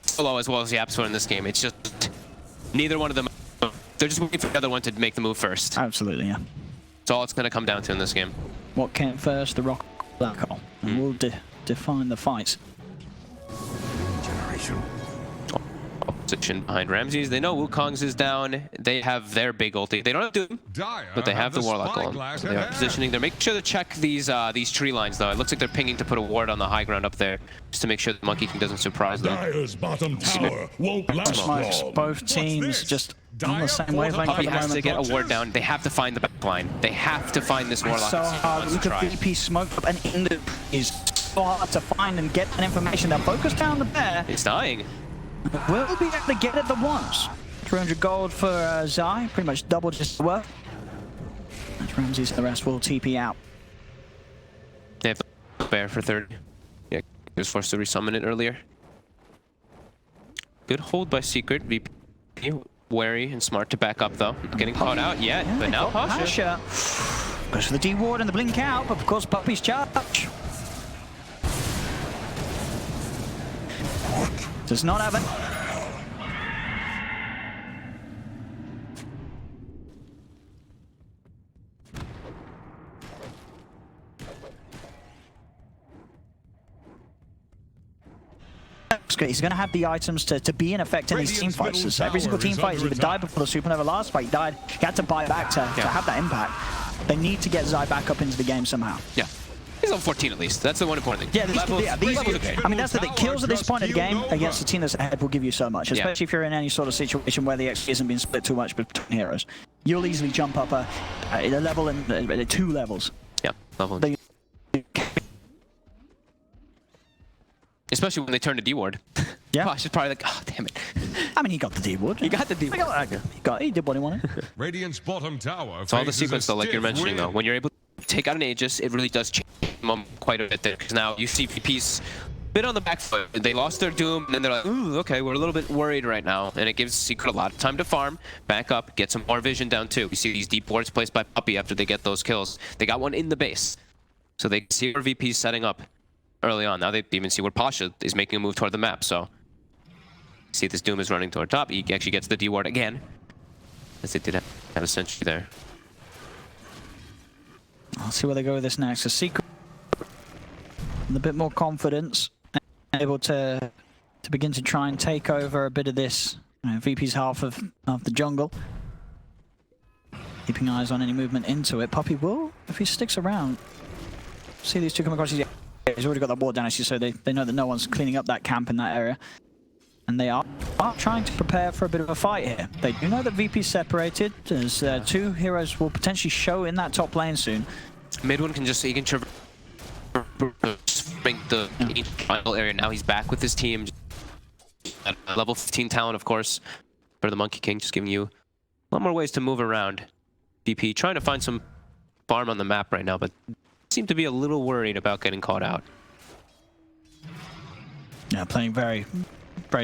Solo as well as Yapso in this game. It's just neither one of them. They're just waiting for the other one to make the move first. Absolutely, yeah. That's all it's going to come down to in this game. What came first? The rock black hole. And we'll define the fights. Position behind Ramses. They know Wukong's is down. They have their big ulti. They don't have Doom, but they have the Warlock on. So they are positioning. They're making sure to check these tree lines, though. It looks like they're pinging to put a ward on the high ground up there, just to make sure the Monkey King doesn't surprise them. Dire's bottom tower won't last long. Both teams just on the same wavelength at the has moment. to get a ward down. They have to find the back line. They have to find this Warlock. So hard. Look at VP smoked up and in the is so hard to find and get that information. They'll focus down the bear. It's dying. Will be able to get it the once. 300 gold for Zai, pretty much double just worth. That's Ramses, the rest will TP out. They have the bear for 30. Yeah, he was forced to resummon it earlier. Good hold by Secret. VP wary and smart to back up, though. Not getting caught out yet, but now Pasha goes for the D ward and the blink out, but of course Puppey's charge. Does not have it. He's going to have the items to be in effect in these team fights. So every single team fight, he either died before the Supernova last fight, he died, he had to buy back to have that impact. They need to get Zai back up into the game somehow. Yeah. He's on 14 at least. That's the one important thing. Yeah, these I mean, that's the thing. Kills at this point of the game against a team that's ahead will give you so much, especially if you're in any sort of situation where the XP isn't being split too much between heroes. You'll easily jump up a level and 2 levels. Yeah, level. Especially when they turn to D-Ward. Yeah. Gosh, it's probably like, oh, damn it. I mean, he got the D-Ward. He got the D-Ward. He did what he wanted. Radiant's bottom tower. It's all the sequence, though, like you're mentioning, though. When you're able to take out an Aegis, it really does change them quite a bit there, because now you see VP's bit on the back foot. They lost their Doom, and then they're like, ooh, okay, we're a little bit worried right now. And it gives Secret a lot of time to farm, back up, get some more vision down too. We see these deep wards placed by Puppey after they get those kills. They got one in the base. So they see where VP's setting up early on. Now they even see where Pasha is making a move toward the map. So see this Doom is running toward top. He actually gets the D ward again, as they did have a sentry there. I'll see where they go with this next. A Secret with a bit more confidence, able to begin to try and take over a bit of this VP's half of the jungle. Keeping eyes on any movement into it. Puppey will, if he sticks around, see these two come across. He's already got that ward down, actually, so they know that no one's cleaning up that camp in that area. And they are trying to prepare for a bit of a fight here. They do know that VP's separated, as two heroes will potentially show in that top lane soon. Mid one can just, he can traverse the final area. Now he's back with his team. At level 15 talent, of course, for the Monkey King, just giving you a lot more ways to move around. VP trying to find some farm on the map right now, but seem to be a little worried about getting caught out. Yeah, playing very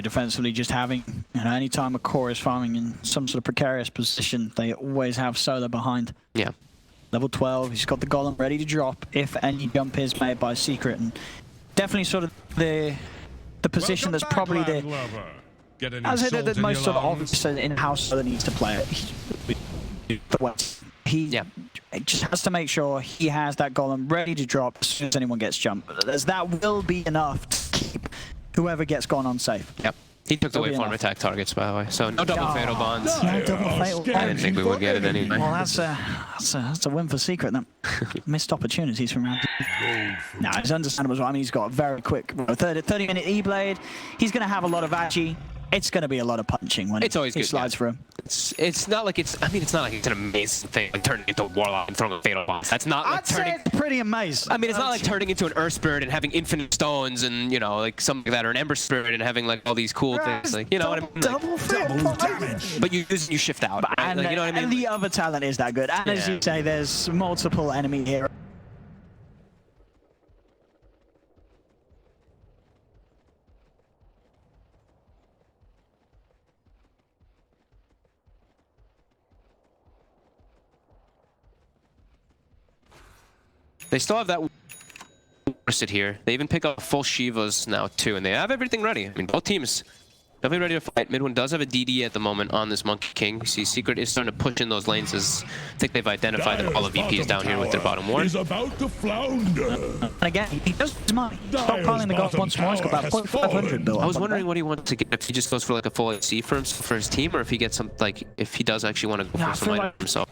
defensively, just having, anytime a core is farming in some sort of precarious position, they always have Solar behind. Yeah. Level 12, he's got the golem ready to drop if any jump is made by Secret, and definitely sort of the position that's probably the most sort of obvious in-house that needs to play it. He just has to make sure he has that golem ready to drop as soon as anyone gets jumped, as that will be enough to keep whoever gets gone on safe. Yep. He took the waveform attack targets, by the way, so no double fatal bonds. No double fatal bonds. I didn't think we would get it anyway. Well, that's a win for Secret, then. Missed opportunities from round 2. No, it's understandable as well. I mean, he's got a very quick 30-minute E-Blade. He's going to have a lot of agi. It's going to be a lot of punching when it's always he good, slides for him. It's not like it's, I mean, it's not like it's an amazing thing, like turning into a Warlock and throwing a fatal bomb. That's not like turning... I'd say it's pretty amazing. I mean, it's not like turning into an Earth Spirit and having infinite stones and, like something like that, or an Ember Spirit and having like all these cool things. Like, you know what I mean? Double damage. But you shift out. Right? And, like, you know what I mean? And the other talent is that good. And as you say, there's multiple enemy heroes. They still have that sit here. They even pick up full Shivas now too, and they have everything ready. I mean, both teams definitely ready to fight. Mid one does have a DD at the moment on this Monkey King. We see Secret is starting to push in those lanes, as I think they've identified that all of VP is down here with their bottom ward. Is about to flounder. And again, he does his money. Stockpiling the gold once more. He's got about 500 built. I was wondering what he wants to get. If he just goes for like a full AC for himself, for his team, or if he gets some, like, if he does actually want to go for some item himself.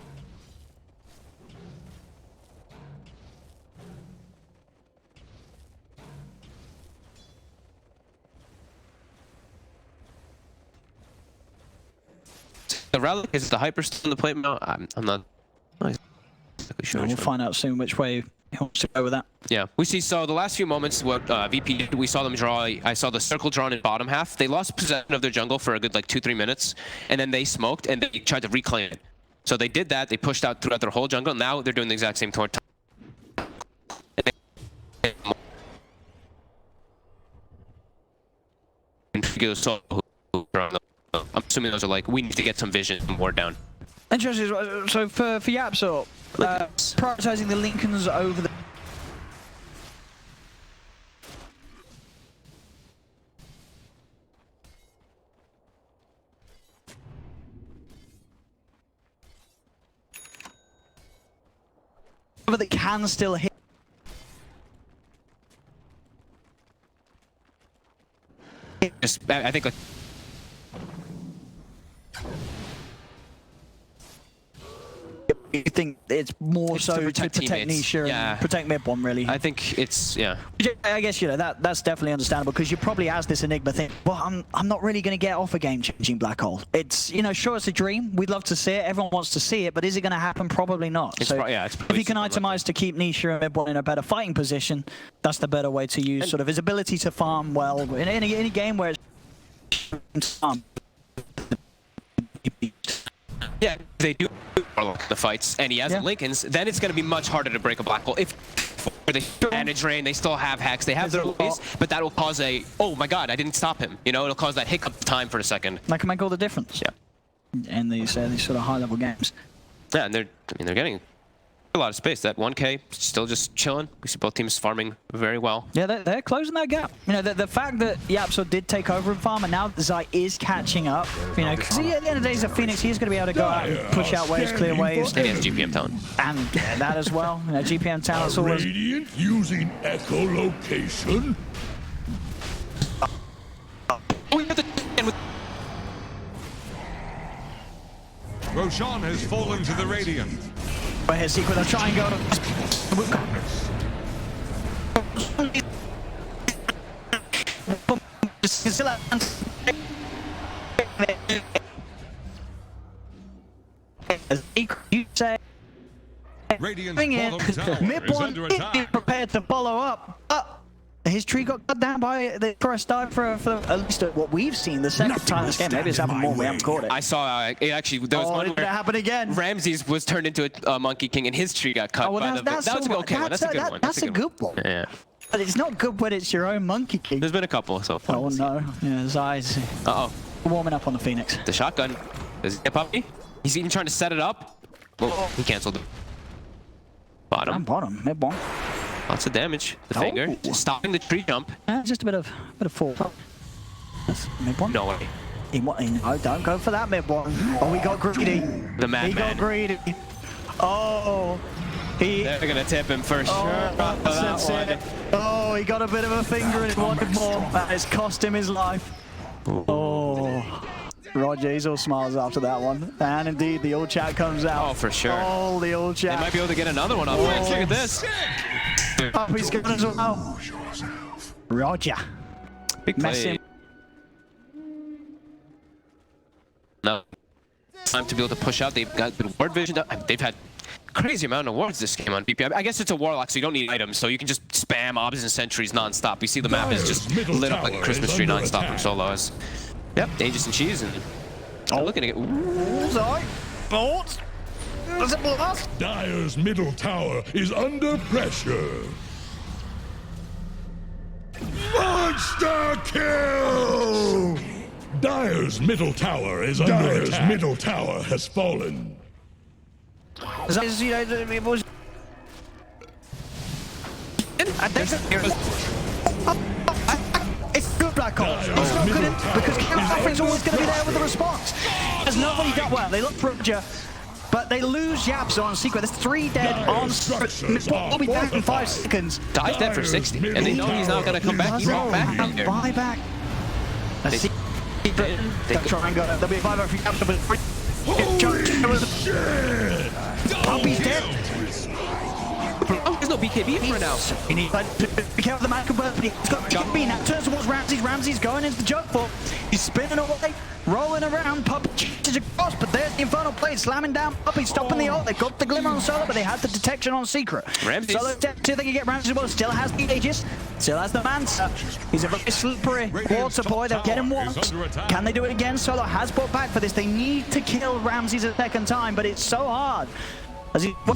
The relic is the hyper still on the plate now. I'm not exactly sure. We'll find out soon which way he wants to go with that. Yeah, we see. So the last few moments, what VP did, we saw them draw. I saw the circle drawn in bottom half. They lost possession of their jungle for a good like 2-3 minutes, and then they smoked and they tried to reclaim it. So they did that. They pushed out throughout their whole jungle. Now they're doing the exact same toward top. I'm assuming those are like, we need to get some vision and ward down. Interesting. So for Yapsor, prioritizing the Lincolns over the... But they can still hit. I think like... You think it's more so to protect Nisha and protect mid-one, really? I think it's, I guess, that's definitely understandable, because you probably asked this Enigma thing, well, I'm not really going to get off a game-changing black hole. It's, sure, it's a dream. We'd love to see it. Everyone wants to see it, but is it going to happen? Probably not. It's so if you can itemize to keep Nisha and mid-one in a better fighting position, that's the better way to use sort of his ability to farm well in any game where it's yeah, they do the fights, and he has Lincolns, then it's going to be much harder to break a black hole. If they manage rain, they still have Hex, they have their ways, but that will cause a, oh my god, I didn't stop him. You know, it'll cause that hiccup time for a second. That can make all the difference. Yeah. In these sort of high-level games. Yeah, and they're getting a lot of space. That 1K still just chilling. We see both teams farming very well. Yeah, they're closing that gap. You know, the fact that Yapso did take over in farm and now Zai is catching up. You know, because at the end of the day, he's a Phoenix. He's going to be able to go out and push out waves, clear waves. And he has GPM talent. And that as well. You know, GPM talent's always. Radiant using echolocation. Roshan has fallen to the Radiant. But his Secret, they'll try and go. You say. Radiant's bottom tower is under attack. Prepared to follow up. His tree got cut down by the first dive for at least what we've seen the second time this game. Maybe it's happened more. We haven't caught it. I saw it actually. There was one where that happened again. Ramses was turned into a Monkey King and his tree got cut. Well, by the, that was a good one. That's a good one. That's a good one. Yeah. But it's not good when it's your own Monkey King. There's been a couple so far. Oh no. Yeah, his eyes. Uh-oh. Warming up on the Phoenix. The shotgun. Does he get Puppy? He's even trying to set it up. Oh, he canceled it. Bottom. And bottom. Mid one. Lots of damage. The finger. Stopping the tree jump. Just a bit of fall. That's mid one. No way. No, don't go for that mid one. Oh, he got greedy. The madman. He got greedy. Oh. They're gonna tip him for sure. That's it. Oh, he got a bit of a finger and wanted more. That has cost him his life. Oh. Roger, he's all smiles after that one. And indeed, the old chat comes out. Oh, for sure. Oh, the old chat. They might be able to get another one up. Look at this. Up he's going as well. Roger. Big play. No. Time to be able to push out. They've got good ward vision. They've had crazy amount of wards this game on BP. I guess it's a Warlock, so you don't need items, so you can just spam obs and sentries non-stop. We see the map is just lit up like a Christmas tree non-stop from solos. Yep, Dangerous and Cheese, and looking to get. Ooh, sorry. Bolt. Does it blast? Dire's middle tower is under pressure. Monster kill! Dire's middle tower is under attack. Dire's middle tower has fallen. It was. It's good black hole. It's not good because Counter's always going to be there with the response. Has nobody done well. They look for Roger, but they lose Yapso on Secret. There's 3 dead on Secret. We'll be back in 5 seconds. Dive's dead for 60, and they know he's not going to come back. He's not back out there. Buy back. They try and go. There'll be a 5-0 for Yapso, but Holy shit! Puppy's dead. Oh, there's no BKB for now. You need to be careful the man can burn, but he's got BKB now. Turns towards Ramses. Ramses going into the jug for. He's spinning away, rolling around. Puppy chases across, but there's the Infernal Blade slamming down Puppy, stopping the ult. They got the Glimmer on Solo, but they had the detection on Secret. Ramses. Solo step 2, they can get Ramses as well. Still has the Aegis, still has the Mansa. He's a very slippery water boy. They'll get him once. Can they do it again? Solo has brought back for this. They need to kill Ramses a second time, but it's so hard. As he so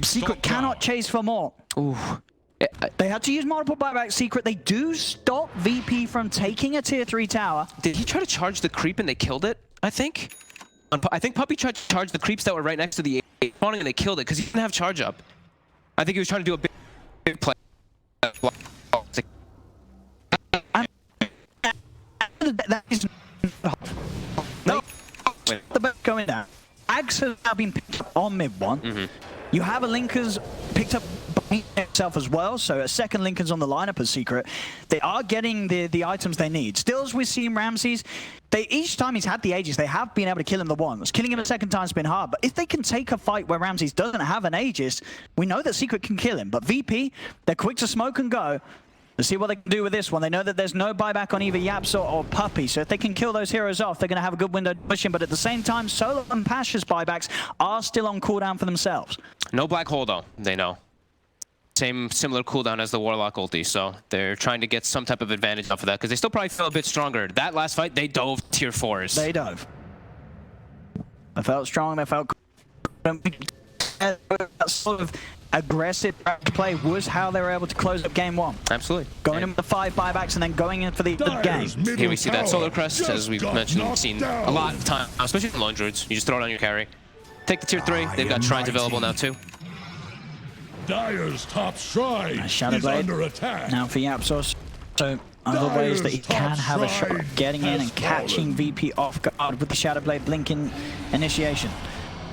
Secret cannot chase for more. Ooh. They had to use multiple buyback. Secret, they do stop VP from taking a tier 3 tower. Did he try to charge the creep and they killed it? I think Puppy tried to charge the creeps that were right next to the spawning and they killed it because he didn't have charge up. I think he was trying to do a big play. That is no. The boat going down. Ags has now been picked up on mid one. You have a Linker's picked up by itself as well, so a second Lincoln's on the lineup as Secret. They are getting the items they need. Still, as we've seen Ramses, each time he's had the Aegis, they have been able to kill him the once. Killing him a second time's been hard, but if they can take a fight where Ramses doesn't have an Aegis, we know that Secret can kill him. But VP, they're quick to smoke and go. Let's see what they can do with this one. They know that there's no buyback on either Yaps or Puppy, so if they can kill those heroes off, they're going to have a good window to push in. But at the same time, Solo and Pasha's buybacks are still on cooldown for themselves. No black hole though, they know. Similar cooldown as the Warlock ulti, so they're trying to get some type of advantage off of that, because they still probably feel a bit stronger. That last fight, they dove tier 4s. They dove. They felt strong, they felt that sort of aggressive play was how they were able to close up game 1. Absolutely. Going in with the 5 buybacks and then going in for the game. Here we see that Solar Crest, as we've mentioned, we've seen a lot of time, especially in lone druids. You just throw it on your carry. Take the tier 3. They've got shrines available now too. Dire's top shrine Shadow is Blade. under attack. Now for YapzOr, so other ways that he can have a shot of getting in and catching VP off guard with the Shadow Blade blinking initiation.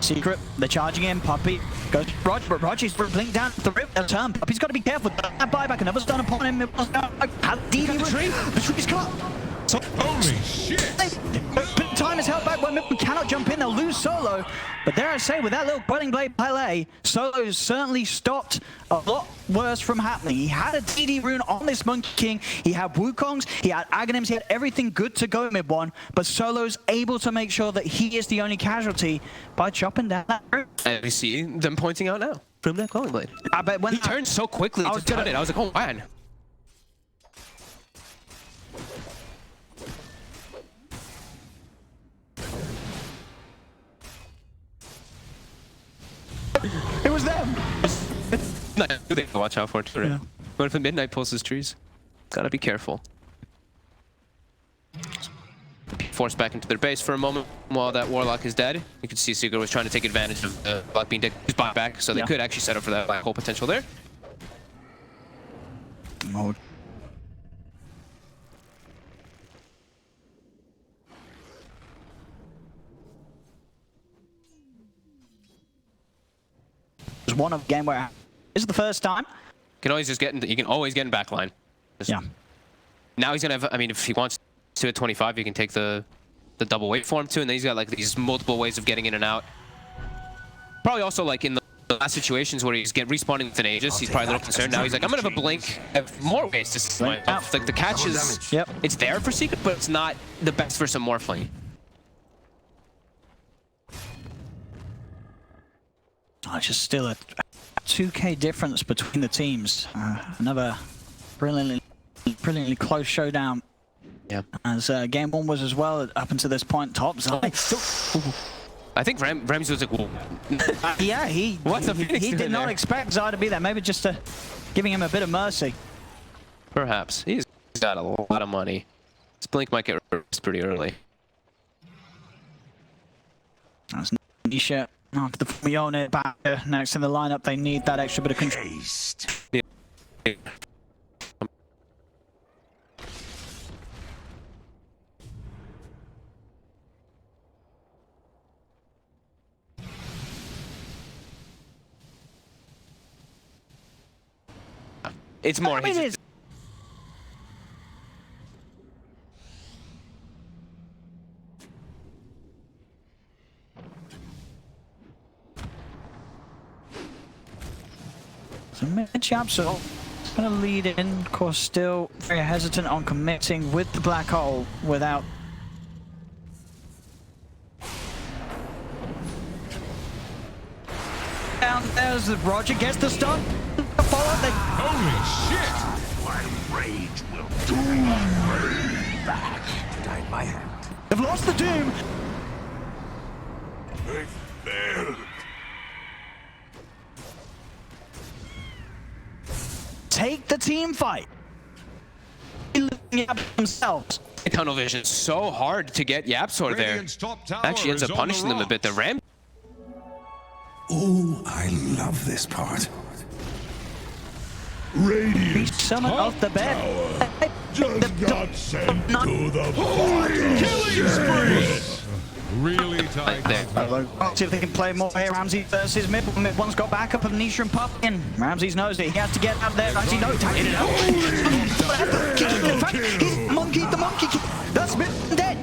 Secret, they're charging in, Puppey goes Rog, but Roger's blink down the rip turn. Puppey's got to be careful. That buyback, another stun upon him. It was the tree's cut. So, holy shit! Time is held back when Midwood cannot jump in, they'll lose Solo. But dare I say, with that little Boiling Blade Palais, Solo's certainly stopped a lot worse from happening. He had a DD rune on this Monkey King, he had Wukongs, he had Aghanims, he had everything good to go mid one, but Solo's able to make sure that he is the only casualty by chopping down that rune. And we see them pointing out now from that Boiling Blade. I bet when he turned so quickly to cut it, I was like, oh man. It was them. They have to watch out for it. Yeah. But if the Midnight pulls his trees, gotta be careful. Forced back into their base for a moment while that Warlock is dead. You can see Secret was trying to take advantage of the Black being dead. He's bought back, so they could actually set up for that black hole potential there. Mode. There's one of game where this is the first time. You can always just get in. You can always get in backline. Yeah. Now he's gonna have. I mean, if he wants to at 25, you can take the double wait for him too, and then he's got like these multiple ways of getting in and out. Probably also like in the last situations where he's respawning with an Aegis, he's probably a little concerned. Now he's like, I'm gonna have a blink. I have more ways to swipe. Like the catch is, it's there for Secret, but it's not the best for some Morphling. Oh, it's just still a 2K difference between the teams. Another brilliantly close showdown. Yeah. As game 1 was as well up until this point. Top side. I think Ramsey was like, whoa. Yeah, he did not expect Zai to be there. Maybe just giving him a bit of mercy. Perhaps. He's got a lot of money. This blink might get reversed pretty early. That's Nisha. After the Fiona back next in the lineup, they need that extra bit of control. Yeah. It's more. It is. So YapzOr going to lead in, of course, still very hesitant on committing with the black hole without. Down there's the Roger gets the stun. Holy shit! My rage will do back. Guide my hand. They've lost the Doom. They failed. Take the team fight. Themselves. Tunnel vision so hard to get YapzOr there. Actually ends up punishing them a bit. The Ram. Oh, I love this part. Radiant Summon off the bed. just got sent to the bottom. Killing spree! Really tight there. See if they can play more here. Ramsey versus Mid. Mid-one's got backup of Nisha and Pup in. Ramsey's knows it. He has to get out there. Ramsey knows. In and out. In fact, he's monkeyed the Monkey King. That's Mid dead.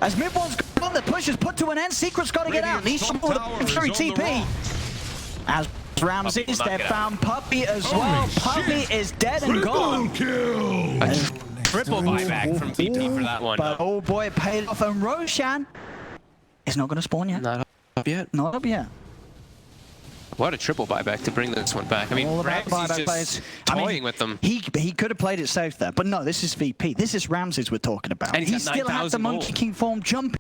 As Mid-one's gone, the push is put to an end. Secret's got to get out. Nisha with the Fury TP. As Ramsey's there, found Puppey as well. Puppey is dead and gone. Triple buyback from VP for that one. But oh boy, it paid off. And Roshan is not going to spawn yet. Not up yet. Not up yet. What a triple buyback to bring this one back. I mean, Ramsey's just toying with them. He could have played it safe there, but no, this is VP. This is Ramsey's we're talking about. And he still had the Monkey King form jumping.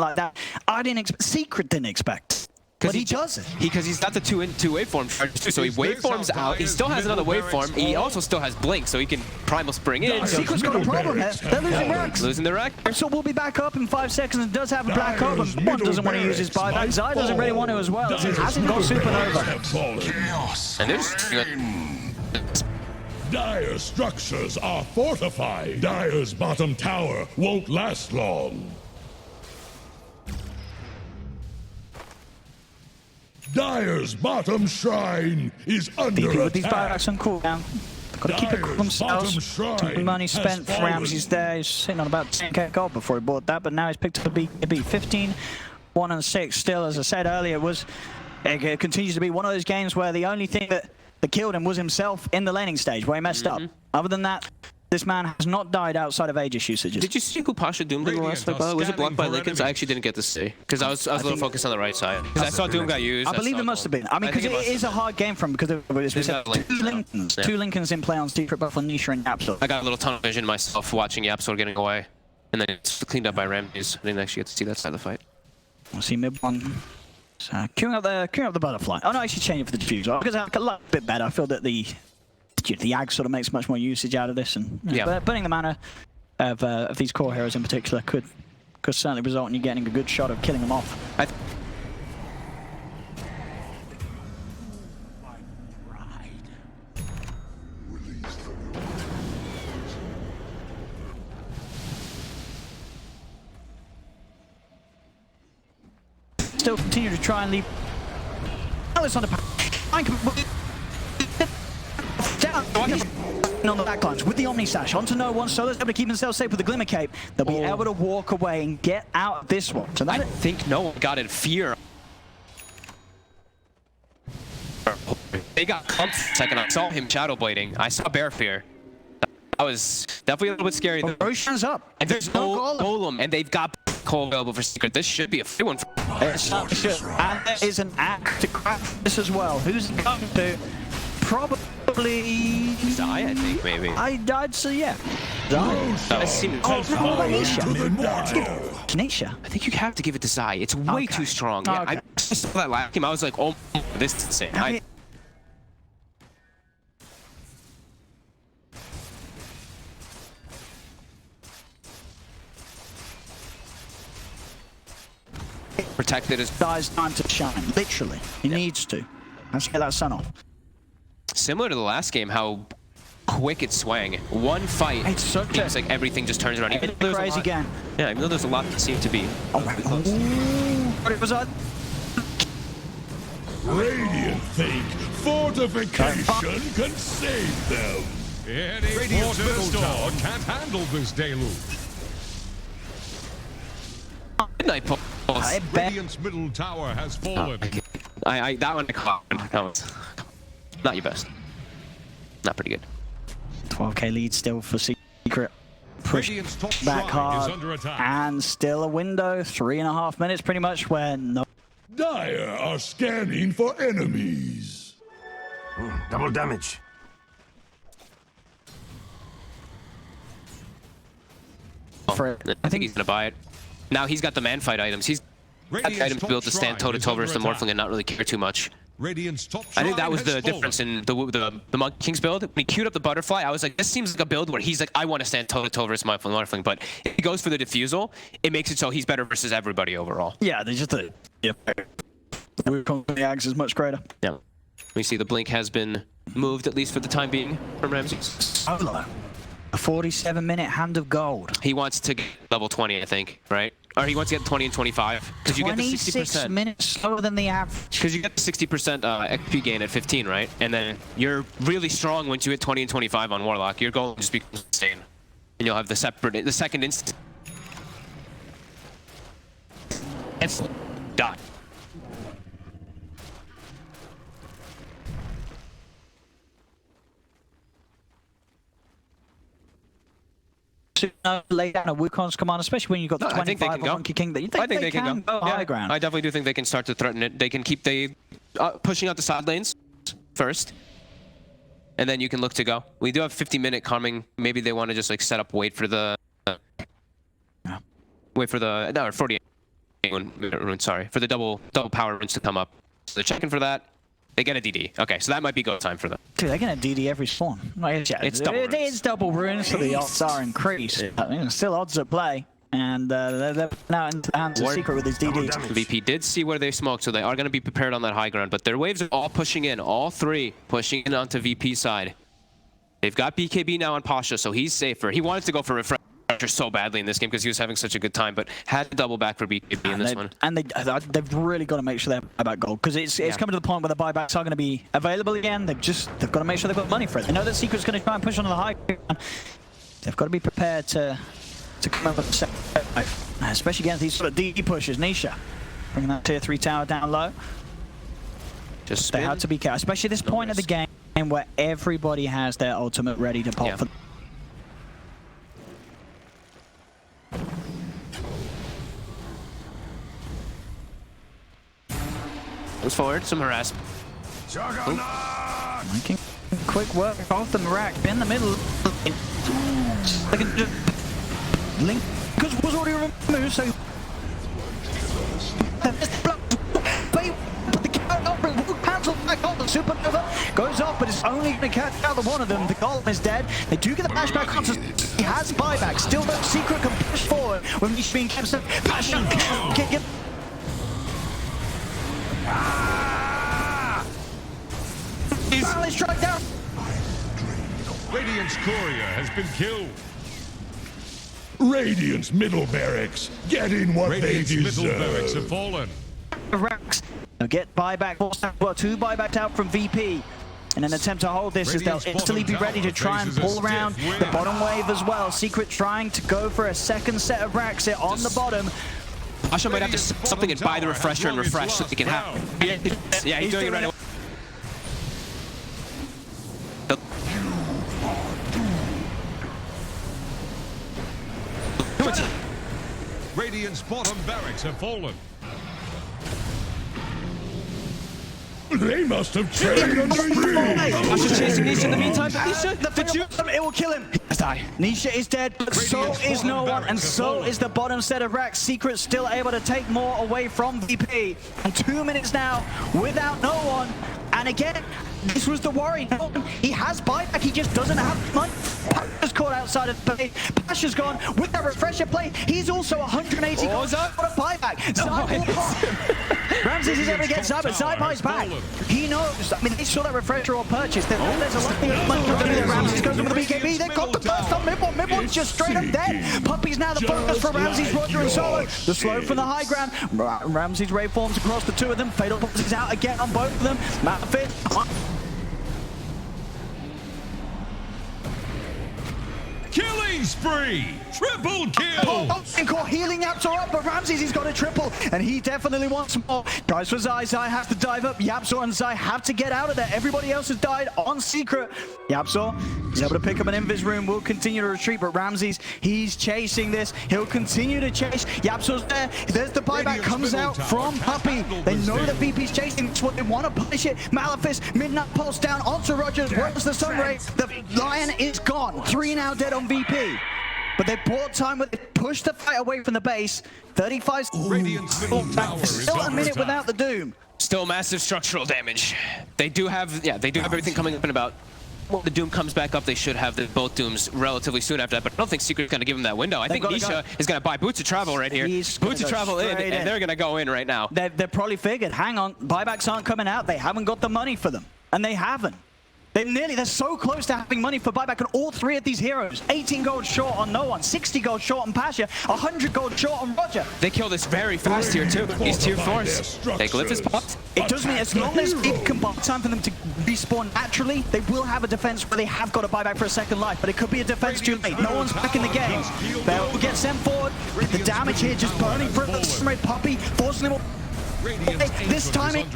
like that. I didn't expect. Secret didn't expect. But he does it. Because he's got the two waveform charges too, so he waveforms out. He still has another waveform. He also still has blink, so he can primal spring in. Secret's got a problem there. They're losing racks. Losing the rack. So we'll be back up in 5 seconds and does have a black hole, but One doesn't want to use his buyback. Zai doesn't really want to as well. He hasn't got supernova. And there's Dire's structures are fortified. Dire's bottom tower won't last long. Dire's bottom shrine is under VP with these attack. buybacks on cooldown. They've got to keep it cool themselves. Some money spent for Ramsey's there. He's sitting on about 10k gold before he bought that, but now he's picked up a B 15, 1 and 6. Still, as I said earlier, it continues to be one of those games where the only thing that killed him was himself in the laning stage, where he messed up. Other than that, this man has not died outside of Aegis usages. Did you see who Pasha doomed in the last fight? Was it blocked by Lincolns? I actually didn't get to see, because I was a little focused on the right side. Because I saw Doom got used. I believe it must have been. I mean, because it is a hard game for him, because we said two Lincolns in play on Secret, both on Nisha and Yapsor. I got a little tunnel vision myself watching Yapsor getting away, and then it's cleaned up by Ramses. I didn't actually get to see that side of the fight. We'll see mid one. So queuing up the butterfly. Oh no, actually change it for the diffuser because I like a bit better. I feel that the Ag sort of makes much more usage out of this, and burning the mana of these core heroes in particular could certainly result in you getting a good shot of killing them off. Still continue to try and leave Alice on the on the backlines with the Omni Sash onto no one, so they're able to keep themselves safe with the Glimmer Cape. They'll be able to walk away and get out of this one. So that I think no one got in fear. They got clumped for a second. I saw him shadow blading. I saw Bear Fear. That was definitely a little bit scary. Roshan's up. And there's no golem, and they've got Cole available for Secret. This should be a free one. It should. And there is an act to grab this as well. Who's it going to? Probably Zai, I think, maybe. I'd say, yeah. Zai. Nisha. I think you have to give it to Zai. It's way too strong. Yeah, I saw that last game. I was like, oh, this is insane. Protected as Zai's time to shine. Literally, he needs to. Let's get that sun off. Similar to the last game, how quick it's swaying. One fight, it seems like everything just turns around. Even though crazy again. Yeah, even though there's a lot that seem to be. Radiant think fortification can save them. Any Radiant's middle tower can't handle this deluge. Midnight Pulse. Radiant's middle tower has fallen. That one I caught. That was not your best. Not pretty good. 12k lead still for Secret. Push back hard. And still a window. 3.5 minutes pretty much where no. Dire are scanning for enemies. Double damage. I think he's gonna buy it. Now he's got the man fight items. He's got the items built to stand toe to toe versus the Morphling and not really care too much. I think that was the difference in the Monkey King's build. When he queued up the butterfly, I was like, this seems like a build where he's like, I want to stand toe to toe versus my Morphling. But if he goes for the diffusal, it makes it so he's better versus everybody overall. Yeah, they just the Ags is much greater. Yeah. We see the blink has been moved, at least for the time being, from Ramsey. Solo. A 47-minute hand of gold. He wants to get level 20, I think, right? Or he wants to get 20 and 25. Because you get the 60%. 26 minutes slower than the average. Because you get the 60% XP gain at 15, right? And then you're really strong once you hit 20 and 25 on Warlock. Your goal will just be insane. And you'll have the second instant. It's done. Lay down a Wukong's command, especially when you've got the 25 Monkey King. I think they can go high ground. I definitely do think they can start to threaten it. They can keep pushing out the side lanes first, and then you can look to go. We do have 50-minute coming. Maybe they want to just like set up, wait for the 48. sorry, for the double power runes to come up. So they're checking for that. They get a DD. Okay, so that might be go time for them. Dude, they're going to DD every spawn. It's double runes. It is double runes, so the odds are increased. Yeah. I mean, still odds at play. And they're now into secret with his DD. VP did see where they smoked, so they are going to be prepared on that high ground. But their waves are all pushing in, all three pushing in onto VP side. They've got BKB now on Pasha, so he's safer. He wanted to go for refresher so badly in this game because he was having such a good time, but had to double back for BKB in this one. And they've really got to make sure they have buyback gold, because it's coming to the point where the buybacks are going to be available again. They've got to make sure they've got money for it. They know that Secret's going to try and push onto the high ground. They've got to be prepared to come up with a set, especially against these sort of DD pushes. Nisha bringing that tier 3 tower down low. Just they have to be careful, especially at this point of the game where everybody has their ultimate ready to pop for. Moves forward, some harassment. Making quick work off the Marak in the middle. Link was already removed, so Supernova goes off, but it's only going to catch out of one of them. The golem is dead. They do get the flashback onto. He has buyback. Still, no Secret can push forward when he's being kept. Passion can get. He's struck down. Radiant's courier has been killed. Radiant's middle barracks getting what Radiant's they deserve. middle barracks have fallen. Rex get buyback, well, 2 buybacks out from VP. In an attempt to hold this, as they'll instantly be ready to try and pull around the bottom wave as well. Secret trying to go for a second set of racks here on the bottom. Asha might have to something and buy the refresher and refresh so he can have. Yeah, he's doing it right away. Radiant's bottom barracks have fallen. They must have trained under you. Asha chasing Nisha in the meantime, but Nisha, it will kill him. Nisha is dead, but so is no one, and so is the bottom set of racks. Secret still able to take more away from VP. And 2 minutes now without no one. And again, this was the worry. He has buyback, he just doesn't have money. Pasha's caught outside of play. Pasha's gone with that refresher play. He's also 180 goals out of buyback. Ramses is able to get Zai, but Zai's back. He knows. I mean, they saw that refresher or purchase. There's a lot of money for that. Ramses goes in with the BKB. They got the burst on Mid-1. Mid-1's just straight up dead. Puppy's now the focus for Ramses, Roger, and Solo. The slow from the high ground. Ramses Ray forms across the 2 of them. Fatal Pulse is out again on both of them. Mafit. Killing spree! Triple kill! Healing apps are up, but Ramses, he's got a triple, and he definitely wants more. Guys for Zai, Zai have to dive up. Yapzor and Zai have to get out of there. Everybody else has died on Secret. Yapzor is able to pick up an Invis room, will continue to retreat, but Ramses, he's chasing this. He'll continue to chase. Yapzor's there. There's the buyback, comes out from Puppy. They know that VP's chasing. That's what they want to punish it. Malefice, Midnight Pulse down onto Rogers. Where's the Sunray? The Lion is gone. 3 now dead on VP. But they bought time with it, pushed the fight away from the base. 35 still a minute without the Doom. Still massive structural damage. They do have everything coming up in about. When the Doom comes back up, they should have both Dooms relatively soon after that, but I don't think Secret's going to give them that window. I think Nisha is going to buy Boots of Travel right here. Boots of Travel in, and they're going to go in right now. They're probably figured, hang on, buybacks aren't coming out. They haven't got the money for them, and they haven't. They're so close to having money for buyback on all 3 of these heroes. 18 gold short on no one, 60 gold short on Pasha, 100 gold short on Roger. They kill this very fast here too. These tier 4s. They glyph is popped. It does mean as long as it can buy time for them to respawn naturally, they will have a defense where they have got to buy back for a second life, but it could be a defense too late. No one's back in the game. They'll get sent forward. The damage here just burning for the Sunray Puppy, forcing them. This time it.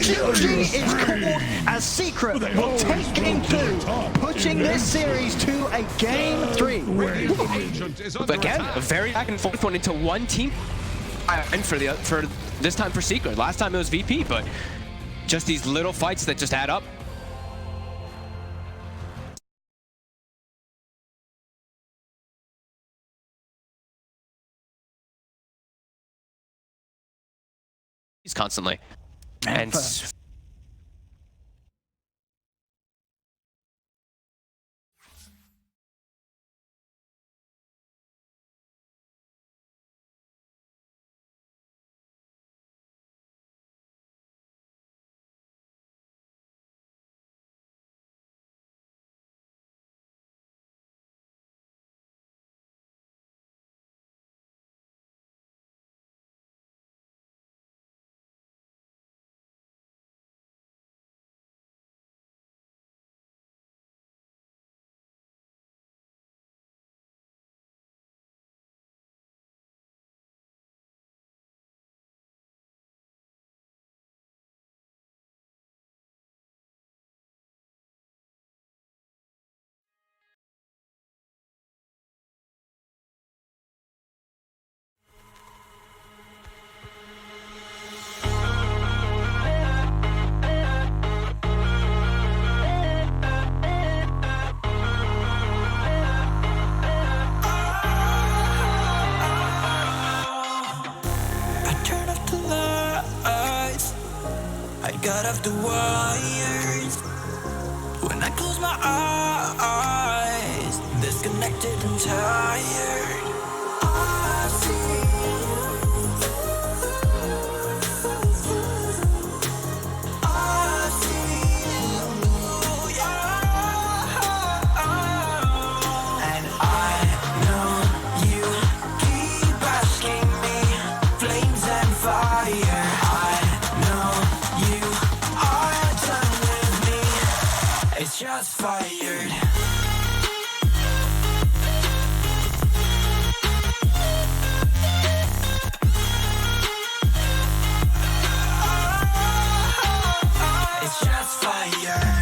GG is called as Secret will take game 2, pushing this series to a game 3. But again, a very back and forth one into one team. And for this time for Secret. Last time it was VP, but just these little fights that just add up. frames constantly. And got off the wires. When I close my eyes, disconnected and tired. I see you, yeah. And I know you keep asking me, flames and fire. It's just fired. It's just fired.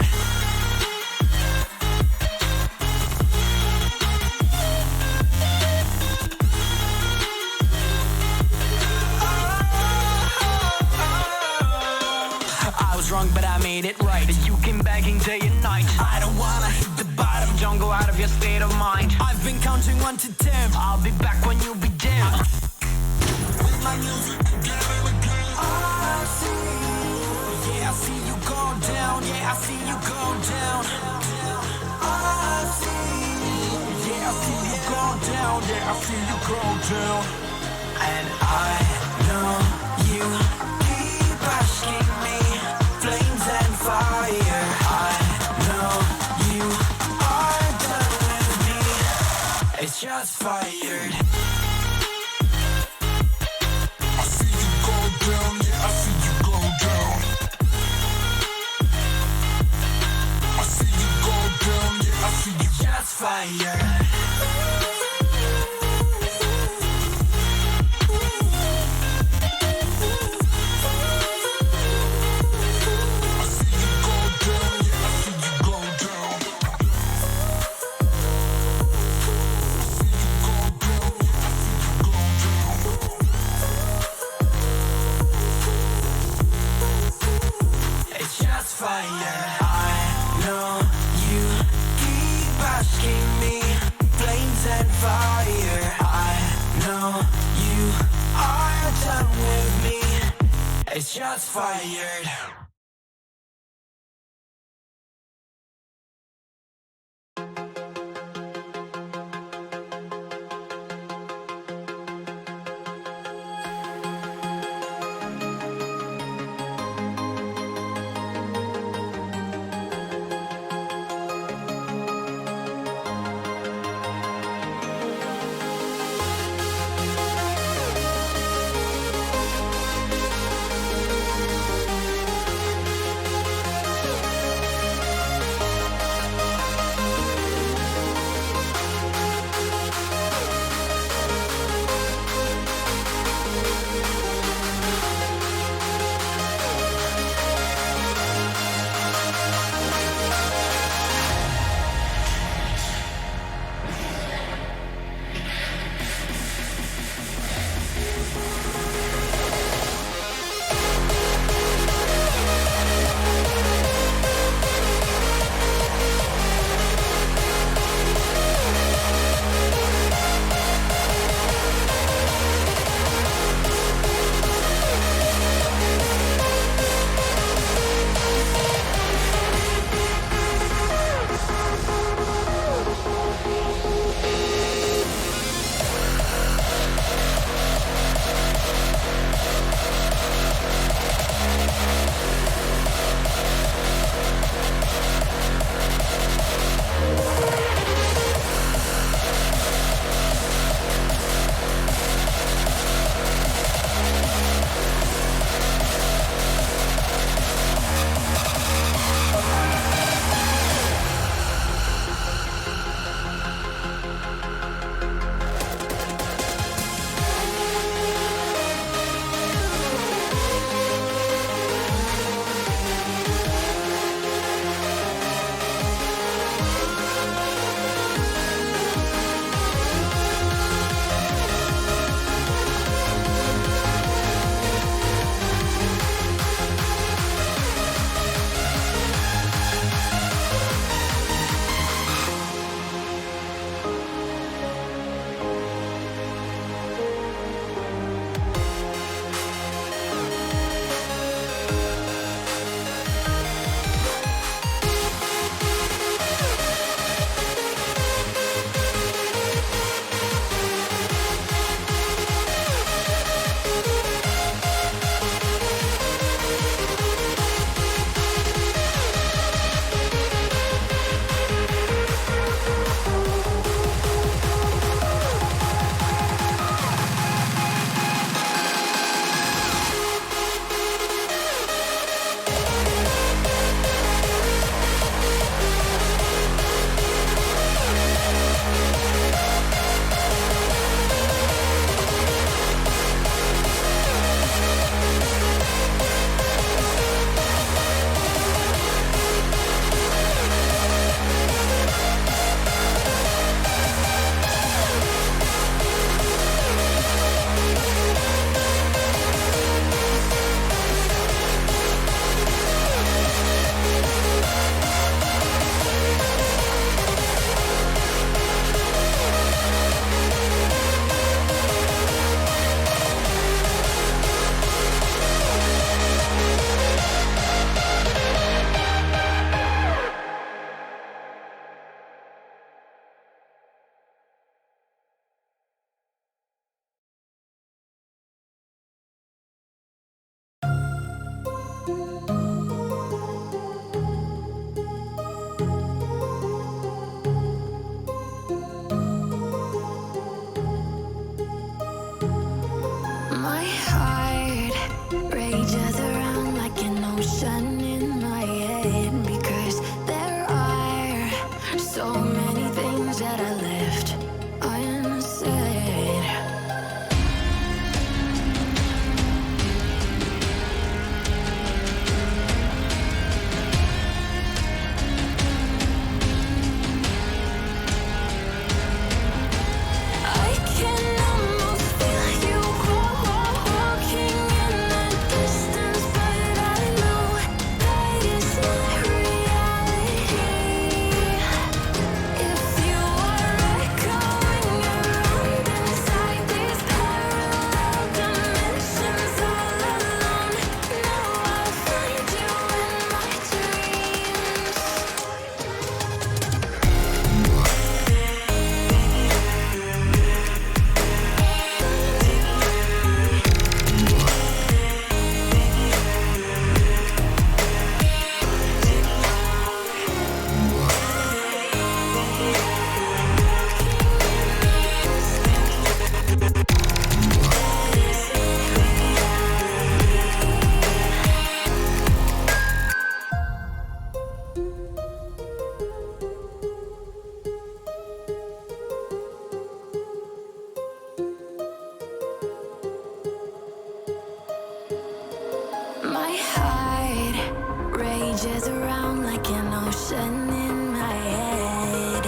I was wrong, but I made it right. You came begging day and night. I don't wanna hit the bottom, don't go out of your state of mind. I've been counting 1 to 10. I'll be back when you be dim. With my music together again. I see, yeah, I see you go down. Yeah, I see you go down. I see, yeah, I see you go down. Yeah, I see you go down. And I know you keep asking me, flames and fire. I know you are done with me. It's just fired. I see you go down, yeah, I see you go down. I see you go down, yeah, I see you just fired. Fire. I know you keep asking me, flames and fire. I know you are done with me. It's just fired. did, because there are so many things that I left unsaid. I can almost feel you walking in the distance, but I know that it's not reality. If you are echoing around inside these parallel dimensions all alone, now I'll find you in my dreams. My heart rages around like an ocean in my head.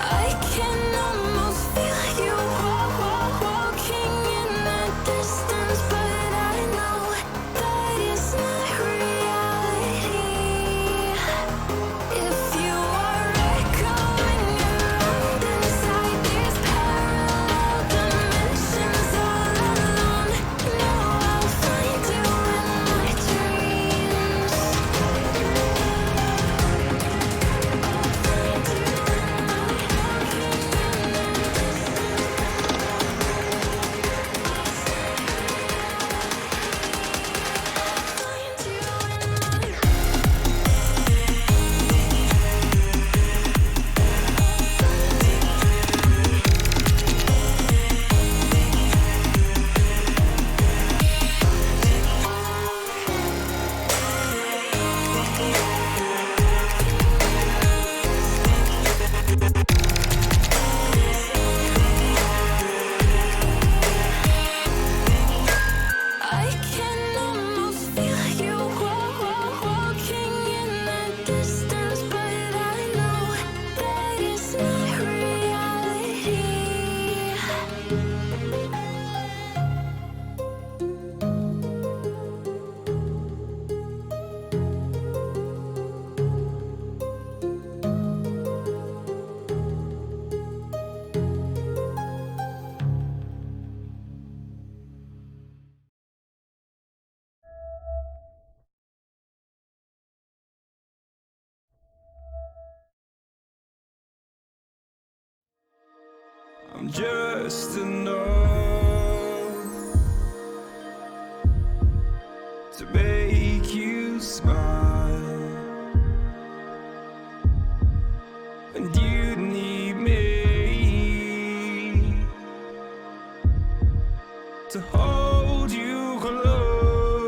I can almost feel you walking in the distance, but I know that it's not reality. If you are echoing around inside these parallel dimensions all alone, now I'll find you in my dreams. I can almost feel you walking in the distance, but I know that it's not reality. I'm just enough to make you smile, and you need me to hold you close,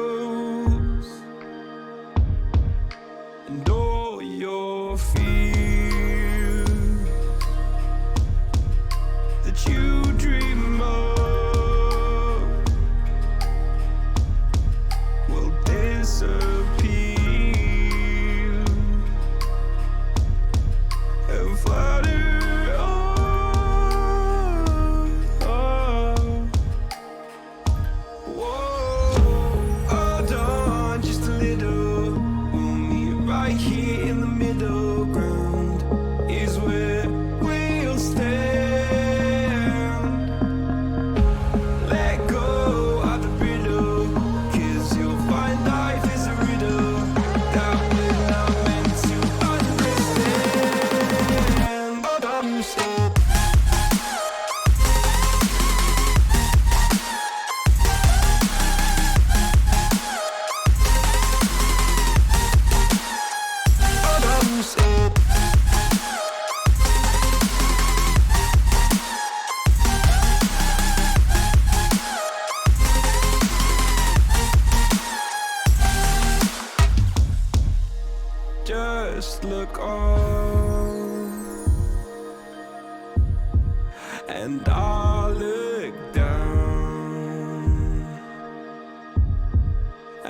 and all your fears that you dream of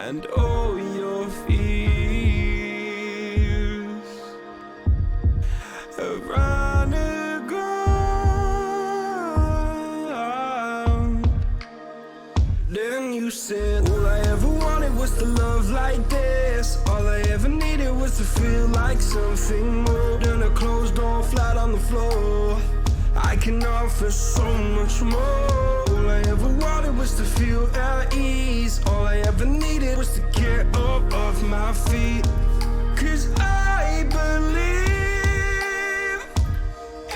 and all your fears have run aground. Then you said, all I ever wanted was to love like this. All I ever needed was to feel like something more than a closed door flat on the floor. I can offer so much more. All I ever wanted was to feel at ease. All I ever needed was to get up off my feet. 'Cause I believe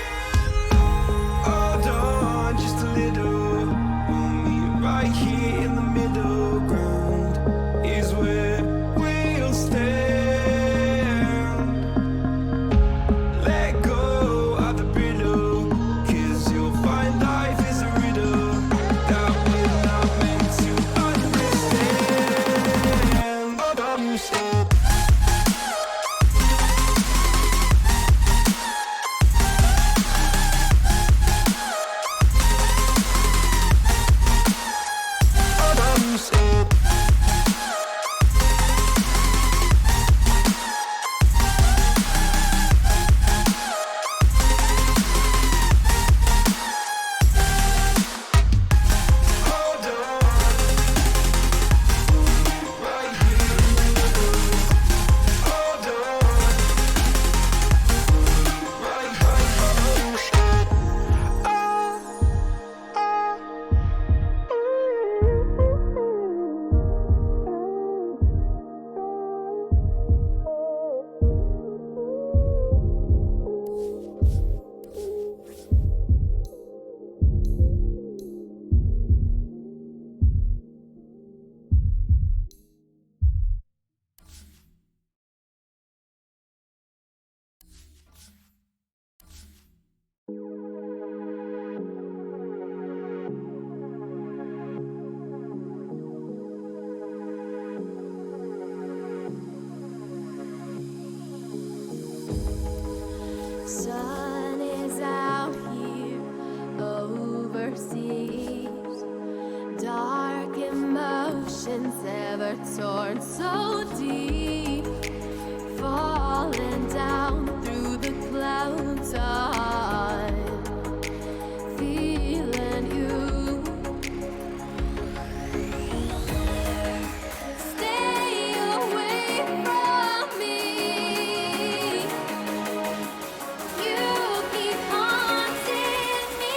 in love. Hold on just a little. We'll meet right here in the middle ground is where we'll stand. Let go of the brittle, 'cause you'll find life is a riddle that we're not meant to understand. Understand. Understand. Hold on. Right here. Hold on. Right here. Sun is out here overseas. Dark emotions ever torn so deep. Falling down through the clouds. I'm feeling you. Stay away from me. You keep haunting me.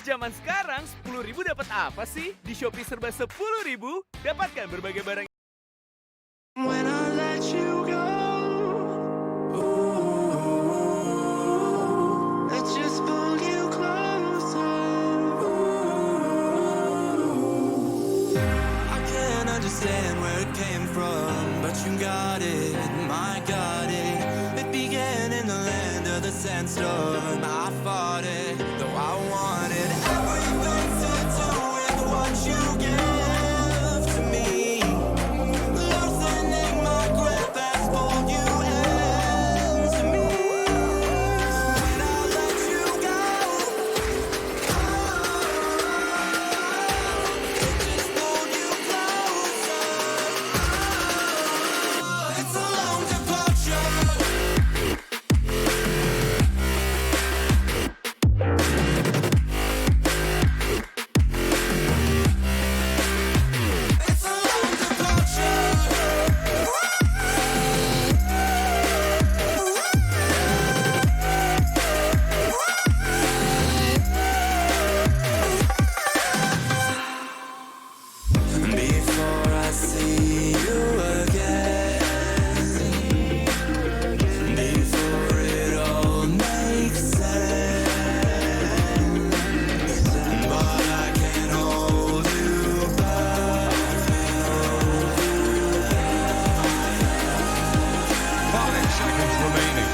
zaman sekarang 10.000 dapat apa sih? Di Shopee serba 10.000, dapatkan berbagai barang. When I let you go, ooh, I just pull you closer. Ooh, I can't understand where it came from, but you got it, my got it. It began in the land of the sandstorm. I fought it, though I wanted everything to do with what you give to me. Loosening my grip as pulled you into me. When I let you go, it just pulled you closer. It's a long departure. Before I see you again, before it all makes sense, but I can't hold you back. 5 seconds remaining.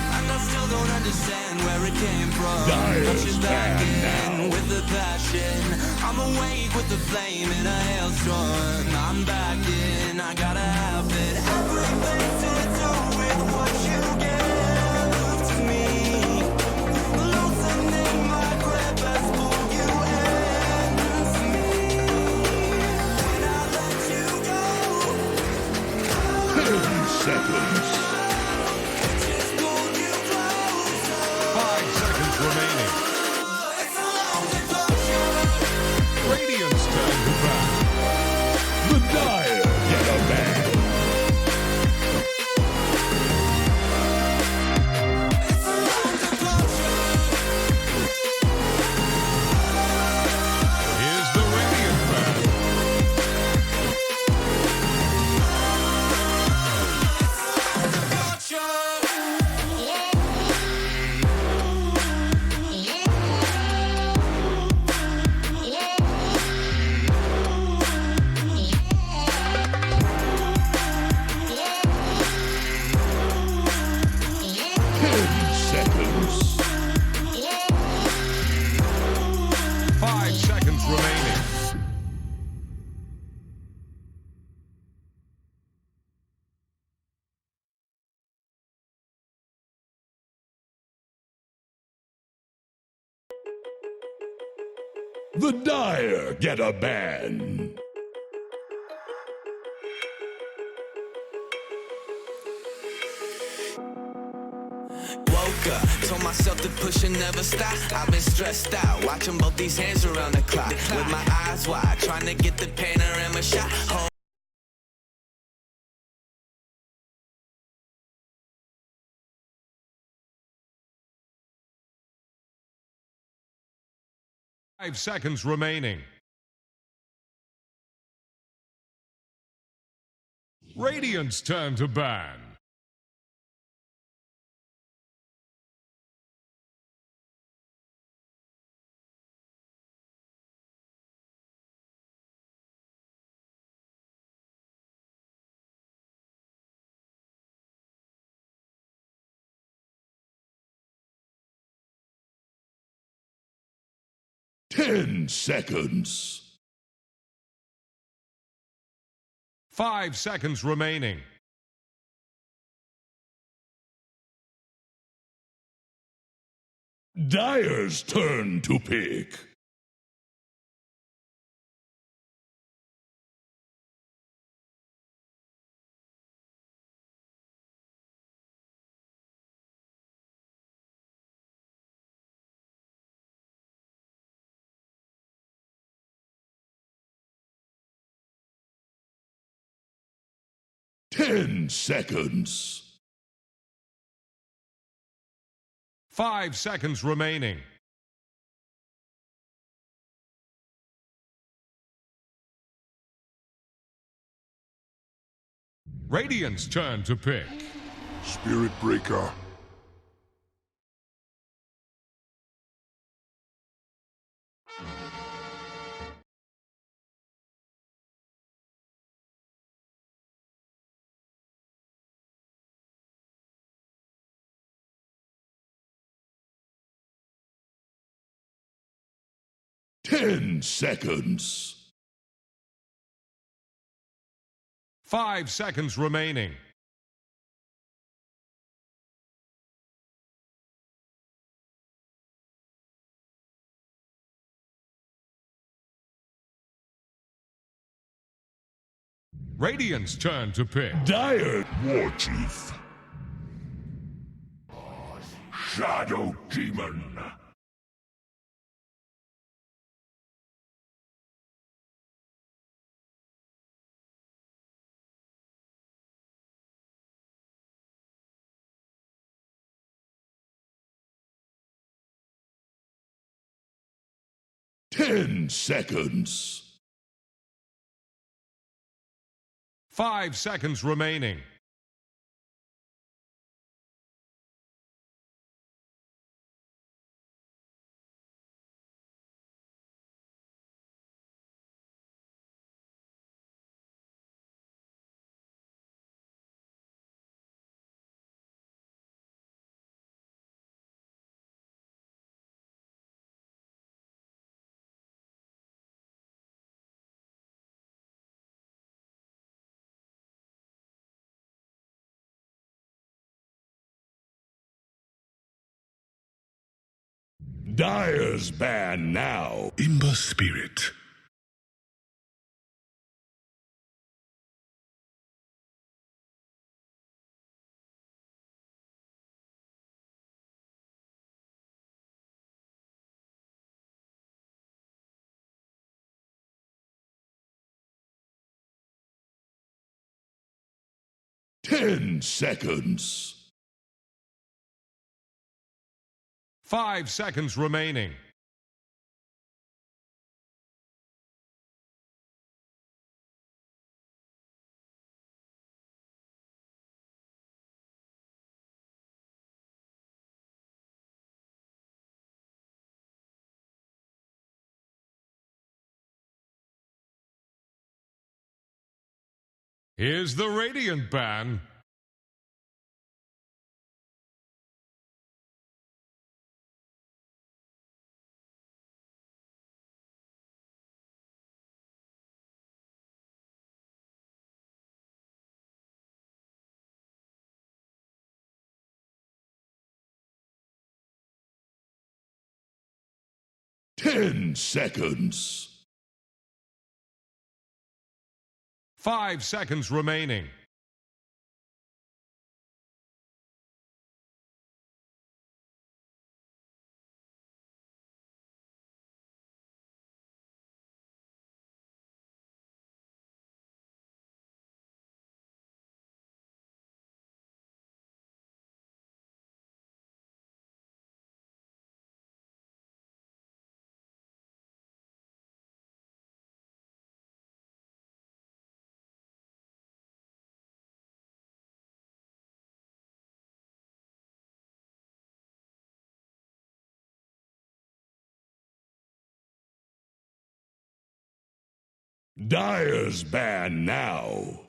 And I still don't understand where it came from. But you're back in with the passion. I'm awake with the flame in a hailstorm. I'm back in, I gotta have it. Everything to do with what you give to me. Loosening my grip as pulled you into me. When I let you go, 30 seconds. it just pulled you closer. 5 seconds remaining. It's a long departure. Radiant's turn to bat. The Dire get a ban. It's a long departure. Here's the Radiant band. Seconds. 5 seconds remaining. The Dire get a ban. Woke up, told myself to push and never stop. I've been stressed out, watching both these hands around the clock. With my eyes wide, trying to get the panorama shot. Five seconds remaining. Radiant's turn to ban. Ten seconds. 5 seconds remaining. Dire's turn to pick. Ten seconds. 5 seconds remaining. Radiant's turn to pick. Spirit Breaker. Ten seconds. 5 seconds remaining. Radiant's turn to pick. Dire War Chief. Shadow Demon. Ten seconds. 5 seconds remaining. Dire's ban now. Imba Spirit. Ten seconds. 5 seconds remaining. Here's the Radiant ban. Ten seconds. 5 seconds remaining. Dire's ban now.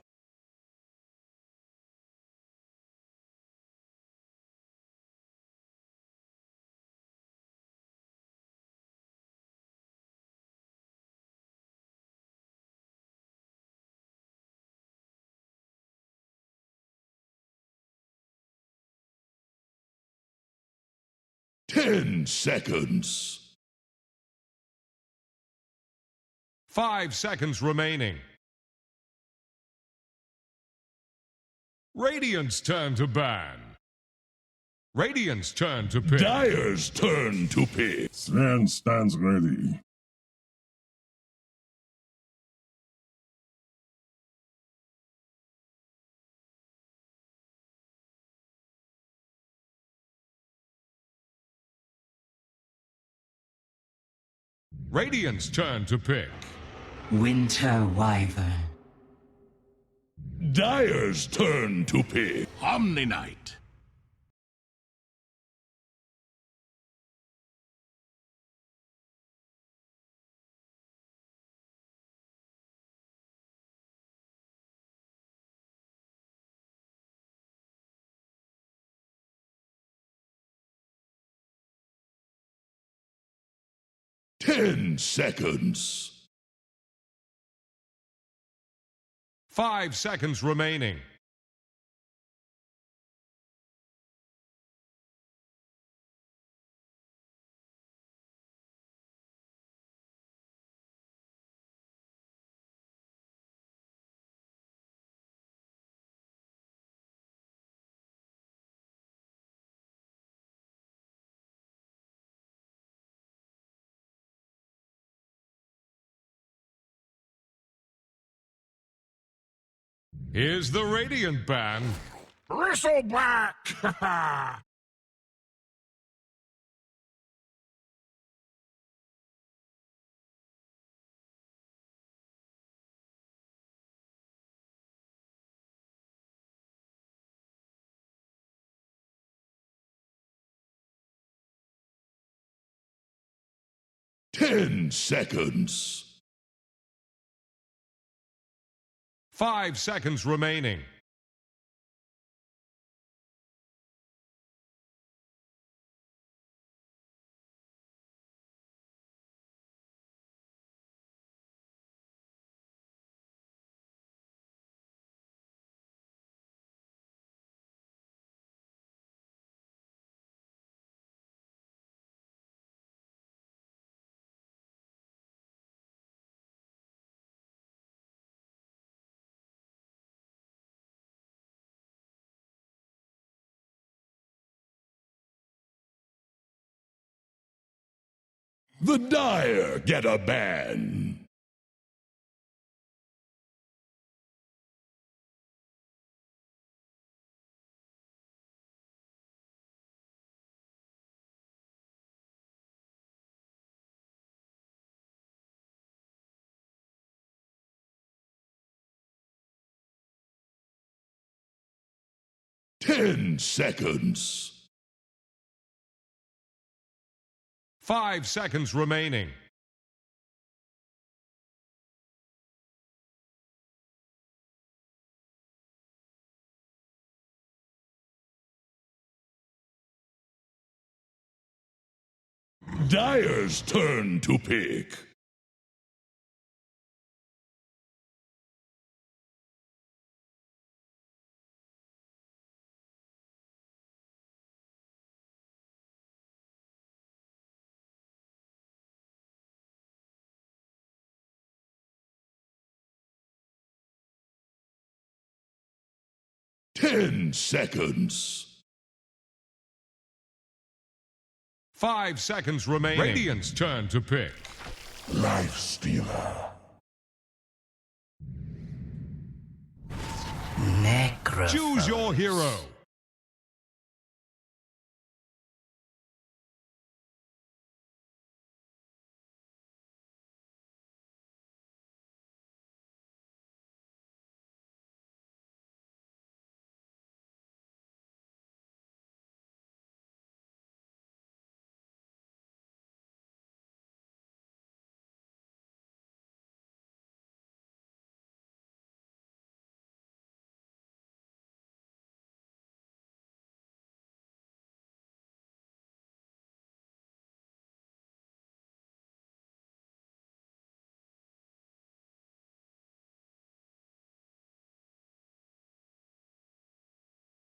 Ten seconds. 5 seconds remaining. Radiant's turn to ban. Radiant's turn to pick. Dire's turn to pick. Sven stands ready. Radiant's turn to pick. Winter Wyvern. Dyer's turn to pick. Omni Knight. Ten seconds. 5 seconds remaining. Here's the Radiant Band. Bristleback! 10 seconds. 5 seconds remaining. The Dyer get a ban. Ten seconds. 5 seconds remaining. Dyer's turn to pick. Ten seconds. 5 seconds remaining. Radiant's turn to pick. Life Stealer. Choose your hero.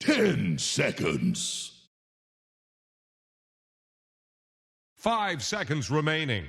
Ten seconds. 5 seconds remaining.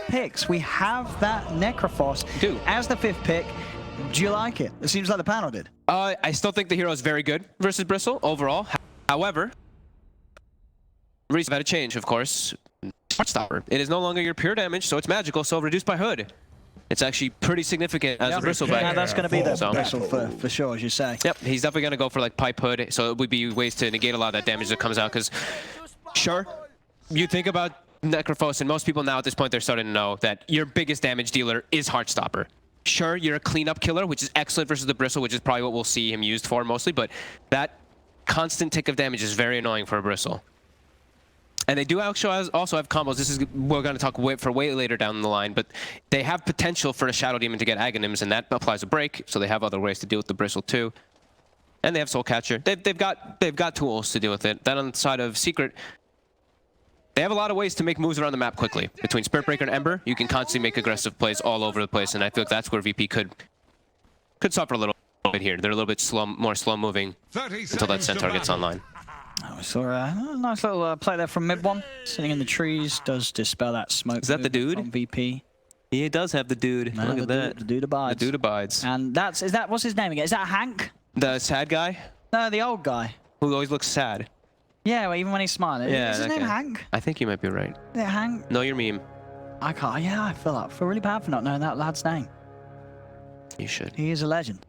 Picks. We have that Necrophos as the 5th pick. Do you like it? It seems like the panel did. I still think the hero is very good versus Bristle overall. However, reason had a change, of course. Heartstopper. It is no longer your pure damage, so it's magical, so reduced by Hood. It's actually pretty significant as a Bristle back. Yeah, that's going to be the Bristle for sure, as you say. Yep, he's definitely going to go for like Pipe Hood, so it would be ways to negate a lot of that damage that comes out, because sure, you think about Necrophos, and most people now at this point, they're starting to know that your biggest damage dealer is Heartstopper. Sure, you're a cleanup killer, which is excellent versus the Bristle, which is probably what we'll see him used for mostly, but that constant tick of damage is very annoying for a Bristle. And they do actually also have combos. This is, we're going to talk for way later down the line, but they have potential for a Shadow Demon to get Aghanims, and that applies a break, so they have other ways to deal with the Bristle too. And they have Soul Catcher. They've got tools to deal with it. Then on the side of Secret, they have a lot of ways to make moves around the map quickly. Between Spirit Breaker and Ember, you can constantly make aggressive plays all over the place, and I feel like that's where VP could suffer a little bit here. They're a little bit more slow moving until that Centaur gets online. We saw a nice little play there from mid one, sitting in the trees, does dispel that smoke. Is that the dude? On VP. He does have the dude. No, look at that. The dude abides. The dude abides. And what's his name again? Is that Hank? The sad guy? No, the old guy. Who always looks sad. Yeah, well, even when he's smiling. Yeah, is his name Hank? I think you might be right. Is it Hank? No, you're meme. I can't. Yeah, I feel really bad for not knowing that lad's name. You should. He is a legend.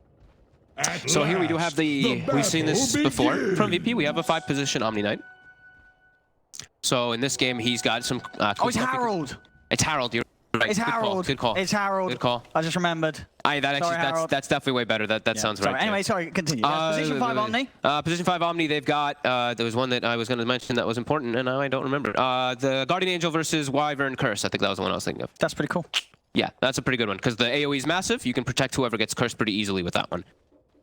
So here we do have we've seen this before from VP. We have a 5-position Omni Knight. So in this game, he's got some. Oh, it's Harold. It's Harold. You're right. It's Harold. Good call. It's Harold. Good call. I just remembered. That's definitely way better. That sounds right. Anyway, sorry. Continue. Position 5 Omni. Position 5 Omni. They've got. There was one that I was going to mention that was important, and now I don't remember. The Guardian Angel versus Wyvern Curse. I think that was the one I was thinking of. That's pretty cool. Yeah, that's a pretty good one because the AOE is massive. You can protect whoever gets cursed pretty easily with that one.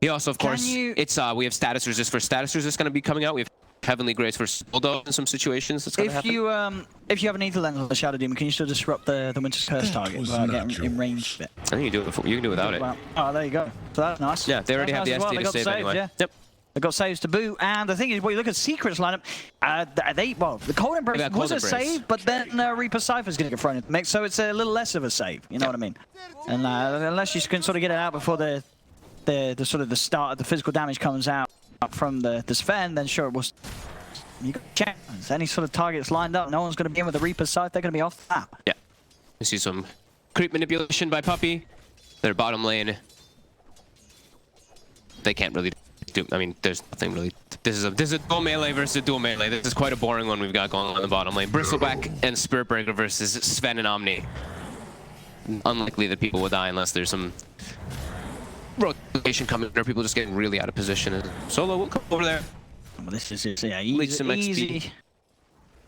He also, of course, we have status resist for status resist going to be coming out. We have Heavenly Grace versus Bulldoze in some situations. That's going to happen. If you have an Ether Lens on the Shadow Demon, can you still disrupt the Winter's Curse target without getting in range of it? I think you can do it without it. Oh, there you go. So that's nice. Yeah, they already have the SD to save anyway. Yeah. Yep. They've got saves to boot, and the thing is, when you look at Secret's lineup, the Cold Embrace was a save, but then Reaper Cypher's going to get thrown into the mix, so it's a little less of a save. You know what I mean? And unless you can sort of get it out before the start of the physical damage comes out from the Sven, then sure it was. You got to check. If any sort of targets lined up, no one's going to be in with the Reaper side. They're going to be off the map. Yeah. You see some creep manipulation by Puppey. Their bottom lane. They can't really do. I mean, there's nothing really. This is a dual melee versus a dual melee. This is quite a boring one we've got going on in the bottom lane. Bristleback and Spirit Breaker versus Sven and Omni. Unlikely that people will die unless there's some rotation coming, or people just getting really out of position. Solo will come over there. Well, this is easy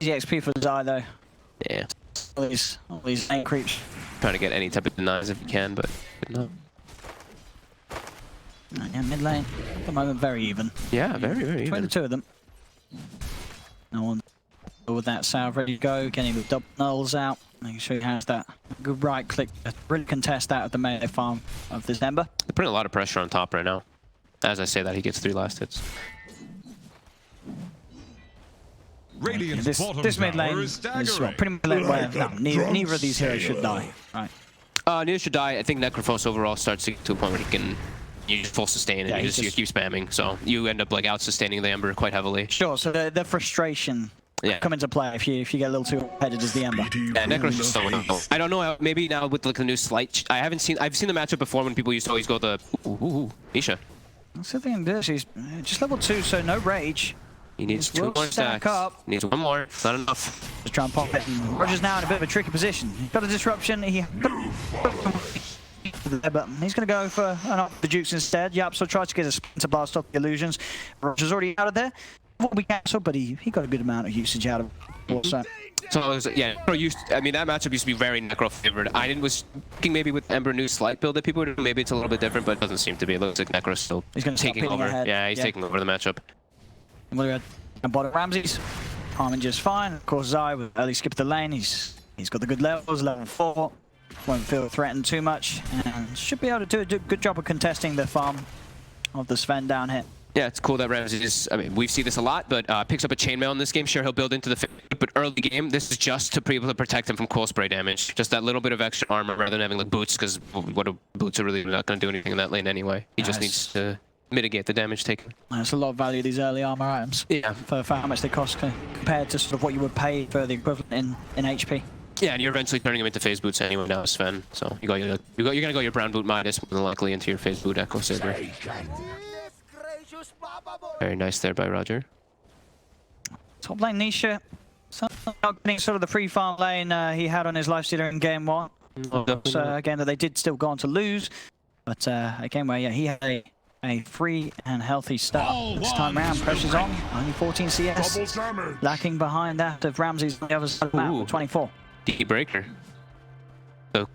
XP for Zai though. Yeah. All these main creeps. Trying to get any type of denies if you can, but no. Yeah, mid lane at the moment very even. Yeah, very even. Between the two of them. No one with that salve ready to go, getting the double nulls out, making sure he has that good right click to really contest out of the melee farm of this Ember. They're putting a lot of pressure on top right now. As I say that, he gets 3 last hits. This mid lane is pretty much lane where neither of these heroes should die. Right. Neither should die. I think Necrophos overall starts to get to a point where he can just full sustain and you keep spamming. So you end up like out sustaining the Ember quite heavily. Sure. So the frustration come into play if you get a little too headed as the Ember. Yeah, Necro's just so annoying. I don't know. Maybe now with like the new slight. I've seen the matchup before when people used to always go the Nisha. That's the thing. She's just level 2, so no rage. He needs 2 more stacks. Needs 1 more. It's not enough. Just try and pop it. And Roger's now in a bit of a tricky position. He's got a disruption. But he's going to go for the Dukes instead. Yapso tries to get a spin to blast off the illusions. Roger's already out of there. What we cancelled, but he got a good amount of usage out of it also. So yeah, I mean that matchup used to be very Necro favored. I was thinking maybe with Ember new slight build that people would do, maybe it's a little bit different, but it doesn't seem to be. It looks like Necro's still taking over. Yeah, he's taking over the matchup. And what do we have? And bottom Ramses, farming just fine. Of course, Zai will early skip the lane. He's got the good levels, level 4. Won't feel threatened too much, and should be able to do a good job of contesting the farm of the Sven down here. Yeah, it's cool that Ramsey is, I mean, we see this a lot, but picks up a chainmail in this game. Sure, he'll build into the but early game, this is just to be able to protect him from coil spray damage. Just that little bit of extra armor rather than having like boots, because boots are really not going to do anything in that lane anyway. He just needs to mitigate the damage taken. That's a lot of value, these early armor items. Yeah. For how much they cost compared to sort of what you would pay for the equivalent in HP. Yeah, and you're eventually turning him into phase boots anyway now, Sven. So you're gonna go your brown boot minus more than likely into your phase boot Echo Saber. Very nice there by Roger. Top lane Nisha. Not getting sort of the free farm lane he had on his lifestealer in game 1. So again, that they did still go on to lose. But a game where he had a free and healthy start. This time round, pressure's on. Only 14 CS. Lacking behind that of Ramsey's on the other side of the map, 24. D breaker. So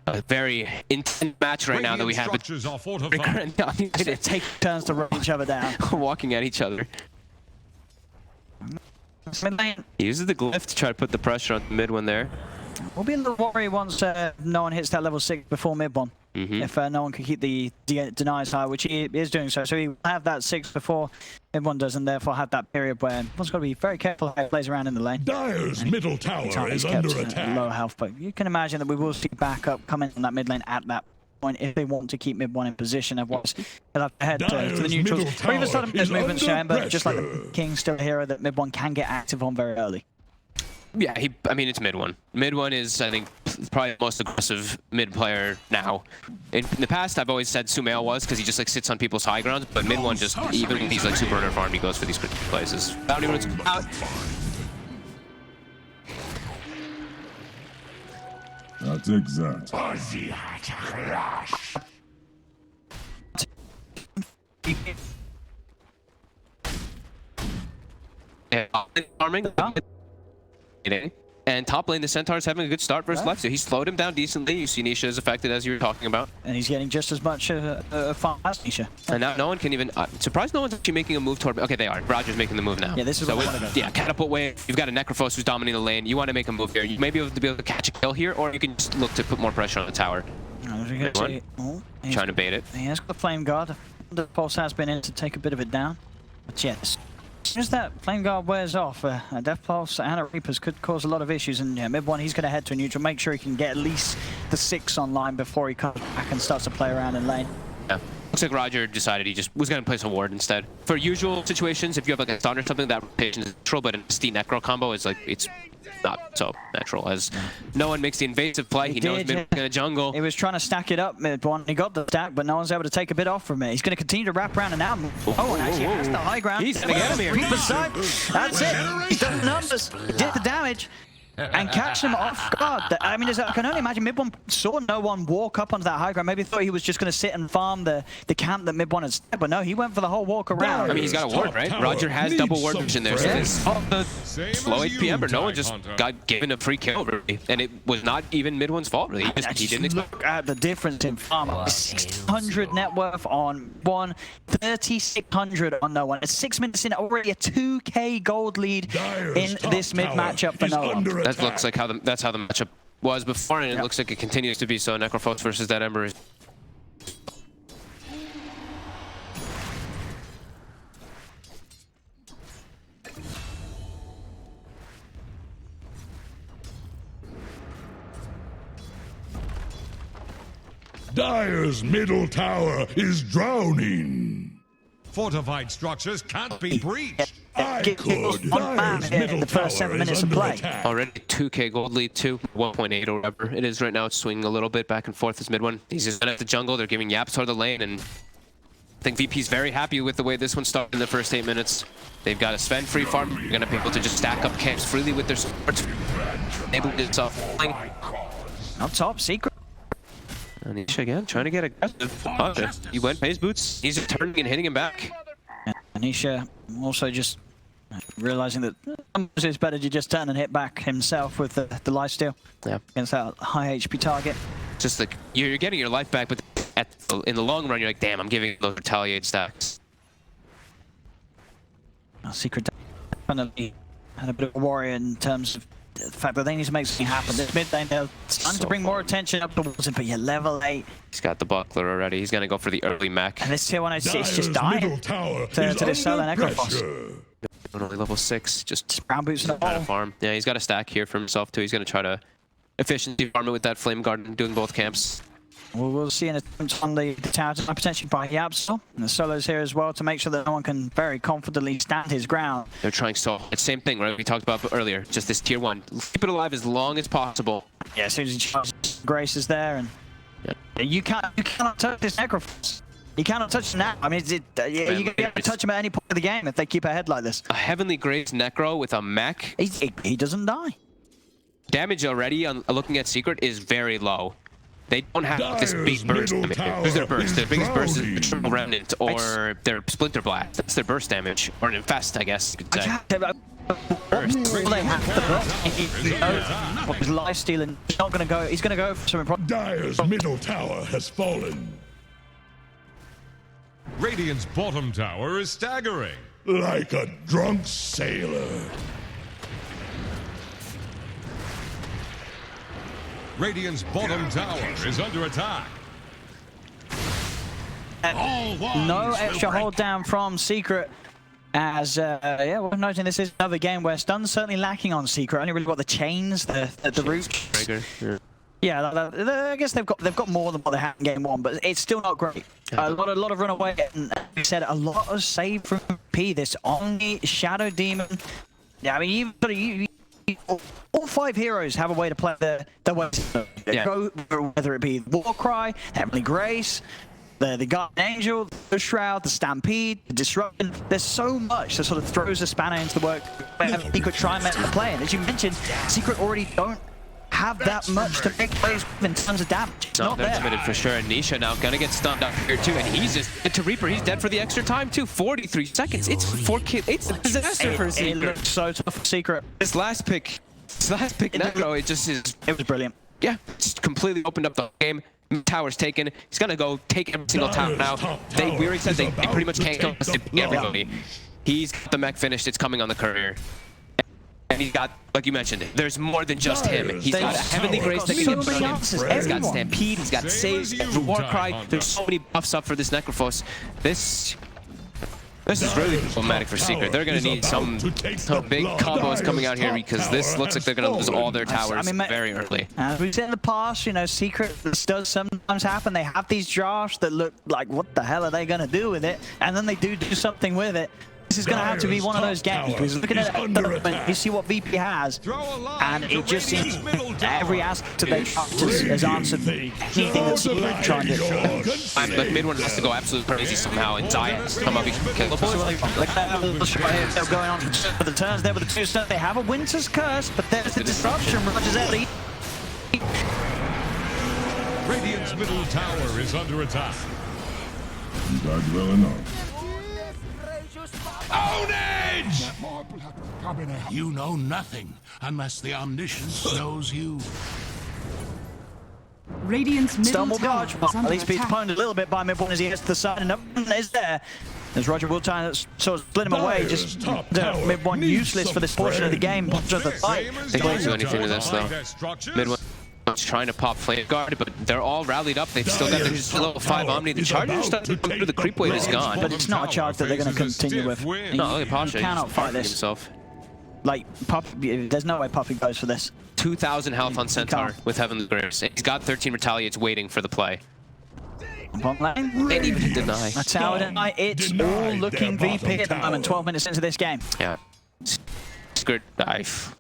a very intense match right now that we have. They take turns to run each other down. Walking at each other. He uses the glyph to try to put the pressure on the mid one there. We'll be a little worried once no one hits that level 6 before mid one. If no one can keep the denies high, which he is doing so. So he will have that 6 before mid one does, and therefore have that period where one's got to be very careful how he plays around in the lane. Dire's middle tower is under attack. Low health, but you can imagine that we will see backup coming on that mid lane at that point if they want to keep mid one in position. Otherwise, they'll have to head to the neutrals. Or even start his movements, but just like the King's still a hero that mid one can get active on very early. Yeah, I mean, it's mid one. Mid one is, I think, probably the most aggressive mid player now. In the past, I've always said Sumail was, because he just like sits on people's high ground, but mid one just, even when he's like super underfarmed, he goes for these critical places. I don't even know what's out. That's exact. Yeah, farming. And top lane, the Centaur's having a good start versus Lexia. He slowed him down decently. You see Nisha is affected, as you were talking about. And he's getting just as much farm as Nisha. And now no one can even... surprised no one's actually making a move toward... Okay, they are. Roger's making the move now. Yeah, this is so what yeah, catapult wave. You've got a Necrophos who's dominating the lane. You want to make a move here. You may be able to catch a kill here, or you can just look to put more pressure on the tower. Trying to bait it. He has got the Flame Guard. The Pulse has been in to take a bit of it down. But yes, as soon as that Flame Guard wears off, a Death Pulse and a Reapers could cause a lot of issues. And yeah, mid one, he's going to head to a neutral, make sure he can get at least the 6 online before he comes back and starts to play around in lane. Yeah. Looks like Roger decided he just was going to place a ward instead. For usual situations, if you have like a stun or something, that rotation is natural, but a Steam Necro combo is like, it's not so natural, as no one makes the invasive play. He knows mid in a jungle. He was trying to stack it up mid one. He got the stack, but no one's able to take a bit off from it. He's going to continue to wrap around and out. Oh, and actually has the high ground. He's going to get him here. Reaper's side. That's it. He's done the numbers. Did the damage. And catch him off guard. I mean, I can only imagine mid one saw no one walk up onto that high ground. Maybe thought he was just going to sit and farm the camp that mid one had set, but no, he went for the whole walk around. I mean, he's got a ward, right? Roger has double ward vision there, so it's the slow HP Ember. No one just got given a free kill, really. And it was not even mid one's fault, really. He didn't expect. Look at the difference in farm. 600 net worth on one, 3,600 on no one. It's 6 minutes in, already a 2k gold lead in this mid matchup for no one. That looks like that's how the matchup was before, and it looks like it continues to be so. Necrophos versus that Ember is... Dire's middle tower is drowning. Fortified structures can't be breached. I could. Dire's middle the first 7 minutes of play. Already 2k gold lead, 1.8 or whatever it is right now. It's swinging a little bit back and forth as mid one. He's just at the jungle. They're giving yaps toward the lane, and I think VP's very happy with the way this one started in the first 8 minutes. They've got a Sven free farm. They're going to be able to just stack up camps freely with their swords. Able to stop falling. Up top, Secret. And Nisha again, trying to get aggressive. He went phase boots. He's just turning and hitting him back. And Nisha also just realizing that it's better to just turn and hit back himself with the lifesteal against that high HP target. Just like, you're getting your life back, but in the long run, you're like, damn, I'm giving those retaliate stacks. Secret definitely had a bit of a warrior in terms of the fact that they need to make something happen. This mid lane, they're starting to bring more attention up towards him, but you're level 8. He's got the buckler already. He's going to go for the early mech. And this tier 1, it's just dying to this solo Necrophos. Only level 6, just brown boots in the ball. Farm. Yeah, he's got a stack here for himself too. He's going to try to efficiency farm it with that Flame Guard, doing both camps. We'll see an attempt on the tower to potentially buy Yabsel. And the solos here as well to make sure that no one can very confidently stand his ground. They're trying so hard. It's same thing, right? We talked about earlier. Just this tier 1. Keep it alive as long as possible. Yeah, as soon as he charges, Grace is there, and you cannot touch this Necrophos. You cannot touch him now. I mean, you can touch him at any point of the game if they keep ahead like this. A Heavenly Grace Necro with a mech. He doesn't die. Damage already on looking at Secret is very low. They don't have this big burst damage. There's their burst. Their biggest burst is the Triple Remnant or their Splinter Blast. That's their burst damage. Or an Infest, I guess you could say. Burst. They have the burst. His life stealing. He's not going to go. He's going to go for something. Dire's middle tower has fallen. Radiant's bottom tower is staggering. Like a drunk sailor. Radiant's bottom tower is under attack. No extra hold down from Secret. As yeah, we're noting this is another game where stun's certainly lacking on Secret. Only really got the chains, the roots. Yeah, I guess they've got more than what they had in game 1, but it's still not great. A lot of runaway, and like I said, a lot of save from P. This Omni Shadow Demon. Yeah, I mean, all 5 heroes have a way to play their way. Go, whether it be the Warcry, Heavenly Grace, the Guardian Angel, the Shroud, the Stampede, the Disruption. There's so much that sort of throws a spanner into the work where he could try and make the play. And as you mentioned, Secret already don't have that much to make plays in terms of damage. It's not there. Committed for sure. And Nisha now gonna get stunned up here too, and he's just to Reaper. He's dead for the extra time too. 43 seconds. It's 4 kills. It's a disaster for Secret. It looks so tough for Secret. This last pick Necro, it just is. It was brilliant. Yeah, it's completely opened up the game. Tower's taken. He's gonna go take every single tower now. We already said they pretty much can't go everybody. He's got the mech finished. It's coming on the courier. And he's got, like you mentioned, there's more than just him. He's got a Heavenly Grace that can get him. He's got Stampede, he's got Saves, Warcry. There's so many buffs up for this Necrophos. This is really problematic for Secret. They're going to need some big combos coming out here because this looks like they're going to lose all their towers very early. As we've said in the past, you know, Secret, this does sometimes happen. They have these drafts that look like, what the hell are they going to do with it? And then they do something with it. This is going to have to be one of those games because looking at it, you see what VP has, and it just seems every aspect of their draft has answered anything that Secret trying to do. But mid one has to go absolutely crazy somehow, and Zaya has to come up and kill the boys. They're going on for the turns there with the 2 stuns. They have a Winter's Curse, but there's the disruption. Rogers Ellie. Radiant's middle tower is under attack. You died well enough. Ownage! You know nothing unless the Omniscience knows you. Radiant's middle tower is at under least beats attack. opponent a little bit by mid point as he gets to the side, and nothing is there. As Roger will try and sort of split him away, just mid one useless for this portion of the game. Just the fight. They can't do anything to this though. Mid one trying to pop Flame Guard, but they're all rallied up. They've still got their level 5 Omni. The charger starting to come through. The creep wave is gone. But it's not a charge that they're going to continue with. No, look at Pasha. You cannot fight this. Himself. Like, there's no way Puppy goes for this. 2,000 health on Centaur with Heavenly Grace. He's got 13 Retaliates waiting for the play. And even deny. That's how deny. It's all looking VP at the moment, 12 minutes into this game. Yeah. Secret dive.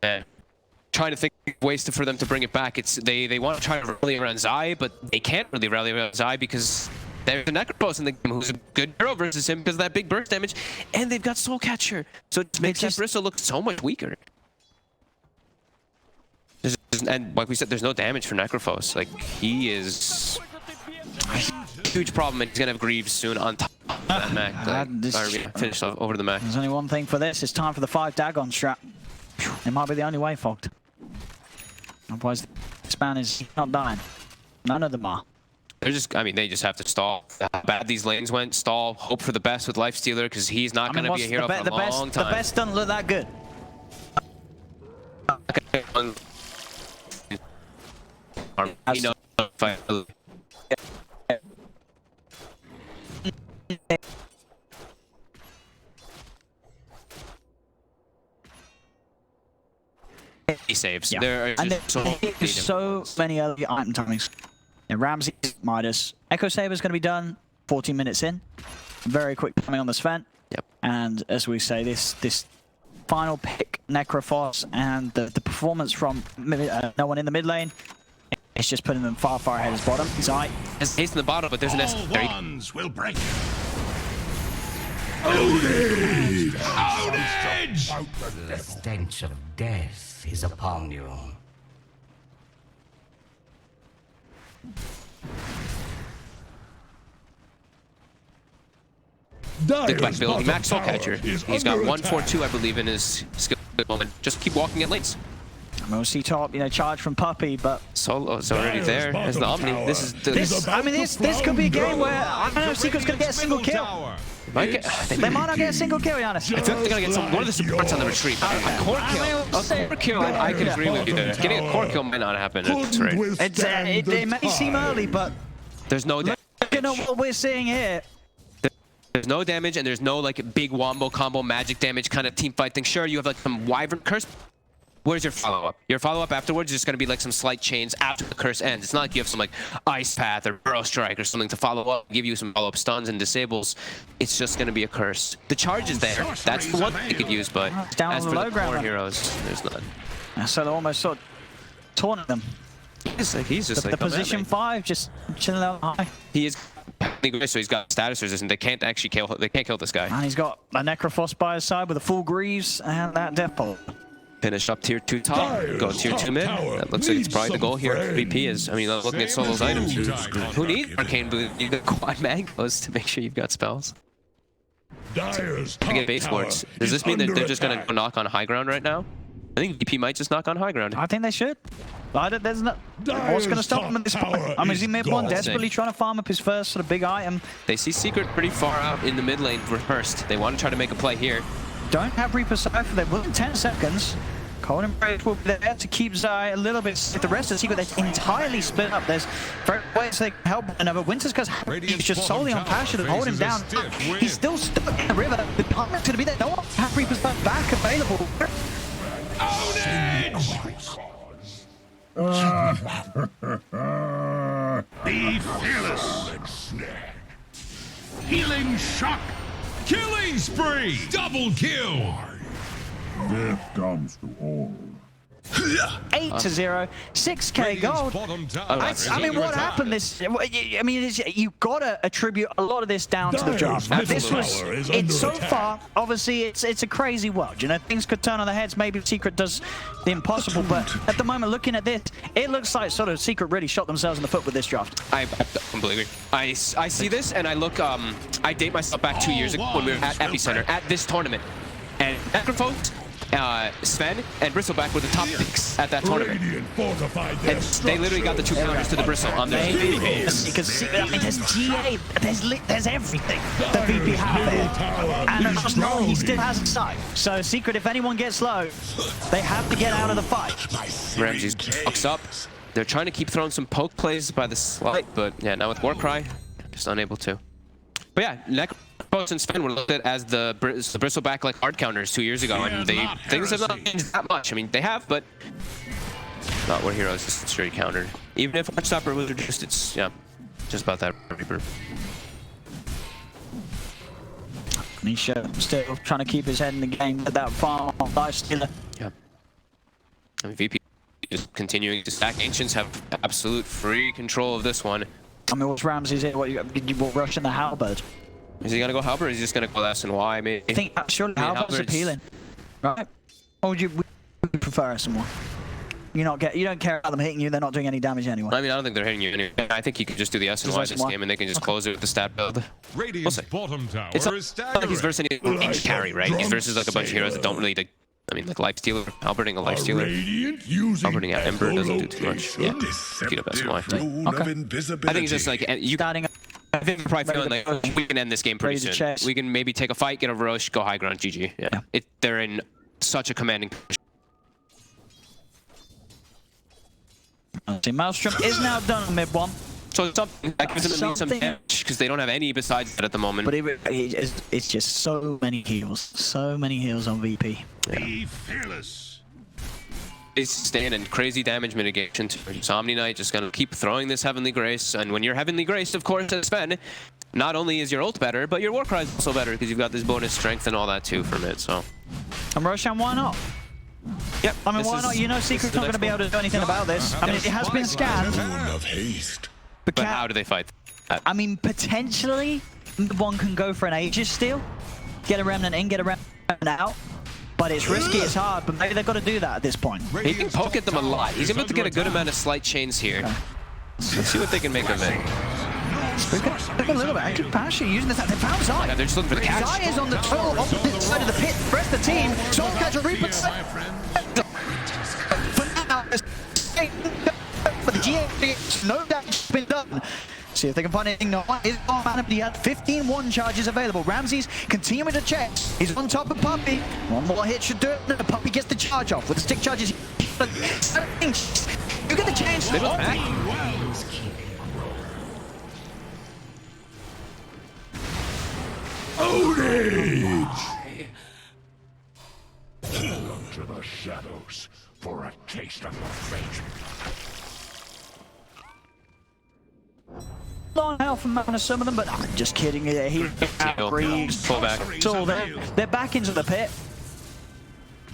Trying to think of ways for them to bring it back. They want to try to rally around Zai, but they can't really rally around Zai because there's a Necrophos in the game who's a good hero versus him because of that big burst damage, and they've got Soul Catcher, so it makes that Bristle look so much weaker. And like we said, there's no damage for Necrophos. Like, he is a huge problem, and he's gonna have Greaves soon on top of that mech. Finish off over the mech. There's only one thing for this. It's time for the 5 Dagon strat. It might be the only way, Fogged. Otherwise, this man is not dying. None of them are. They're just, I mean, they just have to stall. How bad these lanes went, stall, hope for the best with Lifestealer, because he's not going to be a hero for a long time. The best doesn't look that good. Okay. You know, he saves. Yeah. There are just so many other item timings. Yeah, Ramsey, Midas, Echo Saber's going to be done 14 minutes in. Very quick timing on the Sven. Yep. And as we say, this final pick, Necrophos, and the performance from no one in the mid lane, it's just putting them far, far ahead as bottom. Zai. There's haste in the bottom, but there's an S. All ones will break. Ownage! Ownage! The stench of death is upon you. Think about building Max Soul Catcher. He's got 1-4-2, I believe, in his skill moment. Just keep walking at lanes. We'll see top, charge from Puppy, but Solo's already there as the Omni. This could be a game where I don't know if Secret's gonna get a single kill. They might not get a single kill, Giannis. I feel like they're gonna get one of the supports on the retreat. A core kill, I can agree with you there. Getting a core kill might not happen. It may seem early, but there's no damage. Look at what we're seeing here. There's no damage, and there's no like big wombo combo magic damage kind of team fight thing. Sure, you have like some Wyvern curse. Where's your follow-up? Your follow-up afterwards is just going to be like some slight chains after the curse ends. It's not like you have some like Ice Path or Burrow Strike or something to follow up, give you some follow-up stuns and disables. It's just going to be a curse. The charge is there. That's the one thing they could use, but as for the core heroes, there's none. So they're almost sort of taunting them. He's just the position 5, just chilling out high. He is, so he's got status resistance. They can't actually kill. They can't kill this guy. And he's got a Necrophos by his side with a full Greaves and that Death Bolt. Finish up tier 2 top, go tier 2 mid. That looks like it's probably the goal here. VP is, I mean, looking at Solo's items. Who needs Arcane Boot? You got quad mangoes to make sure you've got spells. Get base wards. Does this mean that they're just going to go knock on high ground right now? I think VP might just knock on high ground. I think they should. There's no, what's going to stop him at this point? I mean, is he mid one desperately trying to farm up his first sort of big item? They see Secret pretty far out in the mid lane first. They want to try to make a play here. Don't have Reaper Cypher. They will in 10 seconds. Cold Embrace will be there to keep Zai a little bit. The rest of the Secret, they're entirely split up. There's very ways they can help another. Winter's because he's just solely on passion to hold him down. He's still stuck in the river. The partner's going to be there. No one have Reaper's back available. Be fearless. Healing shock. Killing spree! Double kill! Death comes to all. 8-0, 6k gold. I mean, what happened this? I mean, you've got to attribute a lot of this down to the draft. This was, it's so far, obviously, it's a crazy world. Things could turn on their heads. Maybe Secret does the impossible, but at the moment, looking at this, it looks like sort of Secret really shot themselves in the foot with this draft. I completely agree. I see this, and I look, I date myself back 2 years ago when we were at Epicenter at this tournament, and Necrophos, Sven and Bristleback were the top picks at that tournament. And they literally got the 2 counters to the Bristle on their VP. Because I mean, there's GA, there's everything that VP have. And he still has a side. So Secret, if anyone gets low, they have to get out of the fight. Ramsey's box up. They're trying to keep throwing some poke plays by the slide, but yeah, now with Warcry, just unable to. But yeah, Necrophos and Sven were looked at as the Bristleback like hard counters 2 years ago, and things have not changed that much. I mean, they have, but not where heroes just straight countered. Even if Heartstopper was reduced, it's just about that Reaper. Nisha still trying to keep his head in the game with that farm on Life Stealer. Yeah. I mean, VP is continuing to stack. Ancients have absolute free control of this one. I mean, what's Ramsey's here? What you rushing the Halberd? Is he gonna go Halberd or is he just gonna go S&Y maybe? I think surely Halberd's appealing. Right. Or would you prefer S&Y? You don't care about them hitting you, they're not doing any damage anyway. I mean, I don't think they're hitting you anyway. I think he could just do the S&Y this game and they can just close it with the stat build. We'll see. It's not like he's versus any carry, right? He's versus like a bunch of heroes that don't really like Life Stealer, Halberding a Life Stealer. Halberding at Ember doesn't do too much. Yeah, keep up S&Y. Okay. I think it's just like, you starting up. I think we're probably feeling like we can end this game pretty soon. We can maybe take a fight, get a Roche, go high ground, GG. Yeah. They're in such a commanding position. See, Maelstrom is now done on mid 1. So something that gives them some damage because they don't have any besides that at the moment. But it's just so many heals. So many heals on VP. Be fearless. He's standing crazy damage mitigation too. So Omni Knight just gonna keep throwing this Heavenly Grace, and when you're Heavenly Graced, of course, as Sven, not only is your ult better, but your Warcry is also better because you've got this bonus strength and all that too from it. So, and Roshan, why not? Yep. I mean, why not? You know, Secret's not going to be able to do anything about this. I mean, it has been scanned. Of haste. But how do they fight that? I mean, potentially, one can go for an Aegis steal, get a Remnant in, get a Remnant out. But it's risky, it's hard, but maybe they've got to do that at this point. He can poke at them a lot. He's able to get a good amount of slight chains here. Okay. Let's see what they can make of it. Look a little bit. I could pass you using this. They found Zai. Yeah, they're just looking for the catch. Zai is on the total opposite side of the pit. The rest of the team. Soul catch a Reaper. For now, for the GA, no damage has been done. See if they can find anything. No, is on man, but he had 15 1 charges available. Ramsey's continuing to check. He's on top of Puppy. One more hit should do it. The Puppy gets the charge off with the stick charges. You get the chance. Middle back. Ownage! Pull unto the shadows for a taste of your fate. On health from some of them, but I'm just kidding. He outbreathes. Pull back. So they're back into the pit.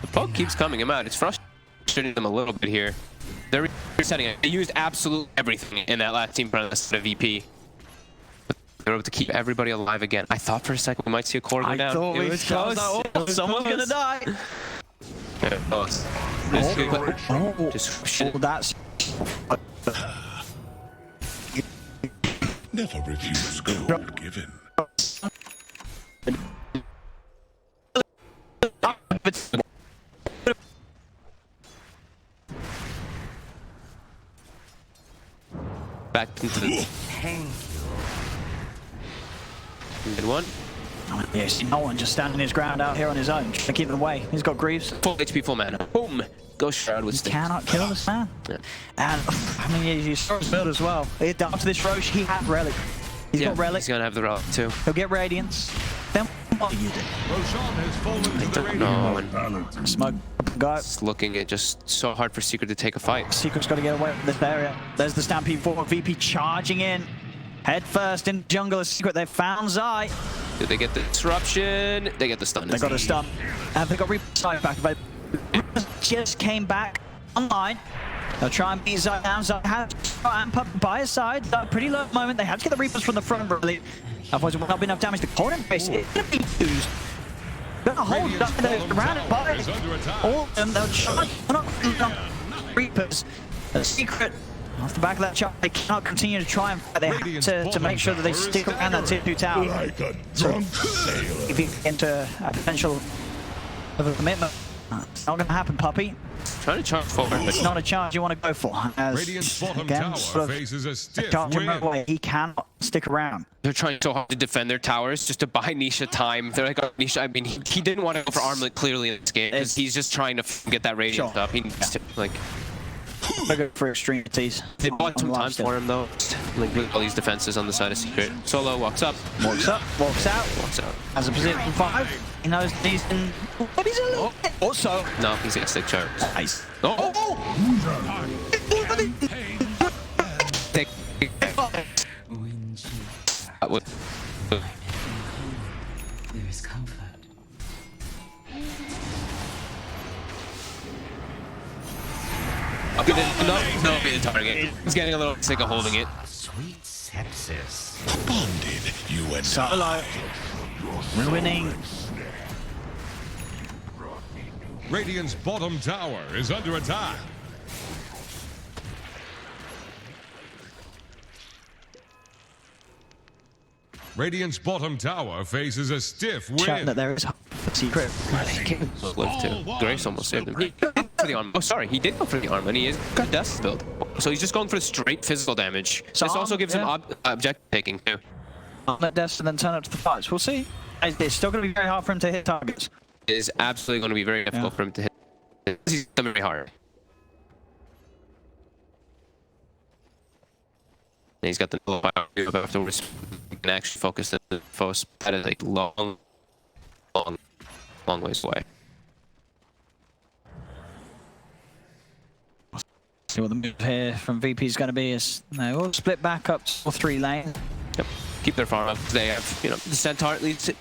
The poke keeps coming him out. It's frustrating them a little bit here. They're resetting it. They used absolutely everything in that last team front of VP. They were able to keep everybody alive again. I thought for a second we might see a core go down. Thought it was close. Someone's gonna die. Yeah, close. That's. Never refuse gold given. Back into the mid one. Yes, no one just standing his ground out here on his own, trying to keep them away. He's got Greaves. Full HP, full mana. Boom! Go Shroud with sticks. Cannot kill this man. Yeah. And I mean, you saw his build as well. After this Roche, he had Relic. He's got Relic. He's gonna have the Relic too. He'll get Radiance. Then what do you do? Roshan has fallen to the No, Smoke guy. it's looking at just so hard for Secret to take a fight. Secret's got to get away from this area. There's the Stampede forward. VP charging in. Head first in jungle of Secret. They found Zai. Do they get the disruption? They get the stun. They got a stun. And they got Reaper side back. They just came back online. They'll try and beat Zai down. Zai has by his side. Pretty low at the moment. They have to get the Reapers from the front, really. Otherwise, it will not be enough damage to hold him. It's going to be used. Gonna hold it up around it by all of them. They'll charge Reapers. The Secret off the back of that charge, they cannot continue to try and fight. They have to make sure that they stick around that tier 2 tower. Like a drunk sailor. If you get into a potential of a commitment, it's not going to happen, Puppy. Trying to charge forward, but It's not a charge you want to go for. As, Radiant's bottom again, tower sort of faces a stiff charge him wind. away. He cannot stick around. they're trying so hard to defend their towers just to buy Nisha time. They're like, oh, Nisha, I mean, he didn't want to go for Armlet clearly in this game because he's just trying to get that Radiant up. He needs to, like... They're good for extremities. They bought some time for him, though. Like, with all these defenses on the side of Secret. Solo walks up. Walks up, walks out. Walks out. Has a position 5. He knows he's in... But he's a little bit. Also... No, he's got stick charge. Nice. Oh! Take... That would... There is comfort. No, be the target. He's getting a little sick of holding it. Sweet sepsis. Bonded, you and Solo. Ruining. Radiant's bottom tower is under attack. Radiant's bottom tower faces a stiff Chatting that wind. there is Secret. Live too. Grace almost saved him. For the arm. Oh, sorry, he did go for the arm, and he is got death build. So he's just going for the straight physical damage. This also gives him objective taking too. Let Death and then turn up to the fights. We'll see. It's still going to be very hard for him to hit targets. It is absolutely going to be very difficult for him to hit. He's done very hard. And he's got the afterwards. He can actually focus the foes at a like long ways away. See what the move here from VP is going to be. Is we'll split back up to 3 lane. Yep. Keep their farm up. They have, you know, the Centaur at least.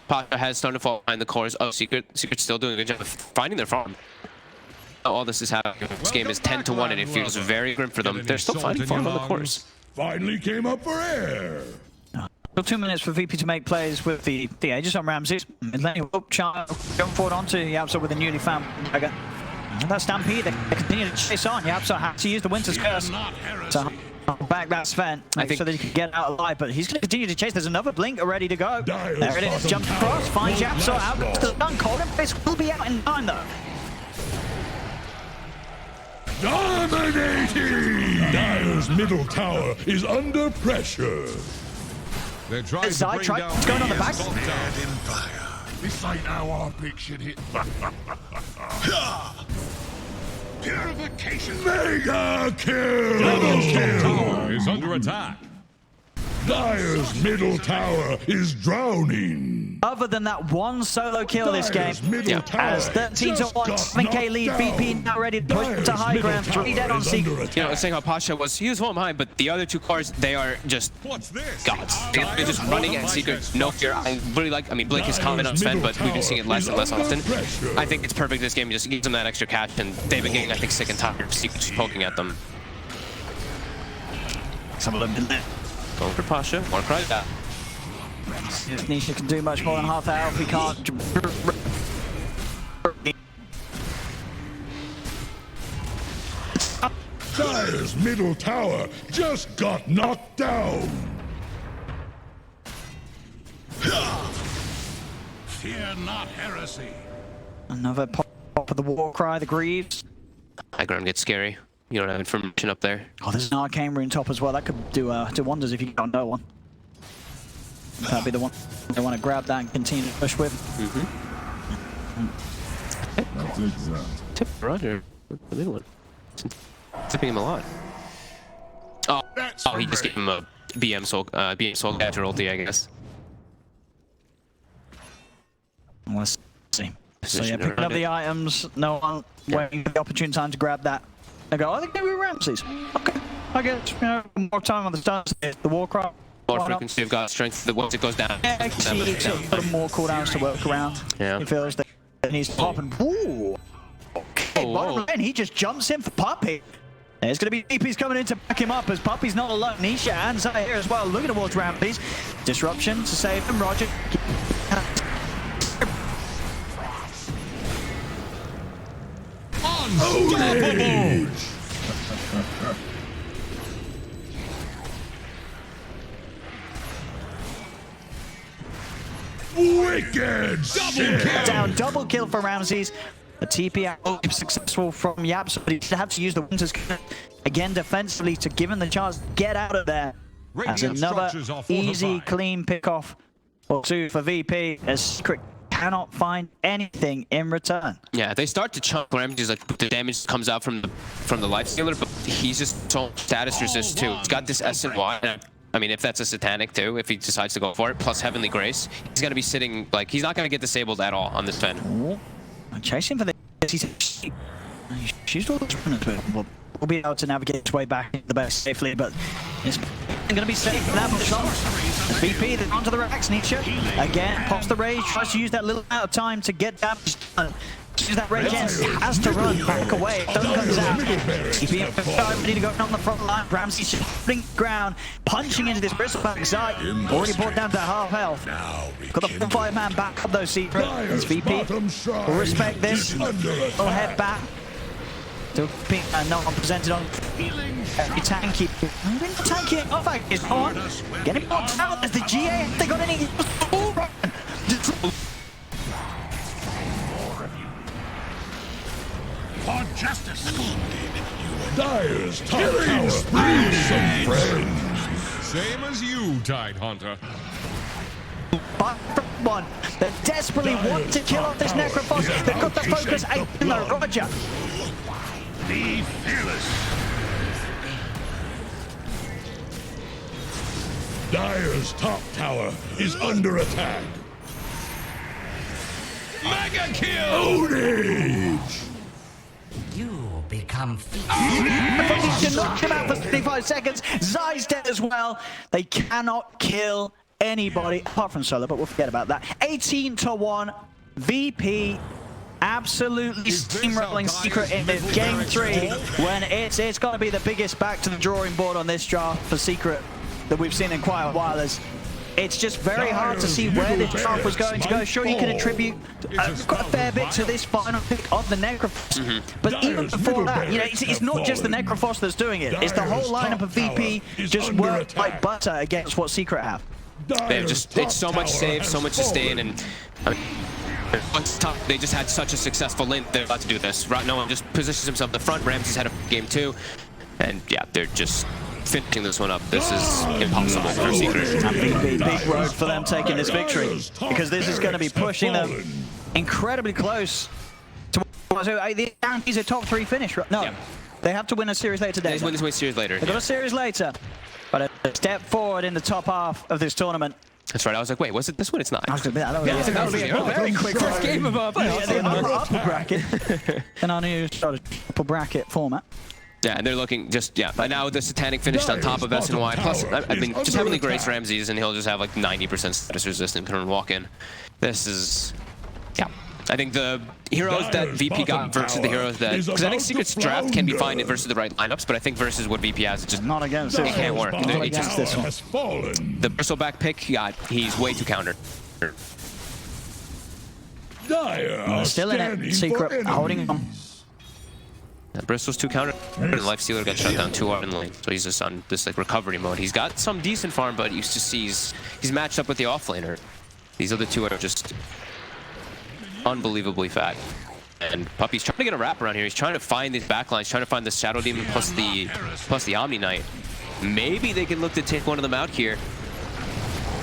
Pasha has started to fall behind the cores of Secret. Secret's still doing a good job of finding their farm. All this is happening. This game is 10-1 and it feels very grim for them. They're still finding farm on the cores. Finally came up for air. Still 2 minutes for VP to make plays with the Aegis on Ramses. Millennium jump forward onto Yapsa with a newly found dagger. And that Stampede, they continue to chase on. Yapsa has to use the Winter's Curse to back that Sven, make sure that he can get out alive, but he's going to continue to chase. There's another Blink ready to go. There it is, jumps across, finds Yapsa, out goes to the dunk. Cold Face will be out in time though. Dominating! Dire's middle tower is under pressure. They're trying to bring down what's going on the back? Dead in fire. This ain't how our pick should hit. Purification. Mega kill! Dire's tower is under attack. Dire's middle tower is drowning. Other than that one solo kill this game, as 13-1, 7k lead, VP now ready to push to high ground, 3 dead on Secret. You know, I was saying how Pasha was, he was one behind, but the other 2 cars, they are just gods. They're just running at Secret, no fear. I really like, I mean, Blink is common on Sven, but we've been seeing it less and less often. I think it's perfect this game, just gives them that extra catch, and they've been getting, I think, sick and tired of Secret just poking at them. Some of them didn't. Going for Pasha, more cry that. If Nisha can do much more than half health, he can't. Dire's middle tower just got knocked down. Fear not heresy. Another pop of the war cry, the Greaves. High ground gets scary. You don't have information up there. Oh, there's an arcane rune top as well. That could do wonders if you don't know one. That'd be the one they want to grab that and continue to push with. That's exact. Tip Roger, the big one. Tipping him a lot. Oh, he just gave him a BM Soul Catcher ulti, I guess. Let's see. So yeah, picking up the items. No one waiting for the opportune time to grab that. I go, I think maybe Ramses. Okay, I guess, you know, more time on the stars. The Warcry. More frequency of God strength once it goes down. Yeah, actually, it's put more cooldowns to work around. Yeah. He feels that he's popping. Ooh. Okay, bottom lane, he just jumps in for Puppy. There's going to be DPs coming in to back him up as Puppy's not alone. Nisha and Zaya here as well, looking towards Ramses. Disruption to save him. Roger. Unstoppable! Wicked! Double kill for Ramses. The TP successful from Yaps, but he did have to use the Winter's Curse again defensively to give him the chance to get out of there. As another easy, clean pick-off or 2 for VP, as Secret cannot find anything in return. Yeah, they start to chunk Ramses, like the damage comes out from the lifestealer, but he's just so status resist too. He's got this S and Y. And I mean, if that's a satanic too, if he decides to go for it, plus Heavenly Grace, he's gonna be sitting like he's not gonna get disabled at all on this Sven. Chasing for this. She's all we'll be able to navigate his way back into the base safely, but it's going to be safe for that much longer. VP then onto the racks. Nietzsche again pops the rage, tries to use that little amount of time to get damage done. Use that rage in, has to run back away. Don't comes out. EPICENTER ready to go on the front line. Ramsey's just putting ground, punching into this bristleback side. Already brought down to half health. Got the full 5-man back up though, Secret. As VP will respect this. We'll head back. Still no one presented on tanky. Tanky off is on. Getting knocked out as the GA. They got any full run. For justice. Dire's top tower needs some friends. Same as you, Tidehunter. But one that desperately want to kill off this Necrophos. They've got the focus 8 in the Roger. Be fearless. Dire's top tower is under attack. Mega kill! Ownage! You become He can knock him out for 35 seconds. Zai's dead as well. They cannot kill anybody apart from Solo, but we'll forget about that. 18-1. VP absolutely steamrolling Secret in game 3 when it's got to be the biggest back to the drawing board on this draft for Secret that we've seen in quite a while. It's just very hard to see where this draft was going to go. Sure, you can attribute quite a fair bit to this final pick of the Necrophos, but even before that, you know, it's not just the Necrophos that's doing it. It's the whole lineup of VP just worked like butter against what Secret have. It's so much save, so much sustain, and I mean, it's tough. They just had such a successful link. They're about to do this. No one just positions himself in the front. Ramsey's had a game 2, and yeah, they're just finishing this one up. This is impossible for Secret. And VP, big road for them taking this victory, because this is going to be pushing them incredibly close to the ANDI's a top 3 finish. No, yeah. They have to win a series later today. They win this series later. They've got a series later, but a step forward in the top half of this tournament. That's right. I was like, wait, was it this one? It's not. That would be a very quick first game of upper bracket in our new sort of bracket format. Yeah, and they're looking just, yeah. But now the Satanic finished on top of SNY. Plus, I mean, just heavily graced Ramses, and he'll just have like 90% status resistant, can walk in. This is, yeah. I think the heroes that VP got versus the heroes that, because I think Secret's draft can be fine versus the right lineups, but I think versus what VP has, it just not against it can't work. It just this one. The Bristleback pick, he's way too countered. Still in it. Secret holding on. Bristol's 2 counter, and Lifestealer got shut down 2 hard in the lane, so he's just on this like recovery mode. He's got some decent farm, but you just see he's matched up with the offlaner. These other 2 are just unbelievably fat. And Puppy's trying to get a wrap around here. He's trying to find these backlines, trying to find the Shadow Demon plus the Omni Knight. Maybe they can look to take one of them out here.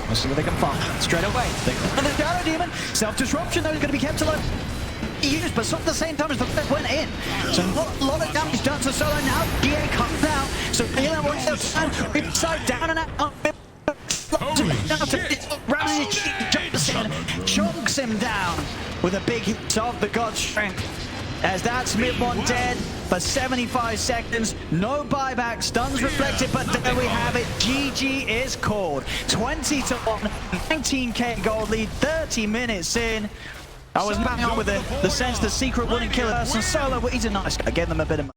Let's see what they can find straight away. And the Shadow Demon, self-disruption though is going to be kept alive. Used, but at the same time as the first went in. So not a lot of damage done to Solo now. GA comes out. So Galen wants to turn inside down and out. Ramsey jumps in, chunks him down with a big hit of the God Strength. As that's mid-1 dead for 75 seconds. No buyback, stuns reflected, but there we have it. GG is called. 20-1, 19k gold lead, 30 minutes in. I was bang on with the sense the Secret wouldn't kill us, and Solo, he's a nice guy. I gave them a bit of